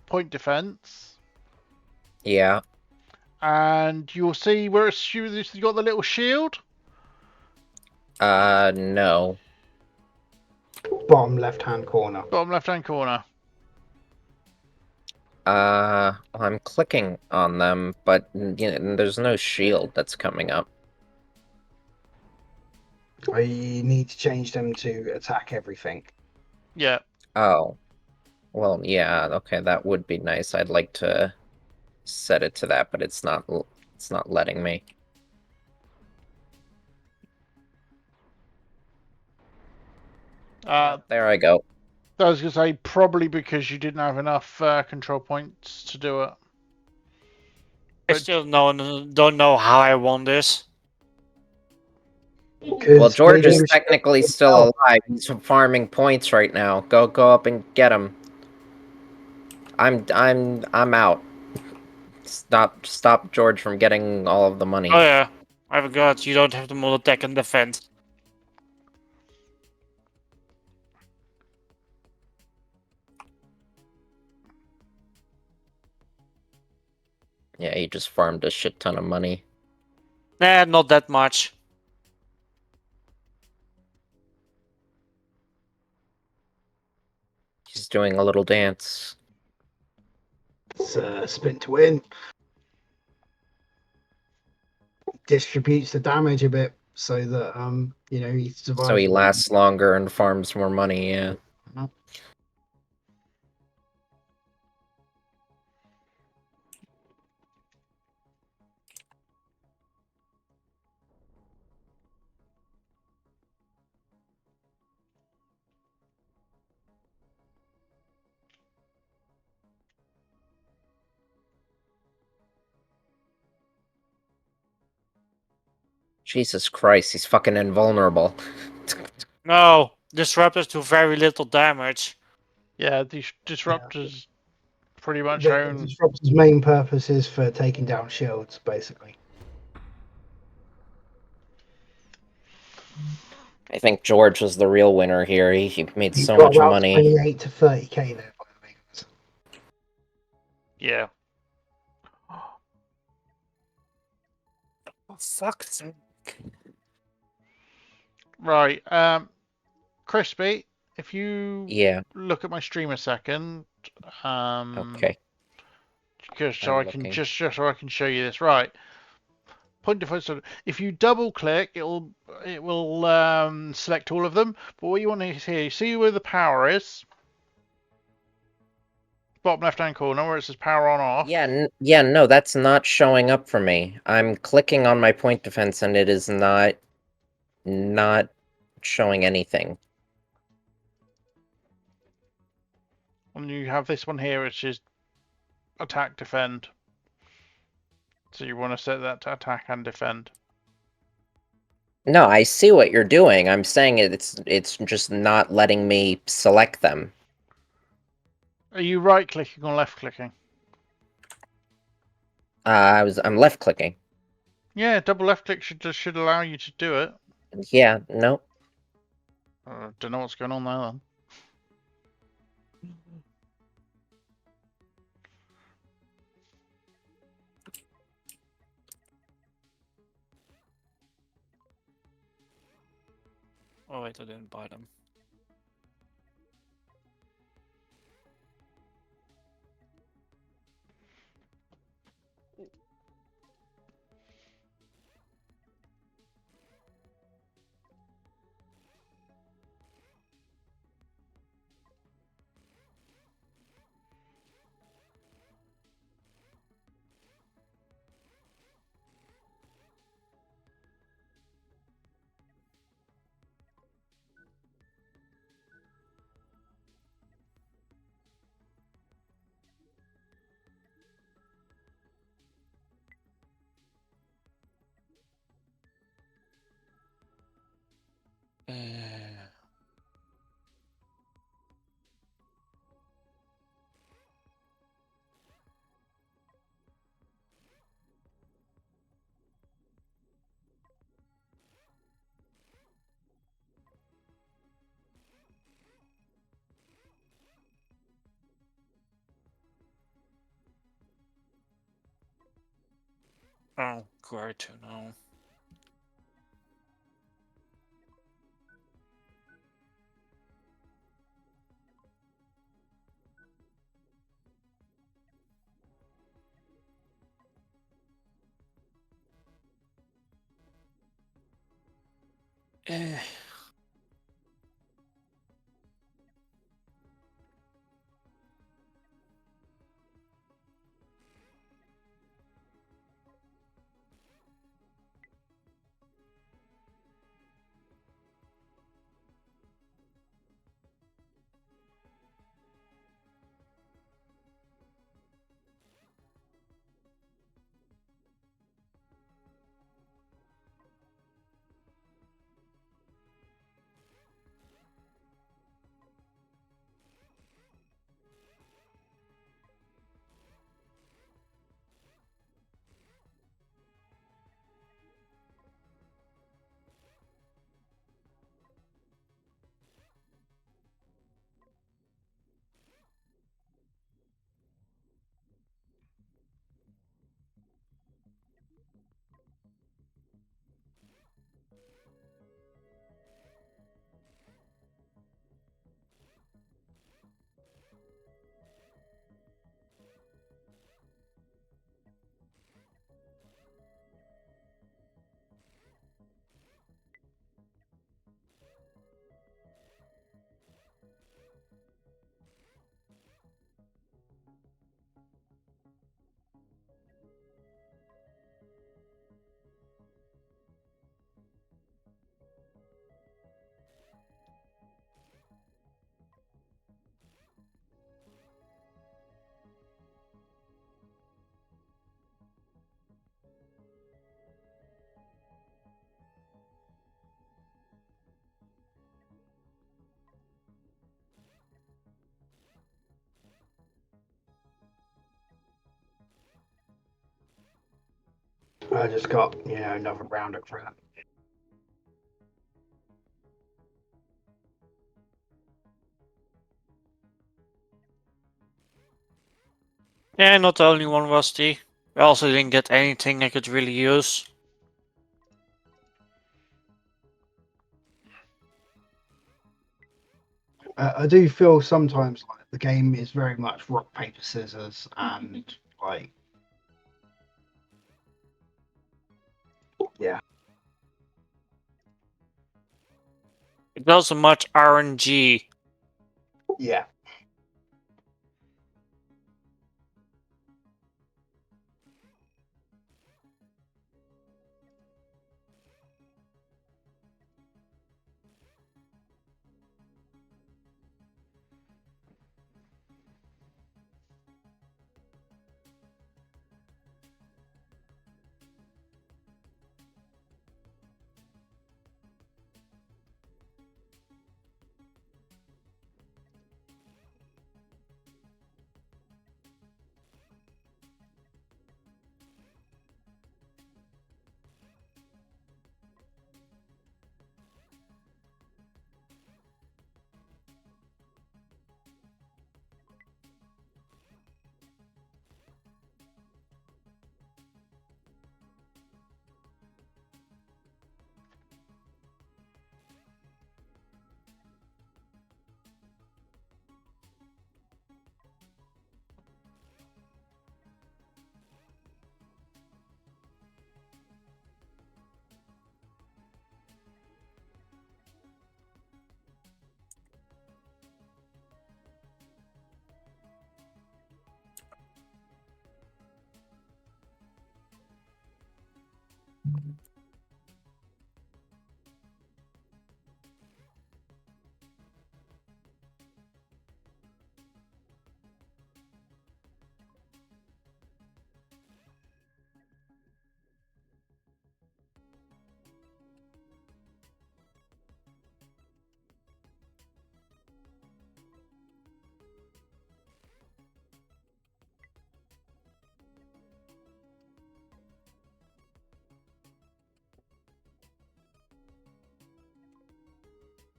point defense, Yeah. and you'll see where it's you got the little shield. No. Bottom left-hand corner. Bottom left-hand corner. I'm clicking on them, but there's no shield that's coming up. You need to change them to attack everything. Yeah. Oh. Well, yeah, okay, that would be nice. I'd like to set it to that, but it's not letting me. There I go. I was going to say, probably because you didn't have enough control points to do it. I still don't know how I won this. Well, George is technically still alive. He's farming points right now. Go up and get him. I'm out. Stop George from getting all of the money. Oh yeah, I forgot you don't have the mod attack and defend. Yeah, he just farmed a shit ton of money. Nah, not that much. He's doing a little dance. It's spin to win. Distributes the damage a bit so that he survives. So he lasts longer and farms more money, yeah. Jesus Christ, he's fucking invulnerable. No, disruptors do very little damage. Yeah, these disruptors pretty much The own. Disruptor's main purpose is for taking down shields, basically. I think George was the real winner here. He made He's so got much about money. 28 to 30k there. Yeah. Oh, fuck's sake. Right, Crispy, if you look at my stream a second, okay, just so I can show you this. Right, point default. If you double click, it will select all of them. But what you want to see, see where the power is. Bottom left hand corner where it says power on off. Yeah, no, that's not showing up for me. I'm clicking on my point defense and it is not showing anything. And you have this one here, which is attack defend. So you want to set that to attack and defend. No, I see what you're doing. I'm saying it's just not letting me select them. Are you right clicking or left clicking? I'm left clicking. Yeah, double left click should allow you to do it. Yeah, no. Don't know what's going on there then. Oh wait, I didn't buy them. Oh, great to know. Eh. I just got, another round of crap. Yeah, not the only one, Rusty. I also didn't get anything I could really use. I do feel sometimes like the game is very much rock, paper, scissors, and like, yeah. It wasn't much RNG. Yeah.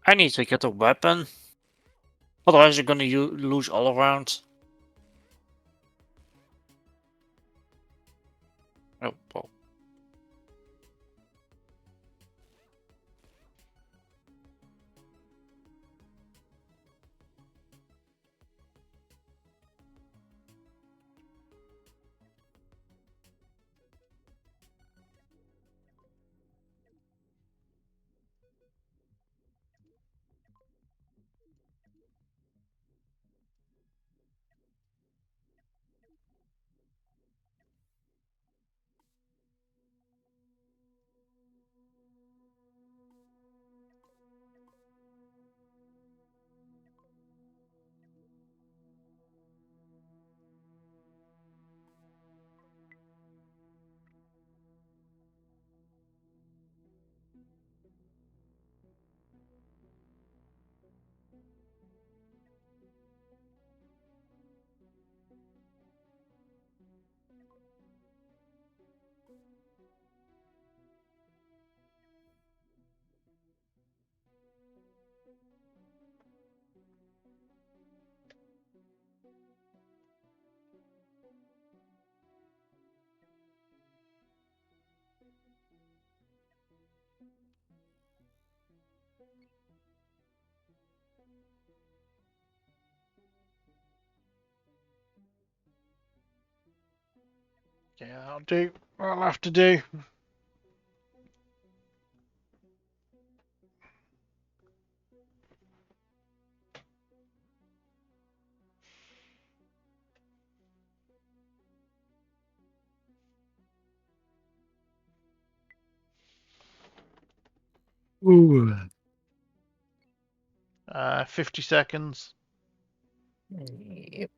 I need to get a weapon. Otherwise you're gonna lose all around. Oh, well. Yeah, I'll do. I'll have to do. Ooh. 50 seconds. Yep.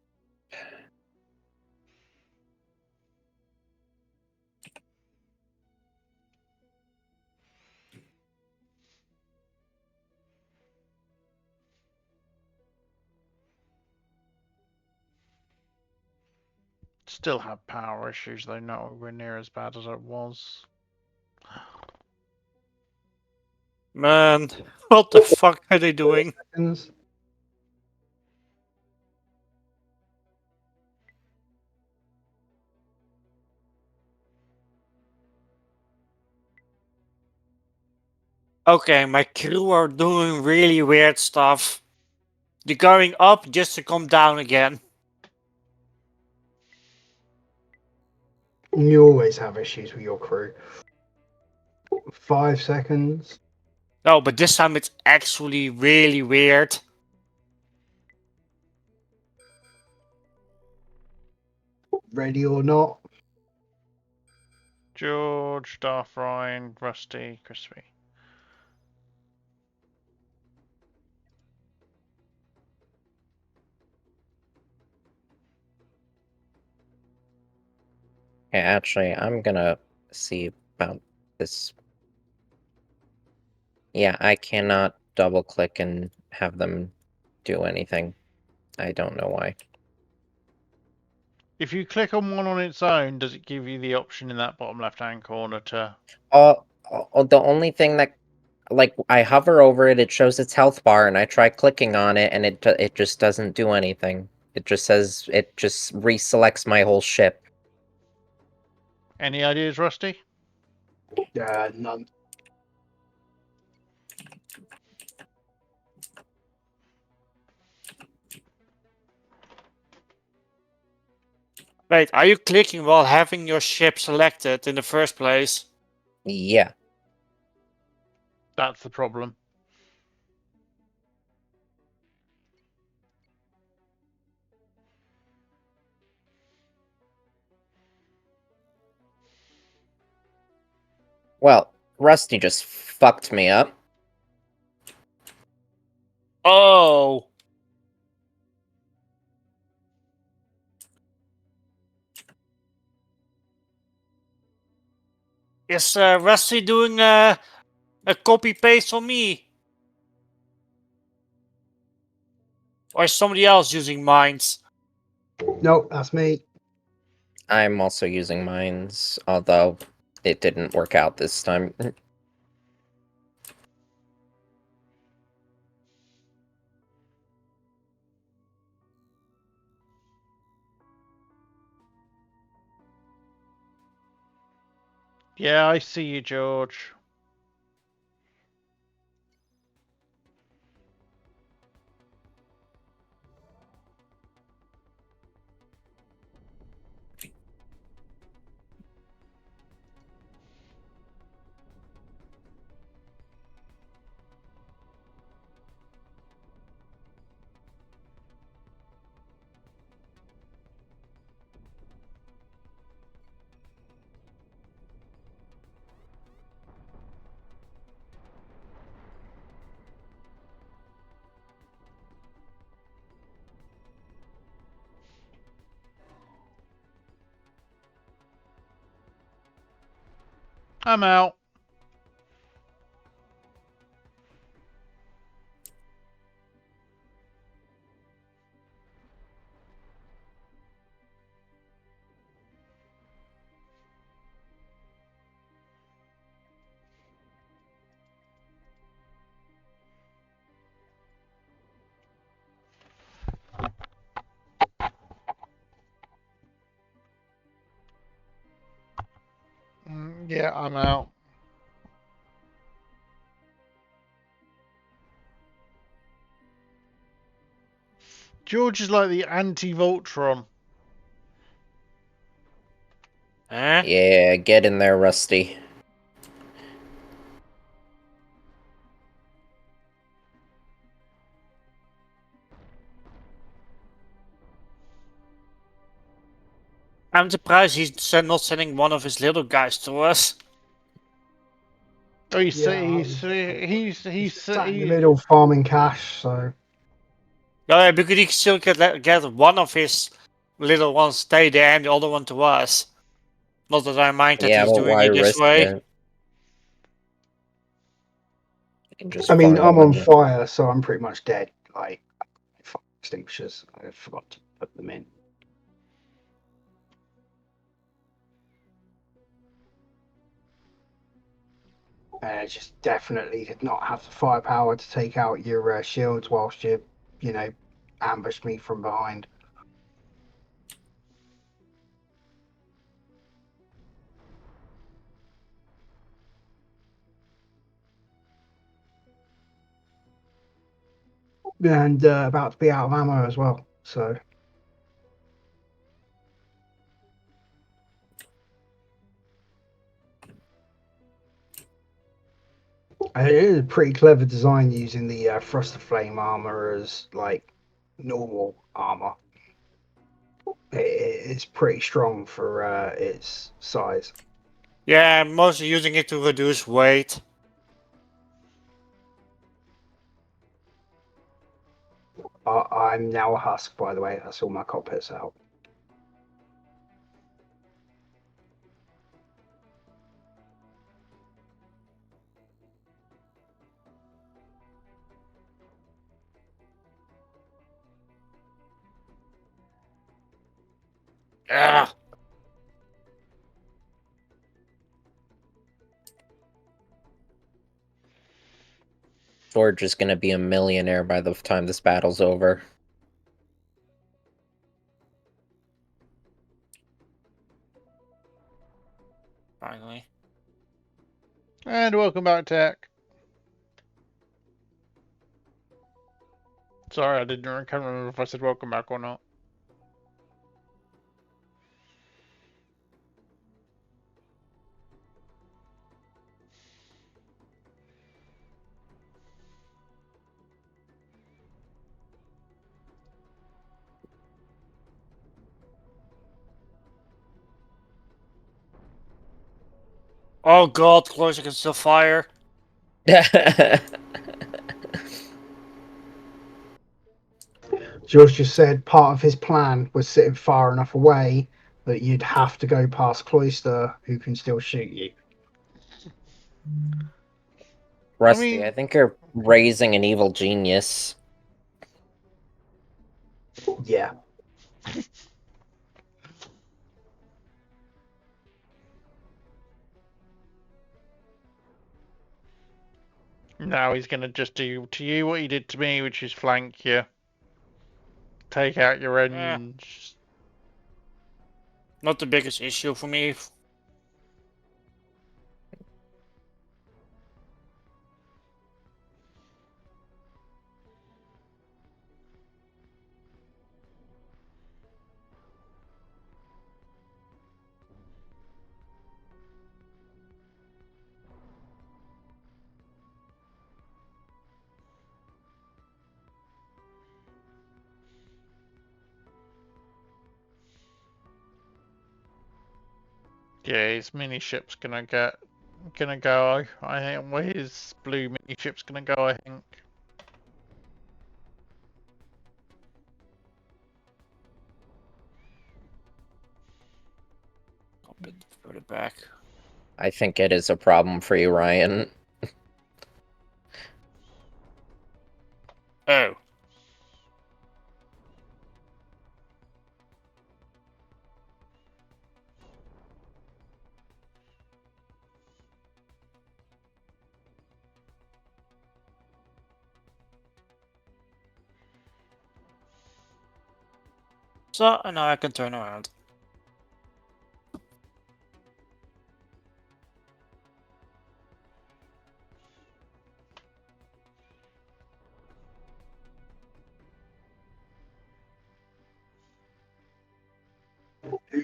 Still have power issues, though nowhere near as bad as it was. Man, what the fuck are they doing? Seconds. Okay, my crew are doing really weird stuff. They're going up just to come down again. You always have issues with your crew. 5 seconds. No, but this time it's actually really weird. Ready or not. George, Darth Ryan, Rusty, Crispy. Yeah, actually, I'm gonna see about this. Yeah, I cannot double click and have them do anything. I don't know why. If you click on one on its own, does it give you the option in that bottom left-hand corner to... The only thing that, like, I hover over it, it shows its health bar, and I try clicking on it, and it just doesn't do anything. It just says, it just reselects my whole ship. Any ideas, Rusty? None. Wait, are you clicking while having your ship selected in the first place? Yeah. That's the problem. Well, Rusty just fucked me up. Oh! Is Rusty doing a copy paste on me? Or is somebody else using mines? Nope, that's me. I'm also using mines, although it didn't work out this time. Yeah, I see you, George. I'm out. Yeah, I'm out. George is like the anti-Voltron. Eh? Yeah, get in there, Rusty. I'm surprised he's not sending one of his little guys to us. Oh, he's Yeah, sat in the middle farming cash, so Yeah, because he can still get one of his little ones stay there and the other one to us. Not that I mind that Yeah, he's but doing why it this risk way. it? You can just I mean, farm I'm them on in. fire, so I'm pretty much dead. Like, fire extinguishers, I forgot to put them in. Just definitely did not have the firepower to take out your shields whilst you know, ambushed me from behind. And about to be out of ammo as well, so. It is a pretty clever design using the Frost of Flame armor as like normal armor. It's pretty strong for its size. Yeah, I'm mostly using it to reduce weight. I'm now a husk, by the way. That's all my cockpits out. Ugh. George is gonna be a millionaire by the time this battle's over. Finally. And welcome back, Tech. Sorry, I can't remember if I said welcome back or not. Oh god, closer can still fire. George just said part of his plan was sitting far enough away that you'd have to go past Cloister, who can still shoot you. Rusty, I think you're raising an evil genius. Yeah. Now he's gonna just do to you what he did to me, which is flank you, take out your engines. Not the biggest issue for me. Yeah, his mini ship's gonna go. I think where his blue mini ship's gonna go. I think. A bit further back. I think it is a problem for you, Ryan. Oh. So, and now I can turn around.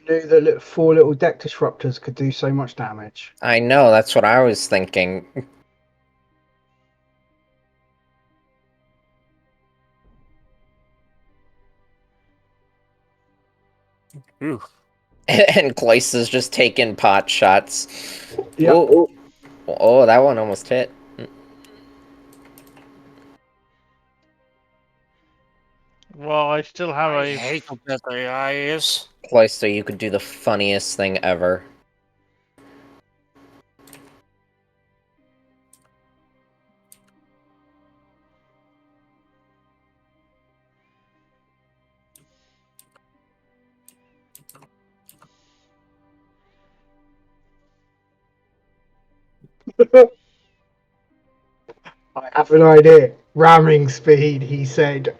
knew that 4 little deck disruptors could do so much damage. I know, that's what I was thinking. Ooh. And Cloyce is just taking pot shots. Yep. Ooh. Oh, that one almost hit. Well, I still have I a. hate how bad the AI is. Cloyster, you could do the funniest thing ever. I have an idea. Ramming speed, he said.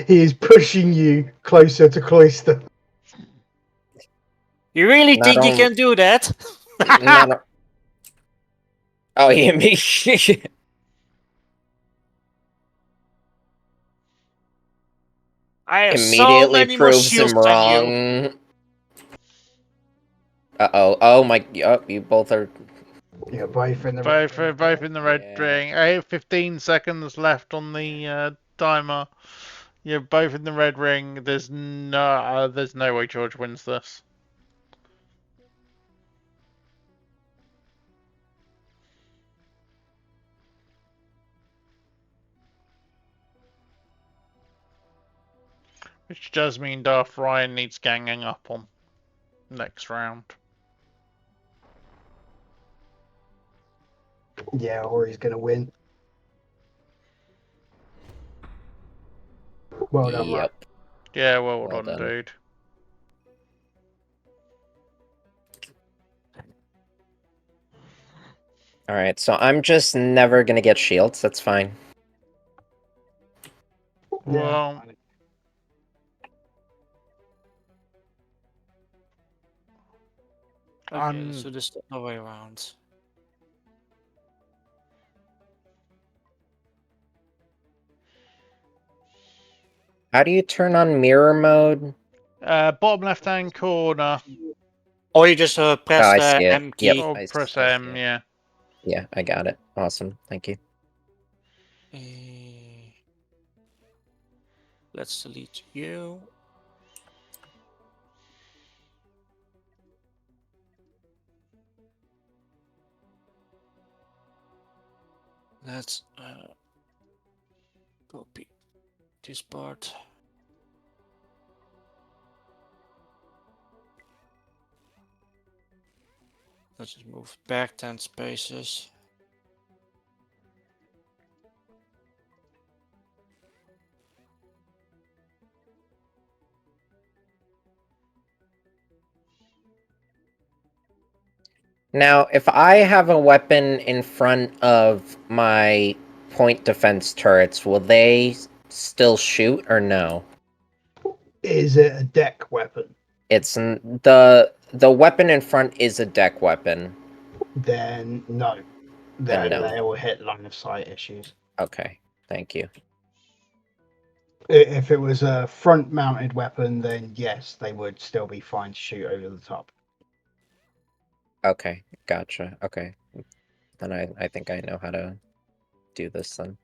He is pushing you closer to Cloister. You really Not think you on- can do that? Not a- Oh, he me. I have so Immediately many more proves him shields than you. wrong. Uh-oh. Oh my... Oh, you both are... Yeah, both in the Both in the red Yeah. ring. 15 seconds left on the timer. You're both in the red ring. There's no way George wins this. Which does mean Darth Ryan needs ganging up on next round. Yeah, or he's gonna win. Well done, Mark. Yep. Yeah, well Well done, done. dude. Alright, so I'm just never gonna get shields. That's fine. Well, Okay, let's do this the other way around. How do you turn on mirror mode? bottom left-hand corner. Or you just press Oh, I the see it. M key. Yep. Or I press see M, it. yeah. Yeah, I got it. Awesome. Thank you. Let's delete you. Let's copy this part. Let's just move back 10 spaces. Now, if I have a weapon in front of my point defense turrets, will they still shoot or no? Is it a deck weapon? It's the weapon in front is a deck weapon. Then no. Then no. They will hit line of sight issues. Okay, thank you. If it was a front mounted weapon, then yes, they would still be fine to shoot over the top. Okay, gotcha. Okay, then I think I know how to do this then.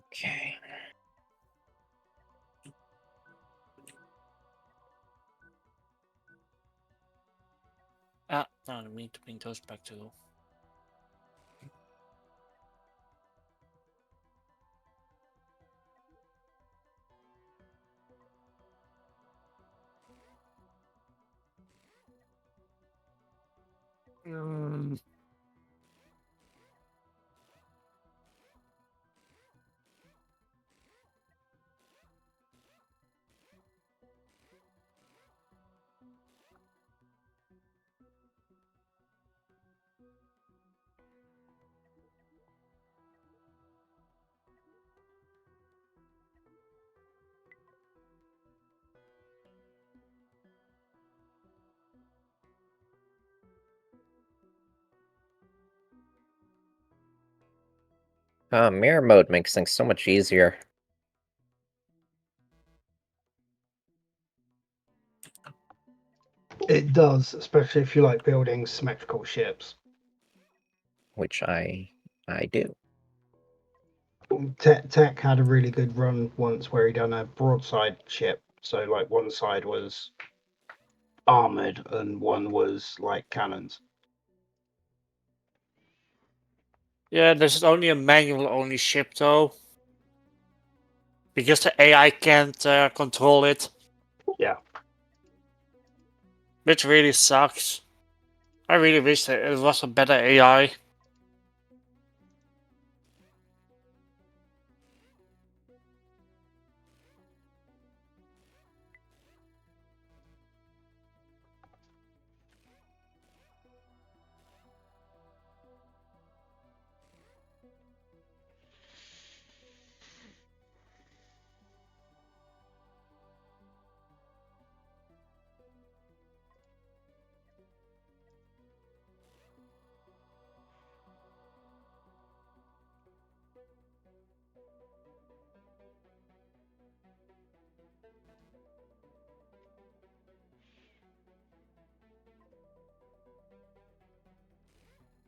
Okay. Ah, no, we need to bring those back too. Mirror mode makes things so much easier. It does, especially if you like building symmetrical ships. Which I do. Tech had a really good run once where he done a broadside ship. So like one side was armored and one was like cannons. Yeah, this is only a manual-only ship though. Because the AI can't control it. Yeah. Which really sucks. I really wish that it was a better AI.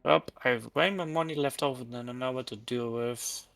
Well, I have way more money left over than I know what to do with.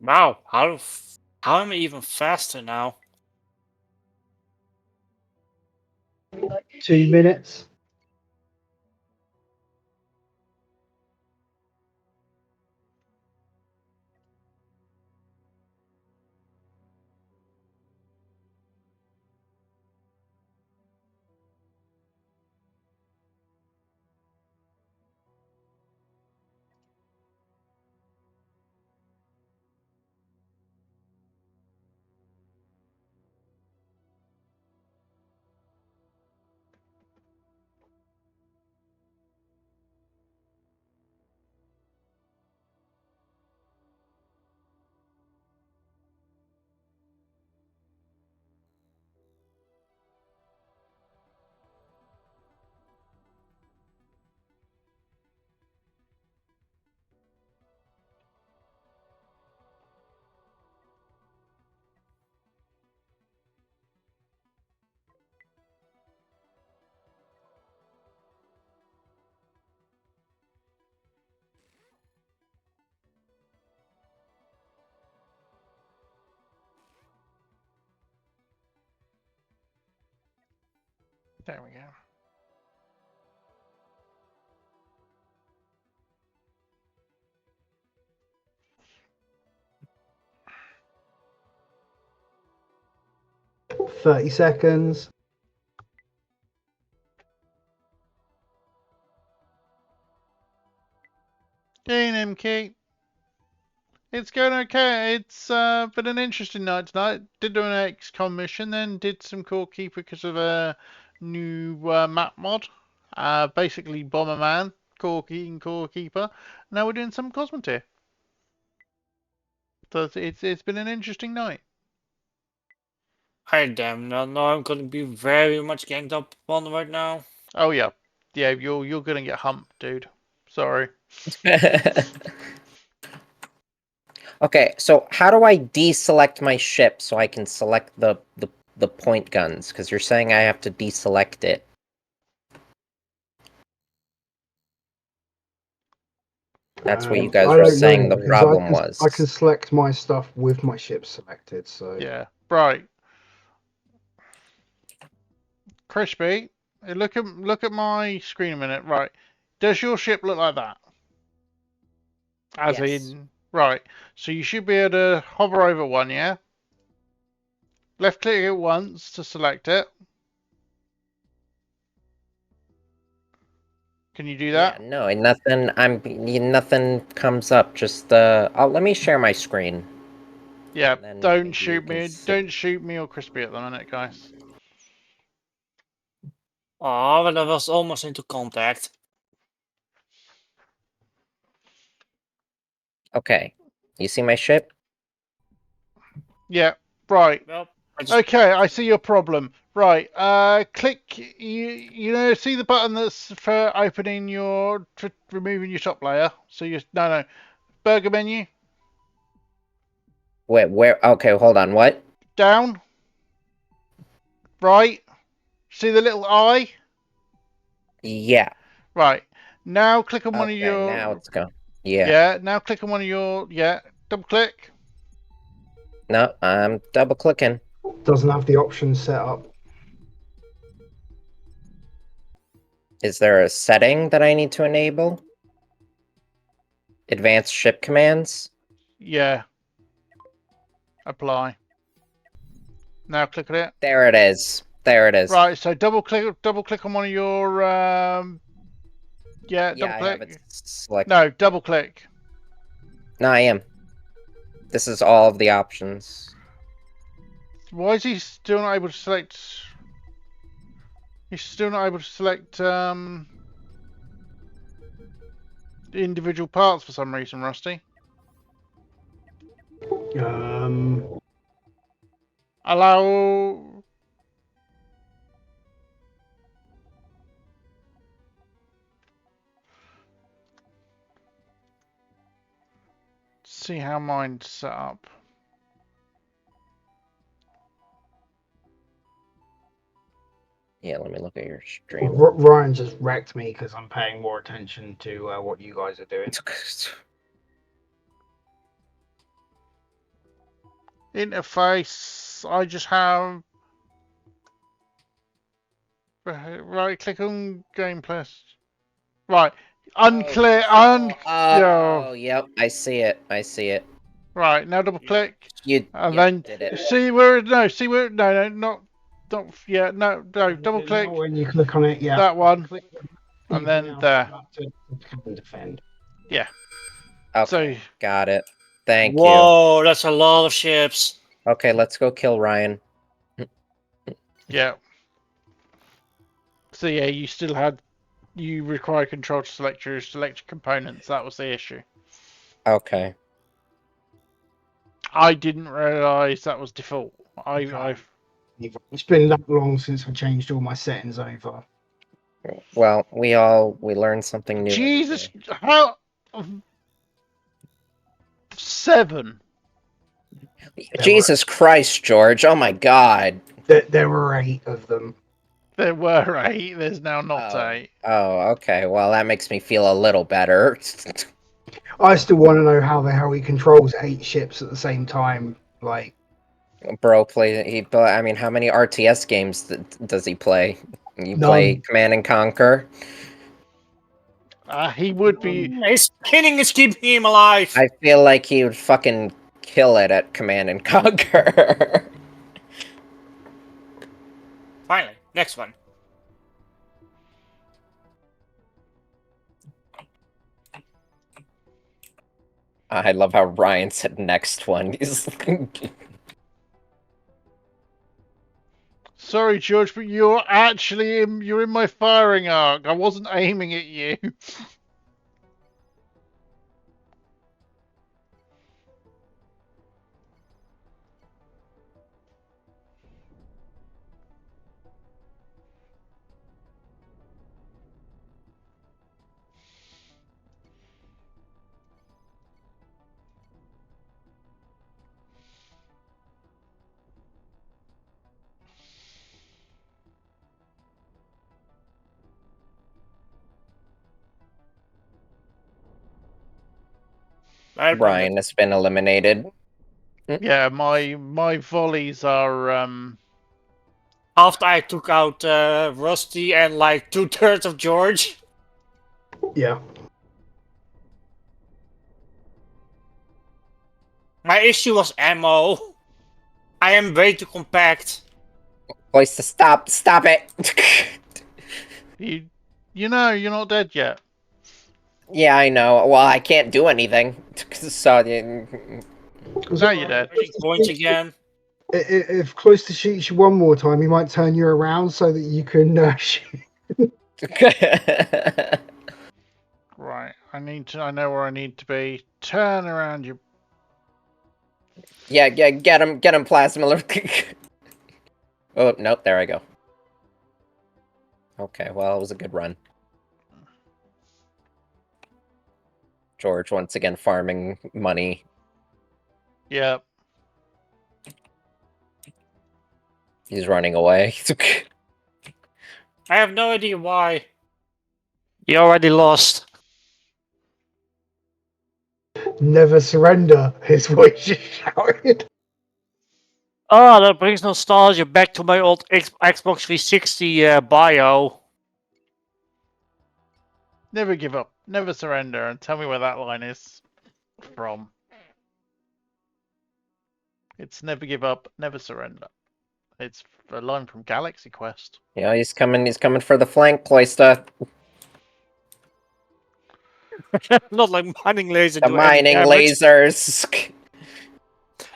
Wow, how am I even faster now? 2 minutes. There we go. it. 30 seconds. MK. It's going okay. It's been an interesting night tonight. Did do an XCOM mission, then did some Core Keeper because of a new map mod. Basically Bomberman, Core Keeper. Now we're doing some Cosmoteer. So it's been an interesting night. I damn not know. I'm gonna be very much ganged up on right now. Oh yeah, yeah. You're gonna get humped, dude. Sorry. Okay, so how do I deselect my ship so I can select the point guns? Because you're saying I have to deselect it. That's what you guys I were don't saying know, the because problem I was. can select my stuff with my ship selected, so... Yeah. Right. Crispy, look at my screen a minute. Right. Does your ship look like that? As Yes. in, right. So you should be able to hover over one, yeah? Left click it once to select it. Can you do that? Yeah, no, nothing comes up. Just let me share my screen. Yeah, Then don't maybe you shoot can me. see. Don't shoot me or Crispy at the minute, guys. Oh, but I was almost into contact. Okay. You see my ship? Yeah, right. Well, I just Okay, I see your problem. Right, click, you know, see the button that's for opening your, removing your top layer? So no, burger menu, Wait, where? Okay, hold on. What? down, right, see the little eye? Yeah. Right, now click on one of Okay, now your, it's gone. Yeah. yeah, now click on one of your, yeah, double click. No, I'm double clicking. Doesn't have the options set up. Is there a setting that I need to enable? Advanced ship commands? Yeah, apply. Now click on it. There it is. There it is. Right, so double click on one of your, yeah, Yeah, double I click. have it selected. No, double click. No, I am. This is all of the options. Why is he still not able to select? He's still not able to select the individual parts for some reason, Rusty. Allow. See how mine's set up. Yeah, let me look at your stream. Ryan just wrecked me because I'm paying more attention to what you guys are doing. Interface. I just have. Right, click on Game Plus. Right, unclear. Oh, yep, I see it. I see it. Right, now double click. You And did then it. see where no, not yeah, no, double click When you click on it, yeah. that one, Click and then now there. to defend. Yeah. Okay, So got it. Thank you. Whoa, that's a lot of ships. Okay, let's go kill Ryan. yeah. So yeah, you require control to select your components. That was the issue. Okay. I didn't realise that was default. I've It's been that long since I changed all my settings over. Well, we learned something new. Jesus, how 7. Jesus Christ, George! Oh my God! There were 8 of them. There were 8. There's now not 8. Oh, okay. Well, that makes me feel a little better. I still want to know how the hell he controls 8 ships at the same time. Like, Bro, I mean, how many RTS games does he play? You None. play Command and Conquer. He would be. His spinning is keeping him alive. I feel like he would fucking kill it at Command and Conquer. Finally, next one. I love how Ryan said next one. He's Sorry, George, but you're actually you're in my firing arc. I wasn't aiming at you. Ryan has been eliminated. Yeah, my volleys are After I took out Rusty and like 2/3 of George. Yeah. My issue was ammo. I am way too compact. Voice to stop it. you know you're not dead yet. Yeah, I know. Well, I can't do anything. So No, you're dead. Points again. If Cloister shoots you one more time, he might turn you around so that you can shoot. Right, I know where I need to be. Turn around, you. Yeah, get him, Plasma. Oh, nope, there I go. Okay, well, it was a good run. George once again farming money. Yep. He's running away. I have no idea why. You already lost. Never surrender, his voice just shouted. Oh, that brings nostalgia back to my old Xbox 360 bio. Never give up, never surrender, and tell me where that line is from. It's never give up, never surrender. It's a line from Galaxy Quest. Yeah, he's coming for the flank, Cloister. Not like mining lasers. The mining lasers.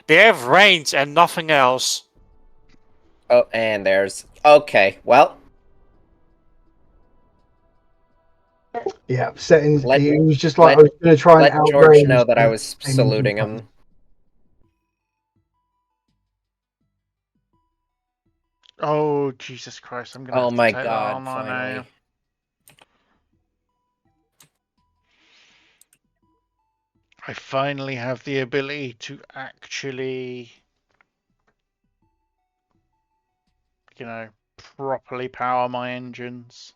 They have range and nothing else. Oh, and there's... Okay, well... Yeah, settings. Let- He was just like, let- I was going to try and Let George outrange know that I the was aiming saluting button. him. Oh, Jesus Christ, I'm gonna Oh have to my take god, that on, I finally. know. I finally have the ability to actually, you know, properly power my engines.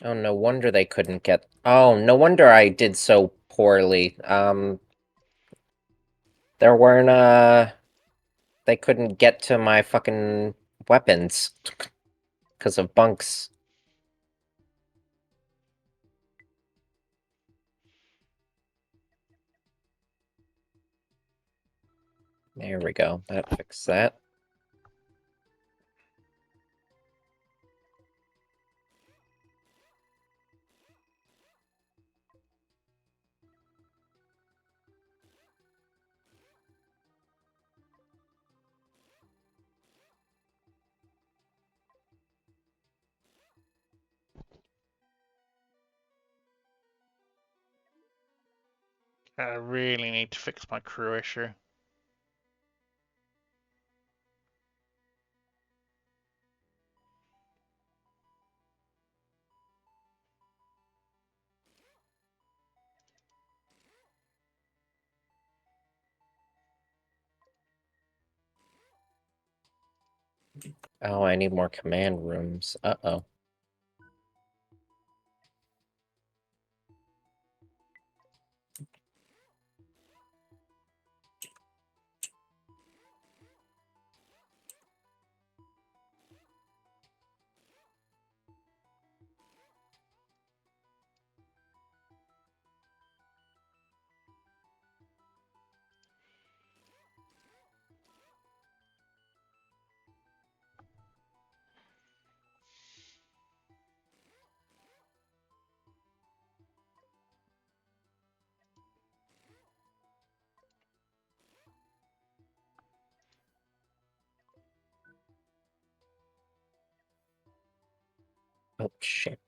Oh, no wonder they couldn't get... Oh, no wonder I did so poorly. There weren't, They couldn't get to my fucking weapons. Because of bunks. There we go. That fixed that. I really need to fix my crew issue. Oh, I need more command rooms. Uh-oh. Oh, shit.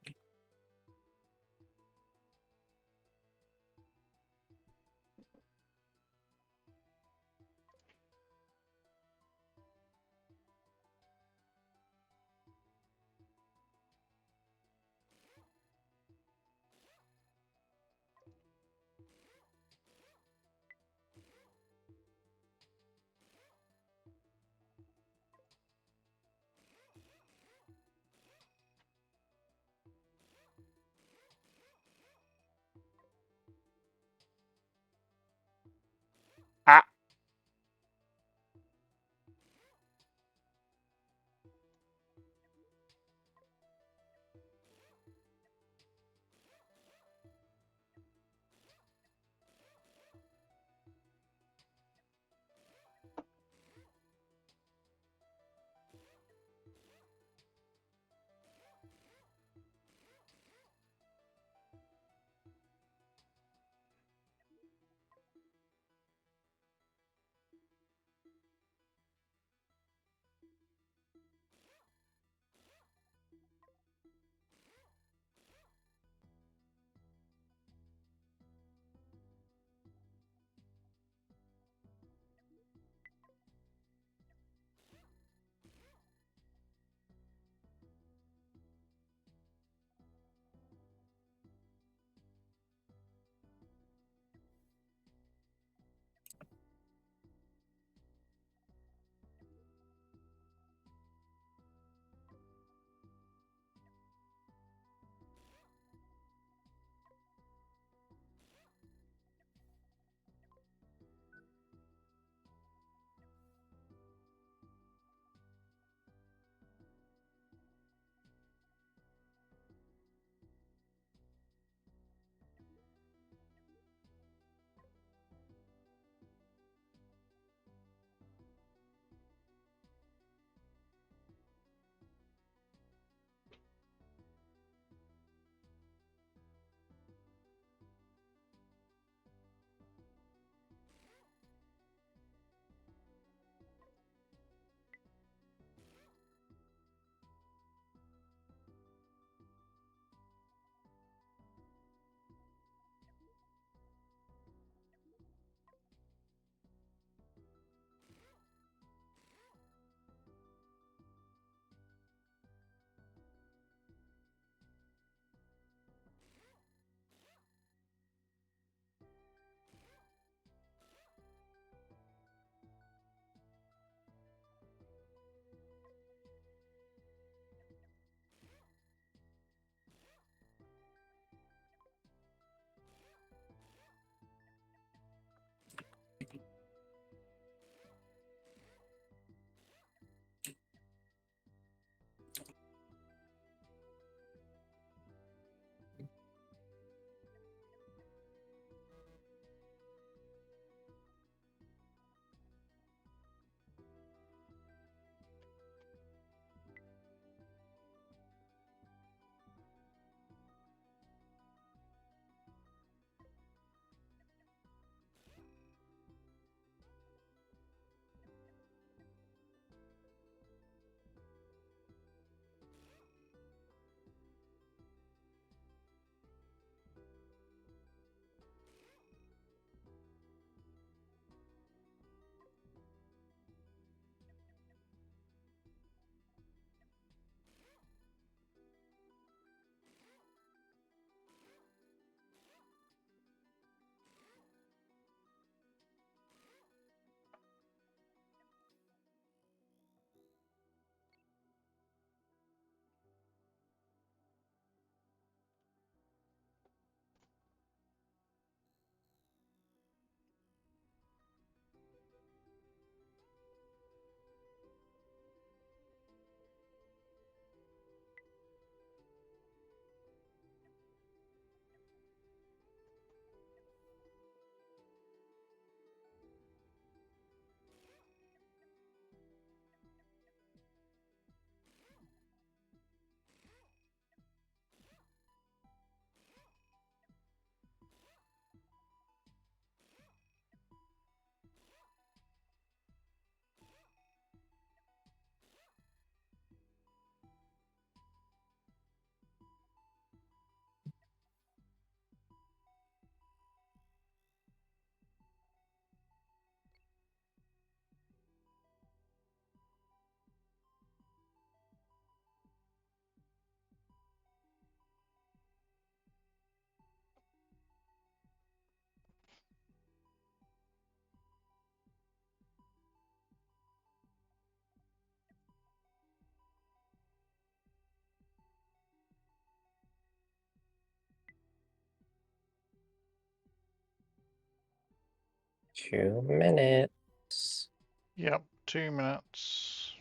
2 minutes. Yep, 2 minutes.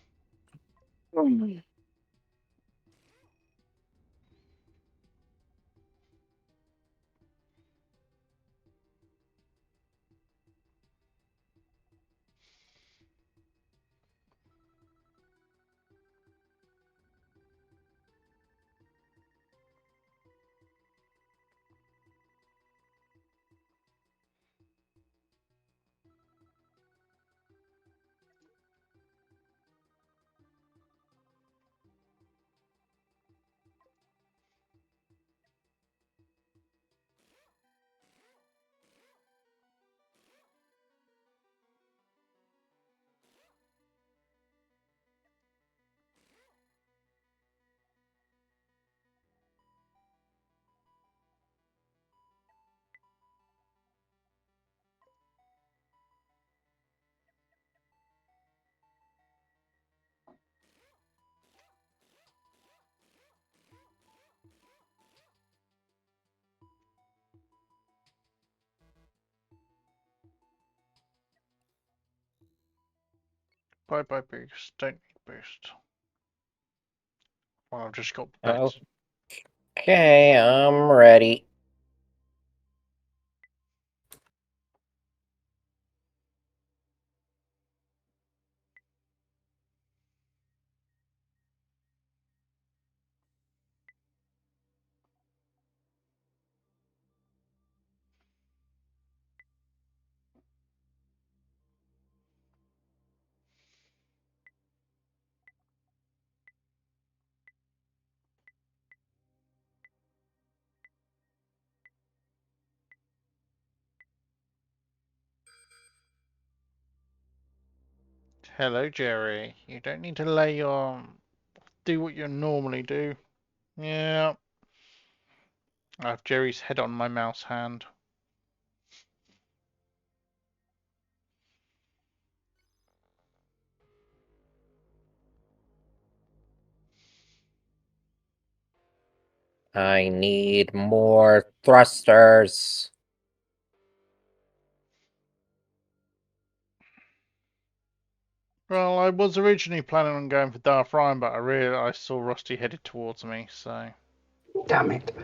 Bye bye boost. Don't need boost. Well, I've just got better. Okay, I'm ready. Hello, Jerry. You don't need to lay your... do what you normally do. Yeah. I have Jerry's head on my mouse hand. I need more thrusters. Well, I was originally planning on going for Darth Ryan, but I saw Rusty headed towards me, so... Damn it.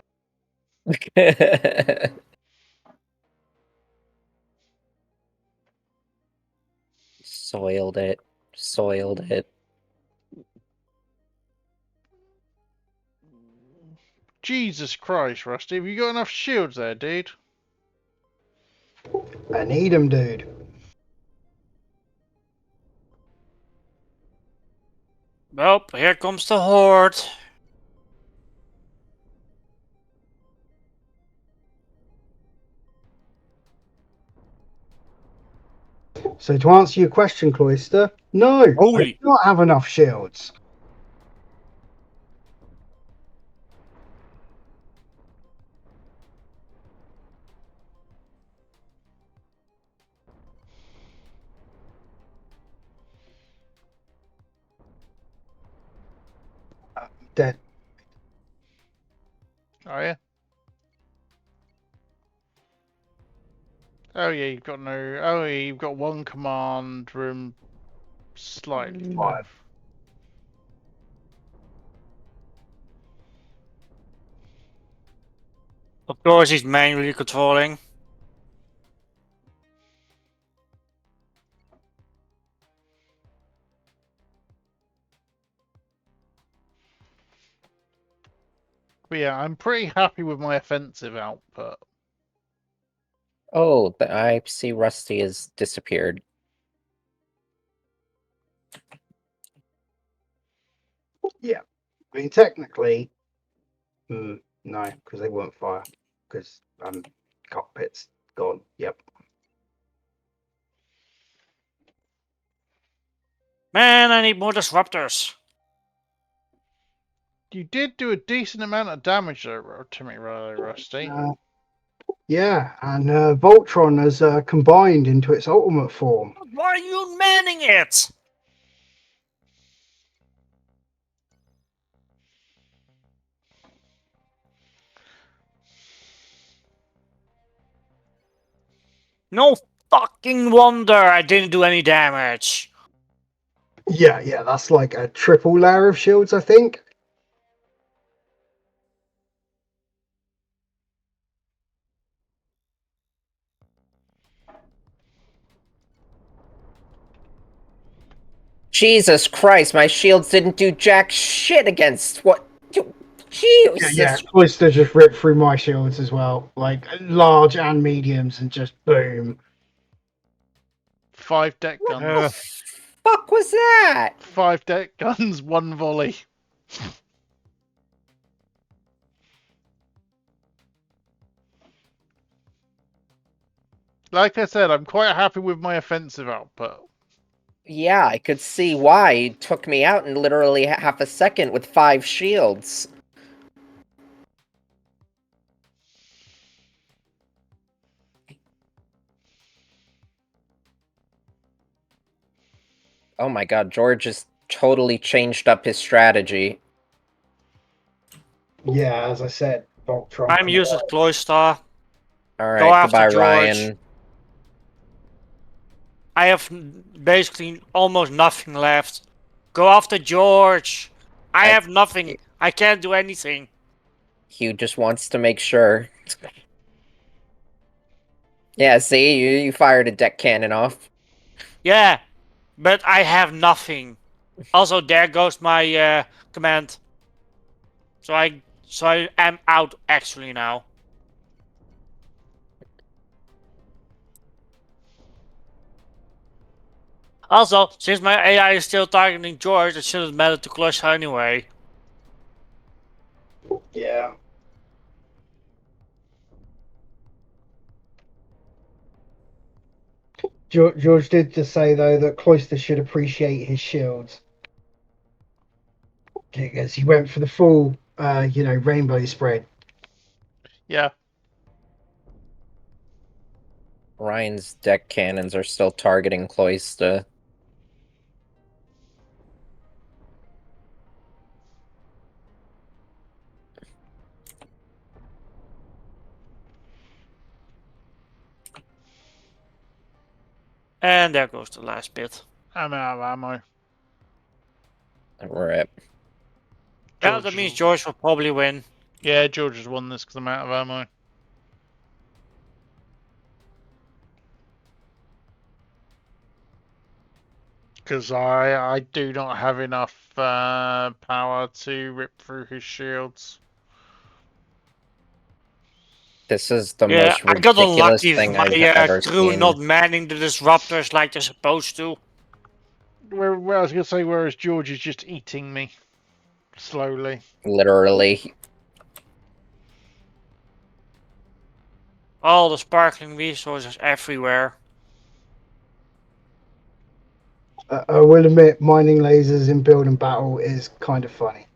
Soiled it. Soiled it. Jesus Christ, Rusty, have you got enough shields there, dude? I need him, dude. Well, here comes the horde. So to answer your question, Cloister, no, I do Holy. not have enough shields. Dead. Oh, yeah? Oh, yeah, you've got no... Oh, yeah, you've got one command room slightly left. Of course, he's manually controlling. But yeah, I'm pretty happy with my offensive output. Oh, I see Rusty has disappeared. Yeah. I mean, technically, no, because they won't fire. Because cockpit's gone. Yep. Man, I need more disruptors. You did do a decent amount of damage though, to me, really, Rusty. Yeah, and Voltron has combined into its ultimate form. Why are you manning it? No fucking wonder I didn't do any damage. Yeah, that's like a triple layer of shields, I think. Jesus Christ, my shields didn't do jack shit against what? Jesus. Cloister just ripped through my shields as well, like large and mediums, and just boom. 5 deck What the guns. fuck was that? 5 deck guns, 1 volley. Like I said, I'm quite happy with my offensive output. Yeah, I could see why. It took me out in literally half a second with 5 shields. Oh my god, George has totally changed up his strategy. Yeah, as I said, Voltron. I'm using Cloyster. Go Alright, after goodbye, George. Ryan. I have basically almost nothing left. Go after George. I have nothing. I can't do anything. Hugh just wants to make sure. Yeah, see, you fired a deck cannon off. Yeah, but I have nothing. Also, there goes my command. So I am out actually now. Also, since my AI is still targeting George, it shouldn't matter to Clutch anyway. Yeah. George did just say though that Cloister should appreciate his shields because he went for the full, rainbow spread. Yeah. Ryan's deck cannons are still targeting Cloyster. And there goes the last bit. I'm out of ammo. Rip. Yeah, that means George will probably win. Yeah, George has won this because I'm out of ammo. Because I do not have enough power to rip through his shields. This is the Yeah, most I got ridiculous unlucky thing with my I've ever crew seen. not manning the disruptors like they're supposed to. Where I was going to say, whereas George is just eating me. Slowly. Literally. All the sparkling resources everywhere. I will admit, mining lasers in build and battle is kind of funny.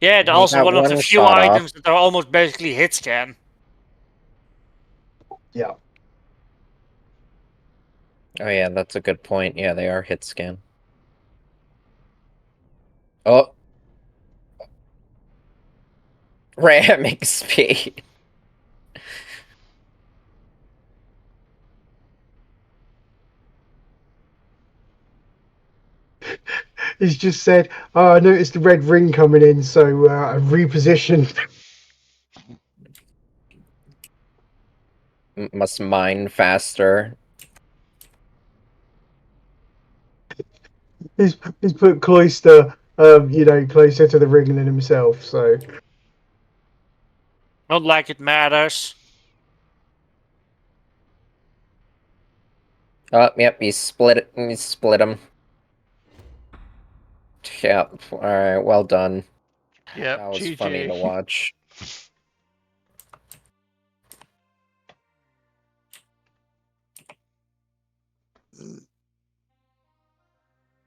Yeah, they're He also got one of the one few shot off. items that are almost basically hit scan. Yeah. Oh yeah, that's a good point. Yeah, they are hit scan. Oh. Ramming speed. He's just said, "Oh, I noticed the red ring coming in, so I repositioned." Must mine faster. he's put Cloister, closer to the ring than himself. So Not like it matters. Oh, yep, he split it. He split him. Yep. All right. Well done. Yep. That was GG. funny to watch.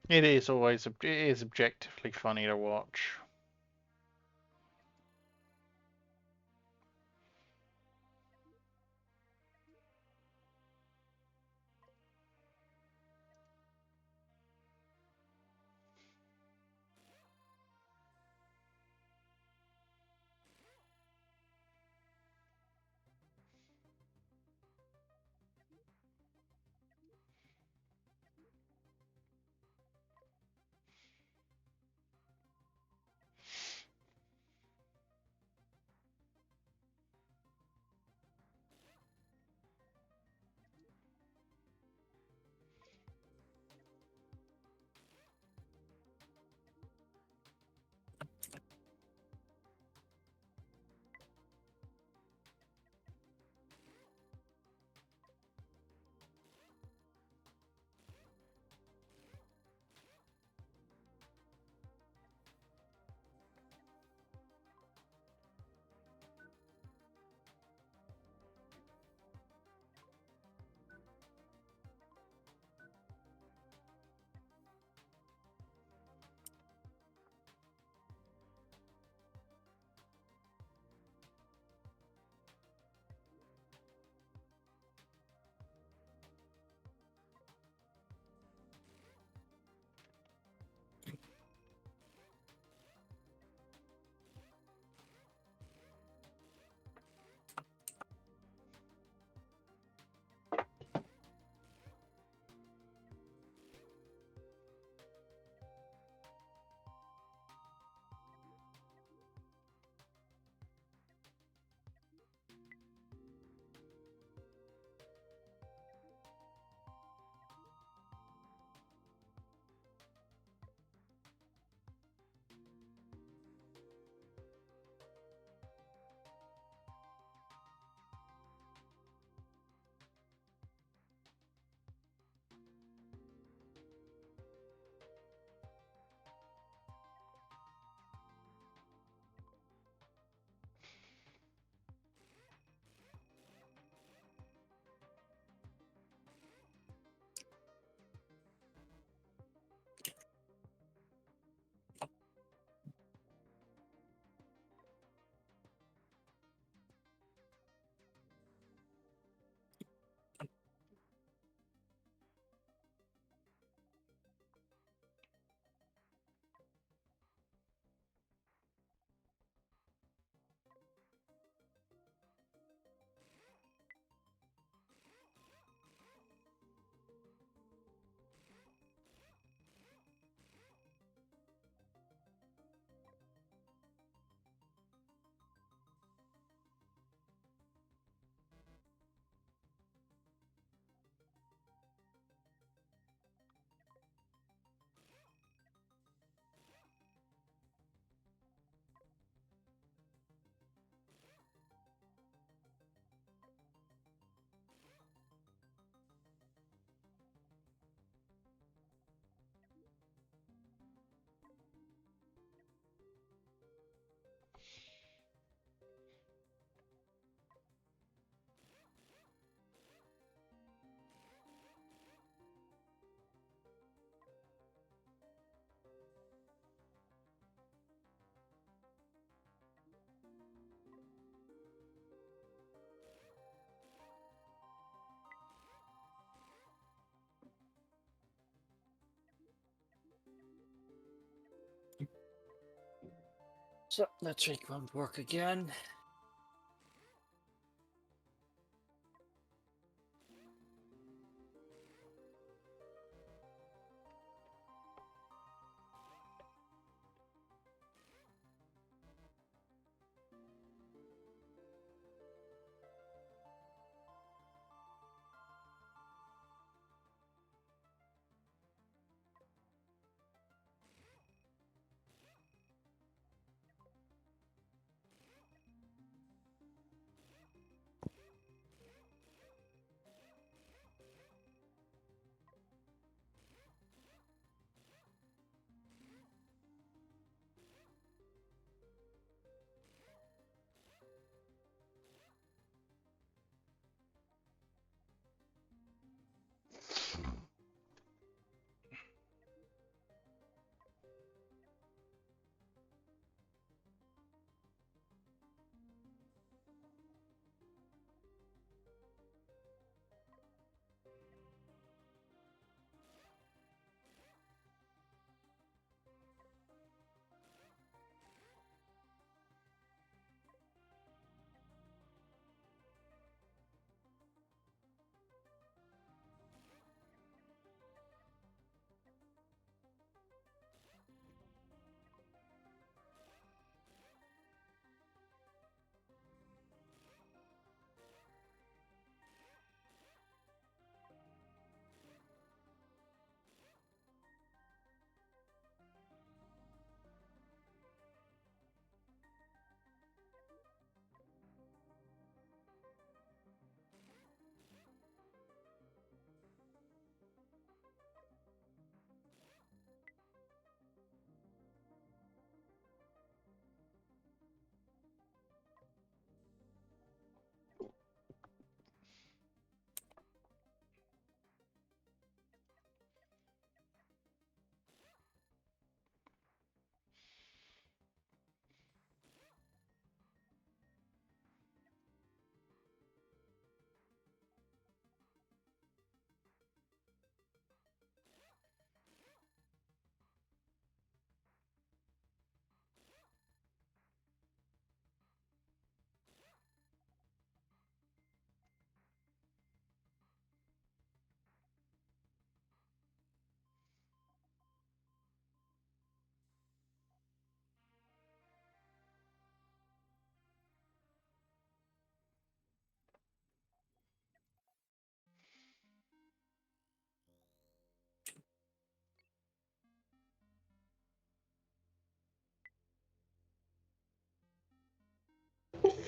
It is objectively funny to watch. So that trick won't work again.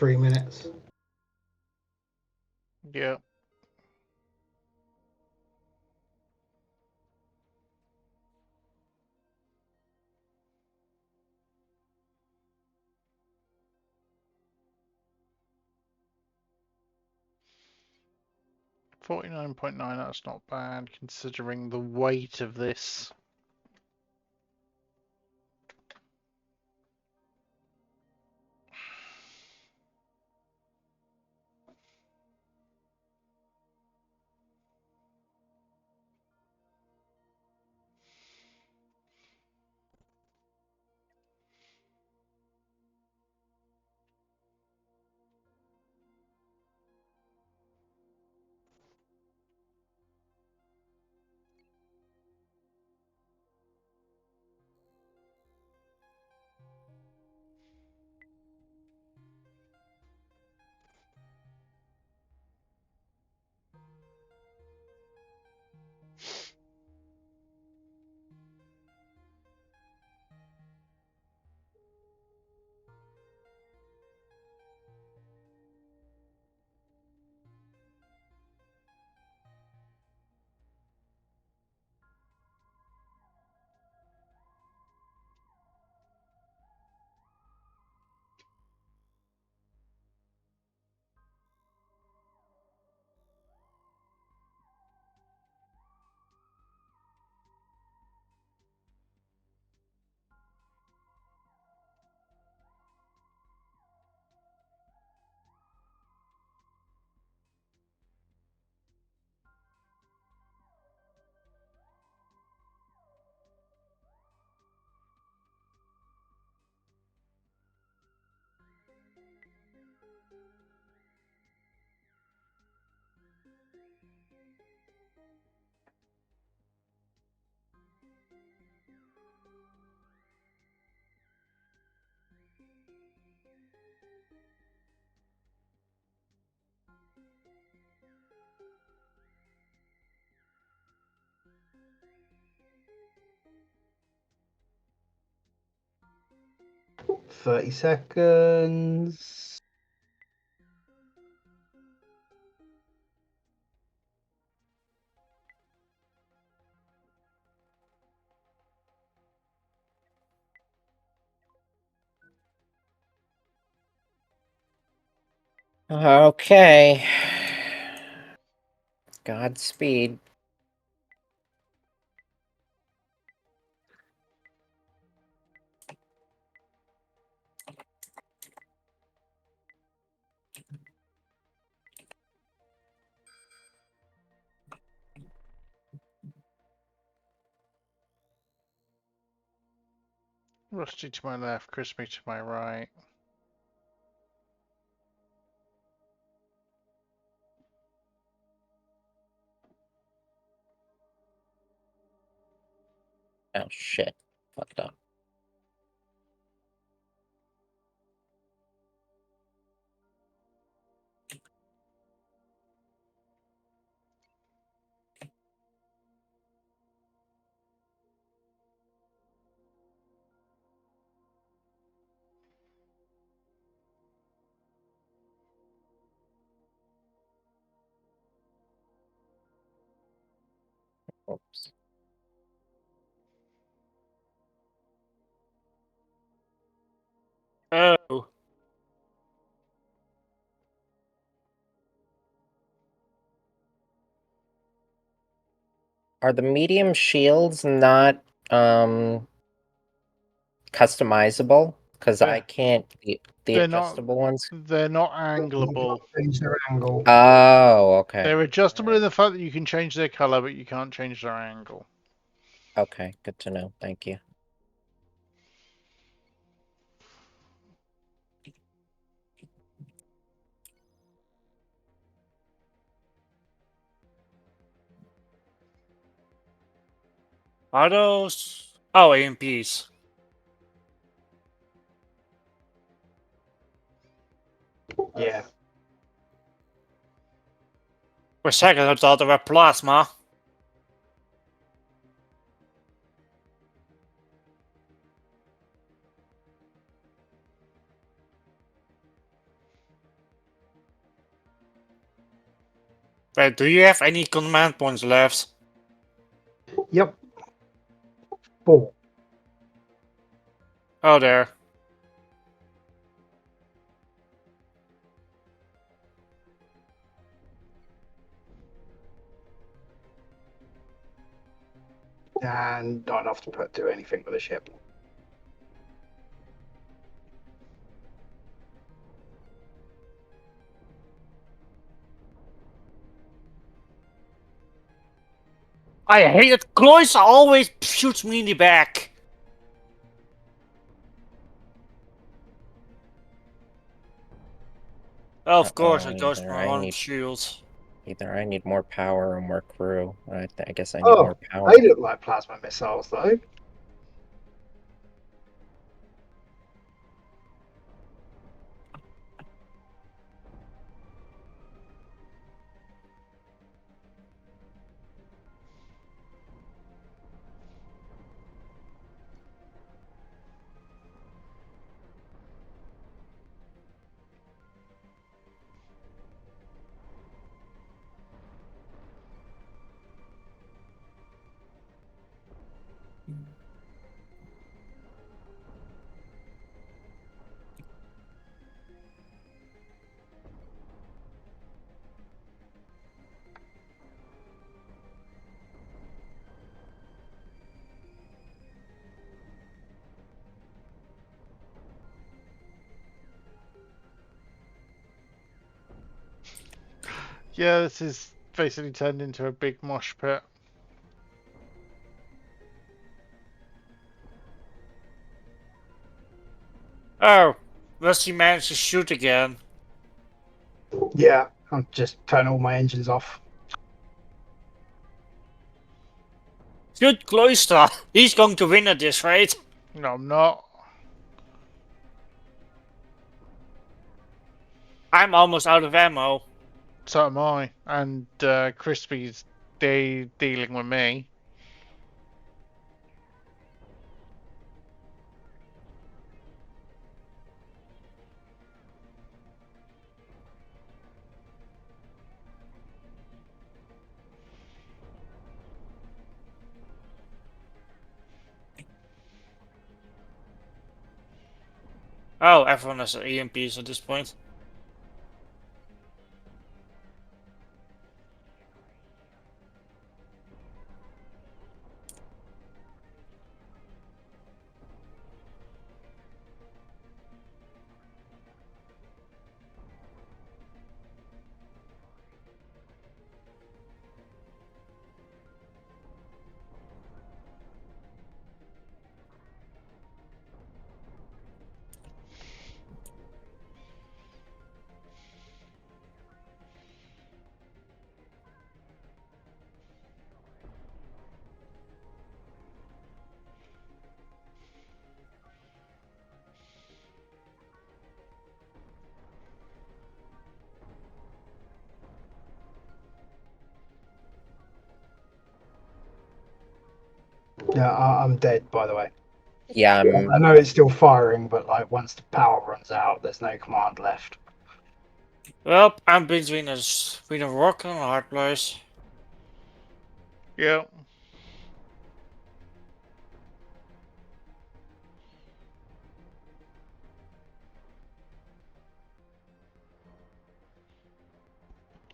Three minutes. Yeah. $49.9, that's not bad considering the weight of this. 30 seconds. Okay. Godspeed. Rusty to my left, Crispy to my right. Oh shit. Fucked up. Oops. Oh. Are the medium shields not customizable? Because I Yeah. can't the They're not. adjustable ones. They're not You angleable. can't change their angle. Oh, okay. They're adjustable in Alright. the fact that you can change their color, but you can't change their angle. Okay, good to know. Thank you. Are those? Oh, AMPs. Yeah. For a second, I thought they were plasma. Wait, do you have any command points left? Yep. 4. Oh, there. And not enough to do anything with the ship. I hate it. Cloyce always shoots me in the back. Oh, of course, it goes Either my own shield. I need more power or more crew. I guess I need Oh, more power. they look like plasma missiles, though. Yeah, this is basically turned into a big mosh pit. Oh, Rusty managed to shoot again. Yeah, I'll just turn all my engines off. Shoot Cloister. He's going to win at this rate. No, I'm not. I'm almost out of ammo. So am I. And Crispy's dealing with me. Oh, everyone has EMPs at this point. Yeah, I'm dead, by the way. Yeah, I know it's still firing, but like once the power runs out, there's no command left. Well, I'm between a rock and a hard place. Yeah.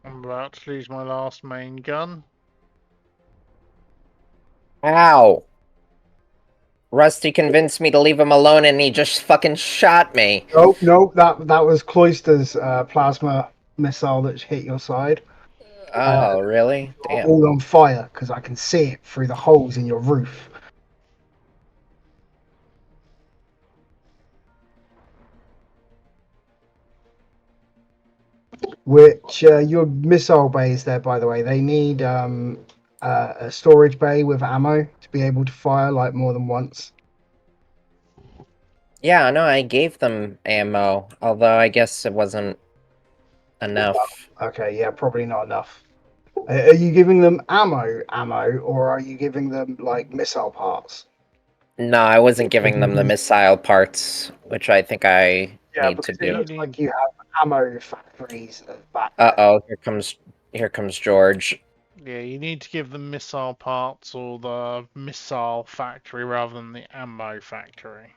I'm about to lose my last main gun. Ow! Rusty convinced me to leave him alone and he just fucking shot me. Nope, that was Cloister's plasma missile that hit your side. Oh, really? You're Damn. all on fire because I can see it through the holes in your roof. Which your missile bays there, by the way, they need a storage bay with ammo to be able to fire like more than once. Yeah, no, I gave them ammo, although I guess it wasn't enough. Okay, yeah, probably not enough. Are you giving them ammo, or are you giving them like missile parts? No, I wasn't giving them the missile parts, which I think I Yeah, need to because it do. looks like you have ammo factories back. Uh-oh, here comes George. Yeah, you need to give them missile parts or the missile factory rather than the ammo factory.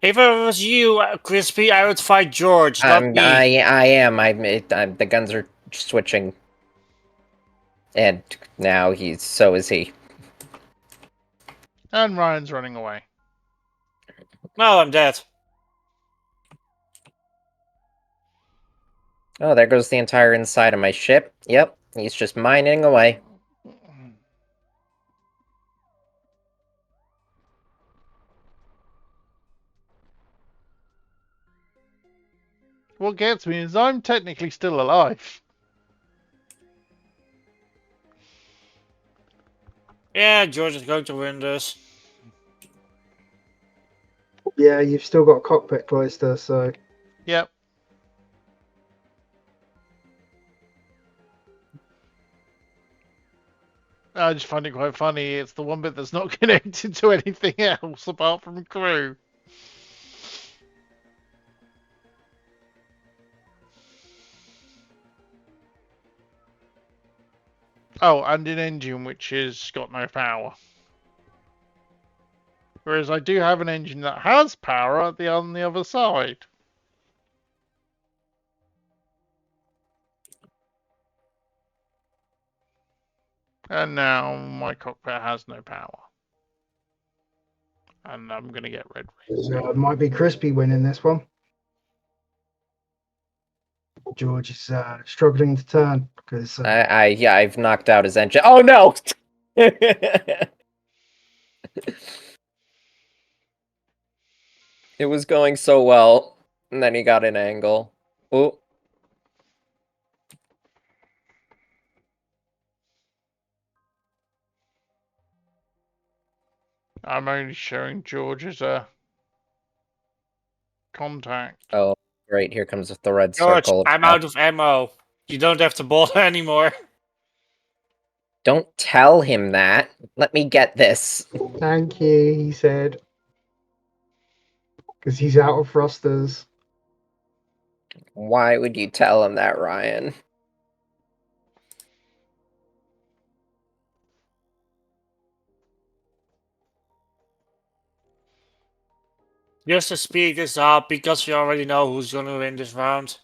If it was you, Crispy, I would fight George, not me. I am. The guns are switching. And now so is he. And Ryan's running away. No, I'm dead. Oh, there goes the entire inside of my ship. Yep, he's just mining away. What gets me is I'm technically still alive. Yeah, George is going to win this. Yeah, you've still got cockpit Cloister, so Yep. I just find it quite funny. It's the one bit that's not connected to anything else apart from crew. Oh, and an engine which has got no power. Whereas I do have an engine that has power on the other side. And now my cockpit has no power. And I'm going to get red rays. might be Crispy winning this one. George is struggling to turn because Yeah, I've knocked out his engine. Oh no! It was going so well, and then he got an angle. Oh. I'm only showing George as a contact. Oh, great! Here comes the red George, circle. I'm out of ammo. You don't have to bother anymore. Don't tell him that. Let me get this. Thank you, he said. Because he's out of thrusters. Why would you tell him that, Ryan? Just to speed this up, because we already know who's gonna win this round.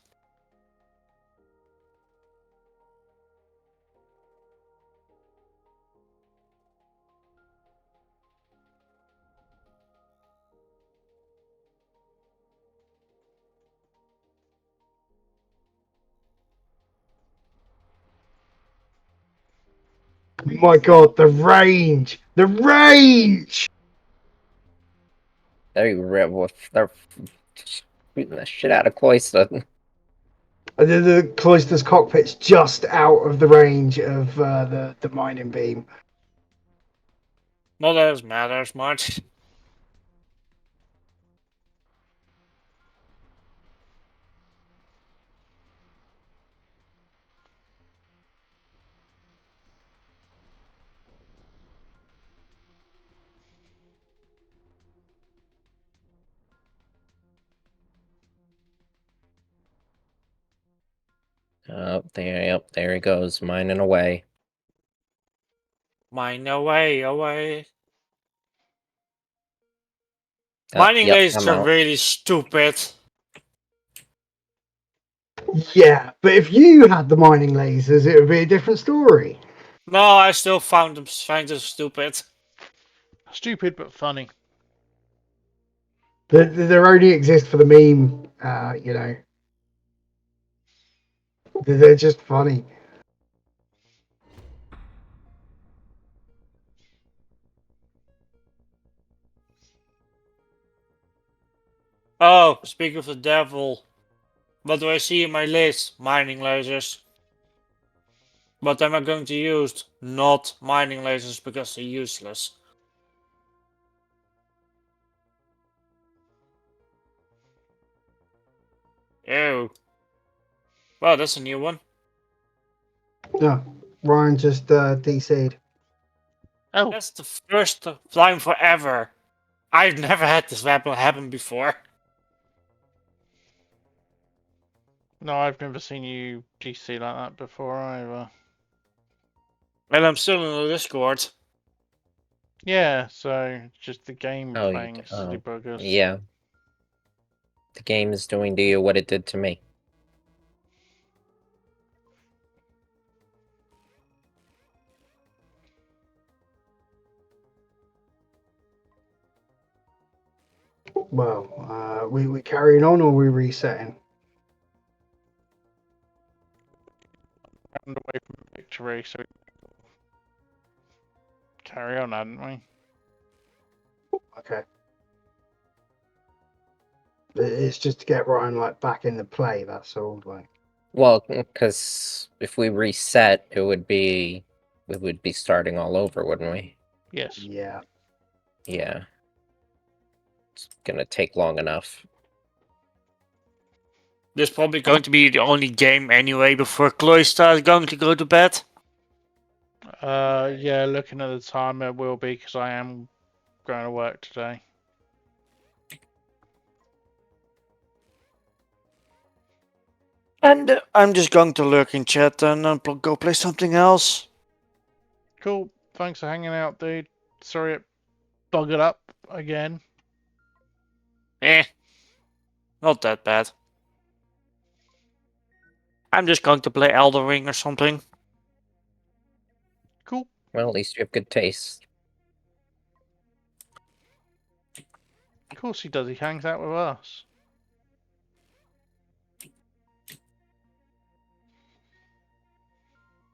My god, the range! The range! They're shooting the shit out of Cloyster. The Cloister's cockpit's just out of the range of the mining beam. Not as matters much. Oh, there he goes, mining away. Mine away. Yep, Mining lasers I'm are out. really stupid. Yeah, but if you had the mining lasers, it would be a different story. No, I still find them stupid. Stupid but funny. They only exist for the meme, you know. They're just funny. Oh, speaking of the devil, what do I see in my list? Mining lasers. What am I going to use? Not mining lasers because they're useless. Ew. Well, that's a new one. No, Ryan just DC'd. Oh, That's the first time forever. I've never had this weapon happen before. no, I've never seen you GC like that before either. Well, I'm still in the Discord. Yeah, so just the game Oh, playing silly buggers. yeah. The game is doing to you what it did to me. Well, we carrying on or we resetting? Round away from victory, so we carry on, hadn't we? Okay. It's just to get Ryan like back in the play. That's all. Like. Well, because if we reset, we would be starting all over, wouldn't we? Yes. Yeah. Yeah. It's gonna take long enough. This is probably going to be the only game anyway before Cloyster is going to go to bed. Yeah, looking at the time, it will be because I am going to work today. And I'm just going to lurk in chat and go play something else. Cool. Thanks for hanging out, dude. Sorry it buggered up again. Not that bad. I'm just going to play Elden Ring or something. Cool. Well, at least you have good taste. Of course he does. He hangs out with us.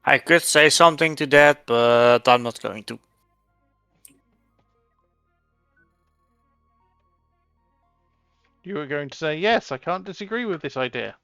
I could say something to that, but I'm not going to. You were going to say, yes, I can't disagree with this idea.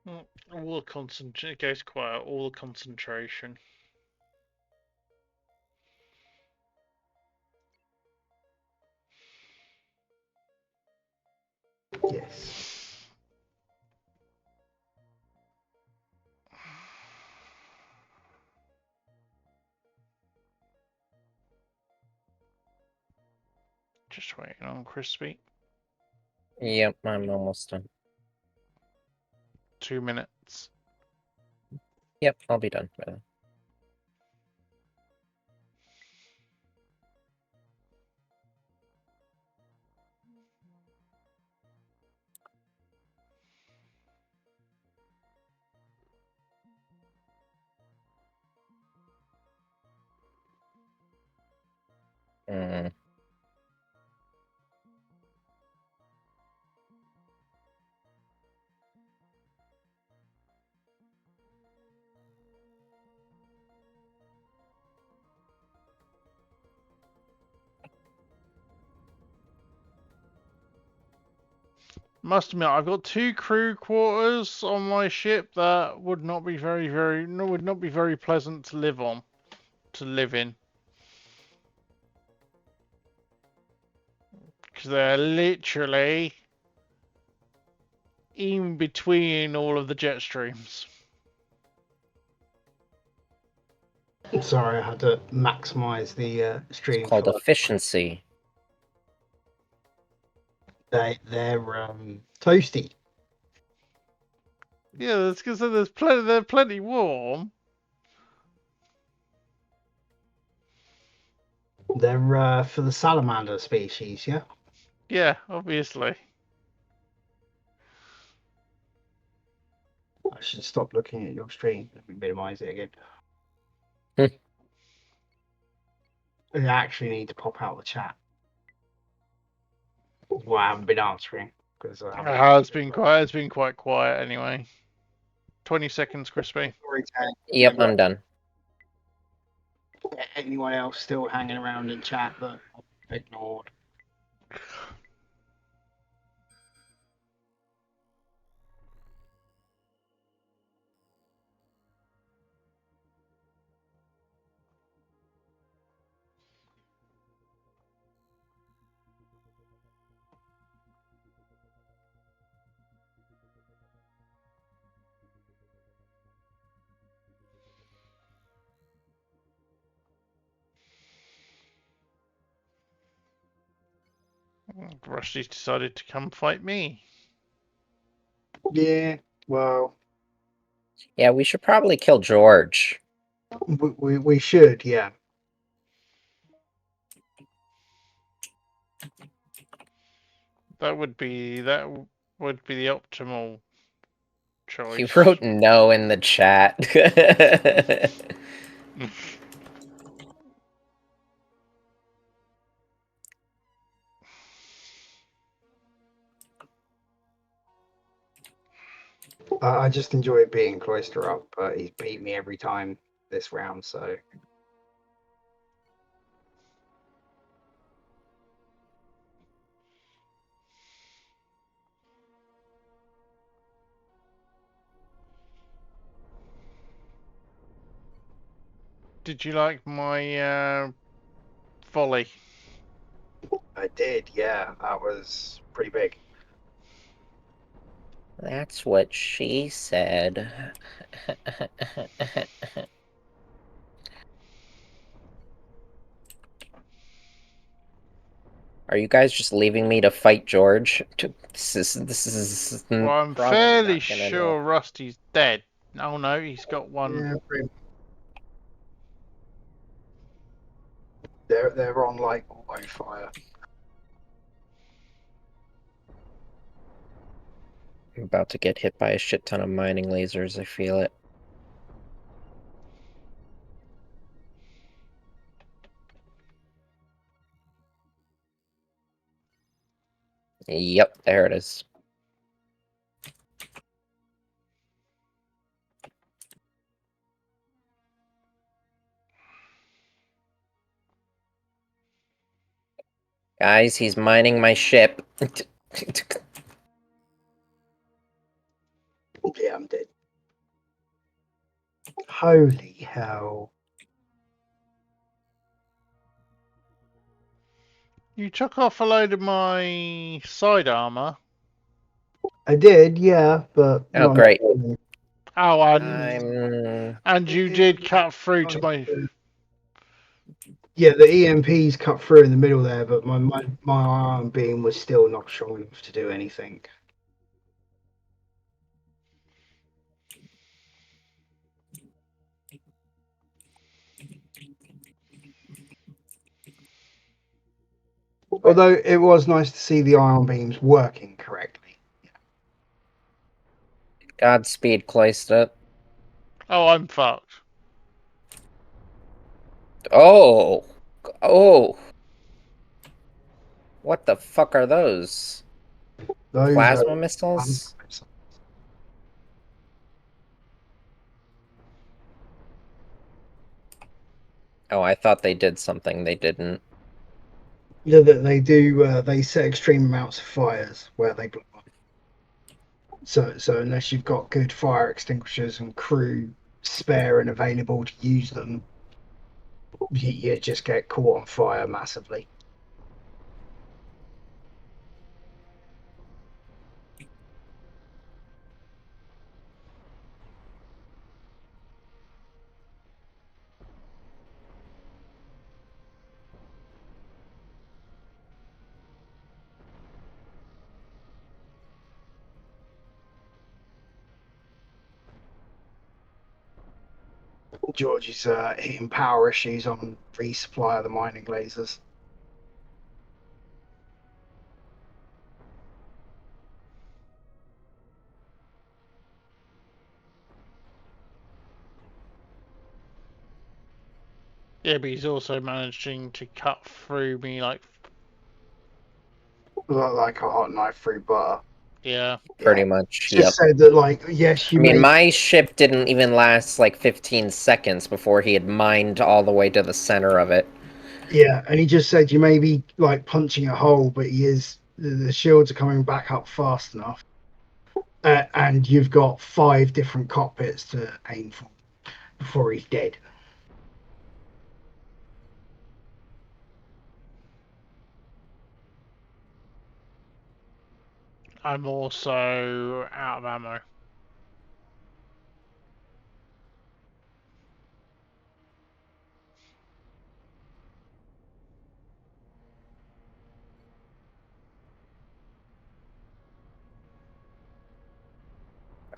All the concentration, it goes quiet, all the concentration. Yes. Just waiting on Crispy. Yep, I'm almost done. 2 minutes. Yep, I'll be done by then. Mm. Must admit, I've got 2 crew quarters on my ship that would not be would not be very pleasant to live in. Because they're literally in between all of the jet streams. Sorry, I had to maximise the stream. It's called for efficiency. they're toasty. Yeah, that's because they're plenty warm. They're for the salamander species, yeah. Yeah, obviously. I should stop looking at your stream. Let me minimise it again. I actually need to pop out the chat. Well, I haven't been answering because I haven't. It's been quite quiet anyway. 20 seconds, Crispy. Yep, I'm done. Anyone else still hanging around in chat that I've ignored? Rusty's decided to come fight me. Yeah, well, Yeah, we should probably kill George. we should, yeah. That would be the optimal choice. He wrote no in the chat. I just enjoy being cloister up, but he's beat me every time this round, so. Did you like my volley? I did, yeah. That was pretty big. That's what she said. Are you guys just leaving me to fight George? This is Well, I'm probably fairly not gonna sure go. Rusty's dead. Oh no, he's got one. Yeah, they're on like auto fire. I'm about to get hit by a shit ton of mining lasers, I feel it. Yep, there it is. Guys, he's mining my ship. Yeah, I'm dead. Holy hell. You took off a load of my side armor. I did, yeah, but Oh, not great. Oh, I'm... and you did cut through to my. Yeah, the EMPs cut through in the middle there, but my ion beam was still not strong enough to do anything. Although it was nice to see the ion beams working correctly. Godspeed, Clayster. Oh, I'm fucked. Oh! Oh! What the fuck are those? Those Plasma are missiles? Oh, I thought they did something. They didn't. Yeah, that they do. They set extreme amounts of fires where they blow up. So unless you've got good fire extinguishers and crew spare and available to use them, you just get caught on fire massively. George is hitting power issues on resupply of the mining lasers. Yeah, but he's also managing to cut through me like. Like a hot knife through butter. Yeah. Pretty much, Just yep. said that, like, yes, you I mean, may. my ship didn't even last like 15 seconds before he had mined all the way to the center of it. Yeah, and he just said you may be like punching a hole, but he is. The shields are coming back up fast enough, and you've got 5 different cockpits to aim for before he's dead. I'm also out of ammo.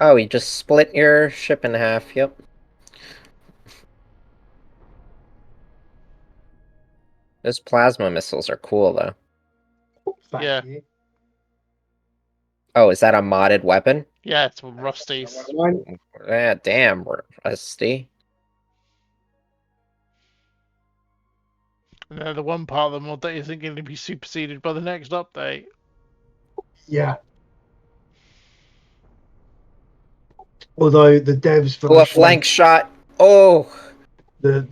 Oh, he just split your ship in half, yep. Those plasma missiles are cool, though. Thank Yeah. you. Oh, is that a modded weapon? Yeah, it's Rusty's. Yeah, damn, Rusty. And the one part of the mod that isn't going to be superseded by the next update. Yeah. Although the devs Oh, a version, flank shot. Oh, the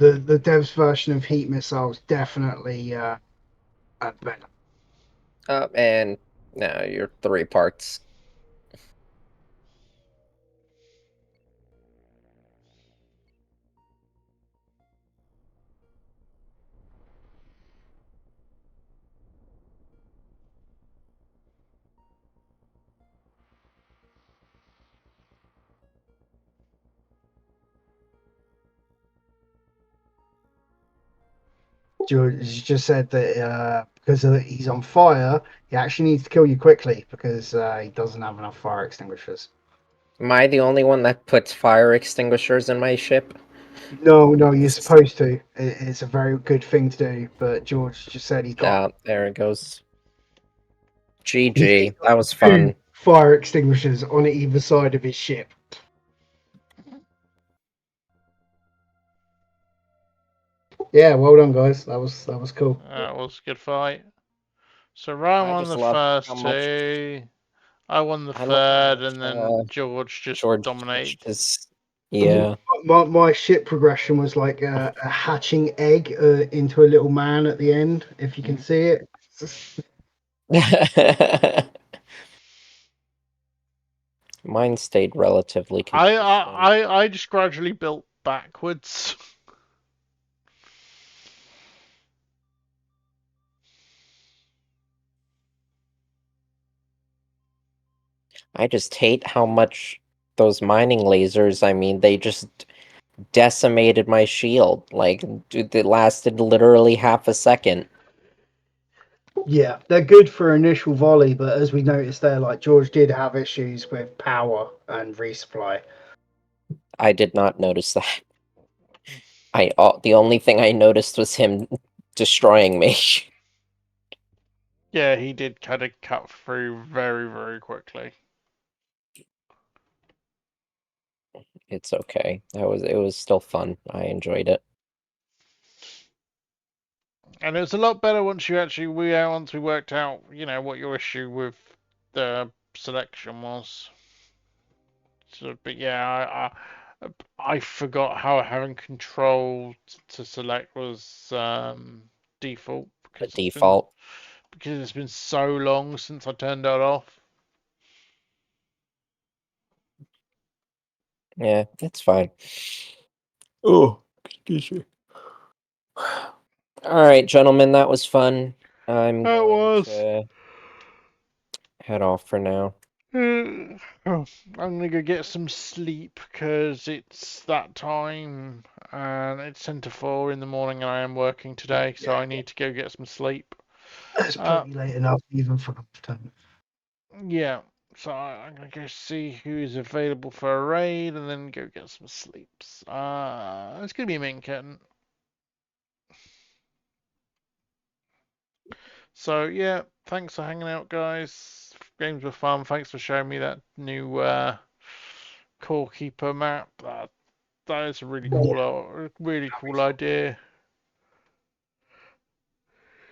devs version of heat missiles definitely better. and no, you're 3 parts. George just said that because he's on fire, he actually needs to kill you quickly because he doesn't have enough fire extinguishers. Am I the only one that puts fire extinguishers in my ship? No, you're supposed to. It's a very good thing to do, but George just said he's got There it goes. GG. That was 2 fun. fire extinguishers on either side of his ship. Yeah, well done, guys. That was cool. That was a good fight. So Ryan I won just the love first how much- 2. I won the I love how third, much, and then George just dominated. Yeah. My ship progression was like a hatching egg into a little man at the end, if you can see it. Mine stayed relatively I, consistent. I just gradually built backwards. I just hate how much those mining lasers, I mean, they just decimated my shield. Like, dude, it lasted literally half a second. Yeah, they're good for initial volley, but as we noticed there, like George did have issues with power and resupply. I did not notice that. The only thing I noticed was him destroying me. Yeah, he did kind of cut through very, very quickly. It's okay. It was still fun. I enjoyed it. And it was a lot better once we worked out, what your issue with the selection was. So, but yeah, I forgot how having control to select was default The because default. it's been so long since I turned that off. Yeah, it's fine. Oh, excuse me. All right, gentlemen, that was fun. I'm That going was. to head off for now. I'm gonna go get some sleep because it's that time and it's 10 to 4 in the morning and I am working today, so I need to go get some sleep. It's pretty late enough even for time. Yeah, so I'm gonna go see who is available for a raid and then go get some sleeps. It's gonna be a main curtain. So yeah, thanks for hanging out, guys. Games were fun. Thanks for showing me that new core keeper map. That is a really cool idea.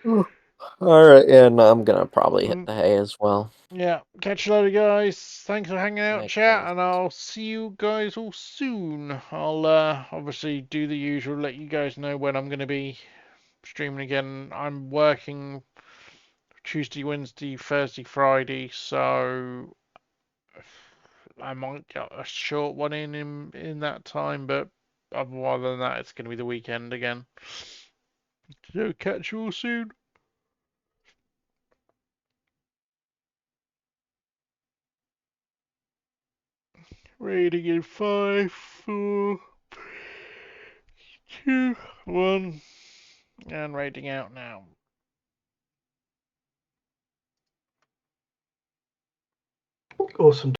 All right, and I'm gonna probably hit the hay as well. Yeah, catch you later, guys. Thanks for hanging out, Night, chat, guys. and I'll see you guys all soon. I'll obviously do the usual, let you guys know when I'm going to be streaming again. I'm working Tuesday, Wednesday, Thursday, Friday, so I might get a short one in that time, but other than that, it's going to be the weekend again. So catch you all soon. Rating in 5, 4, 2, 1, and rating out now. Awesome.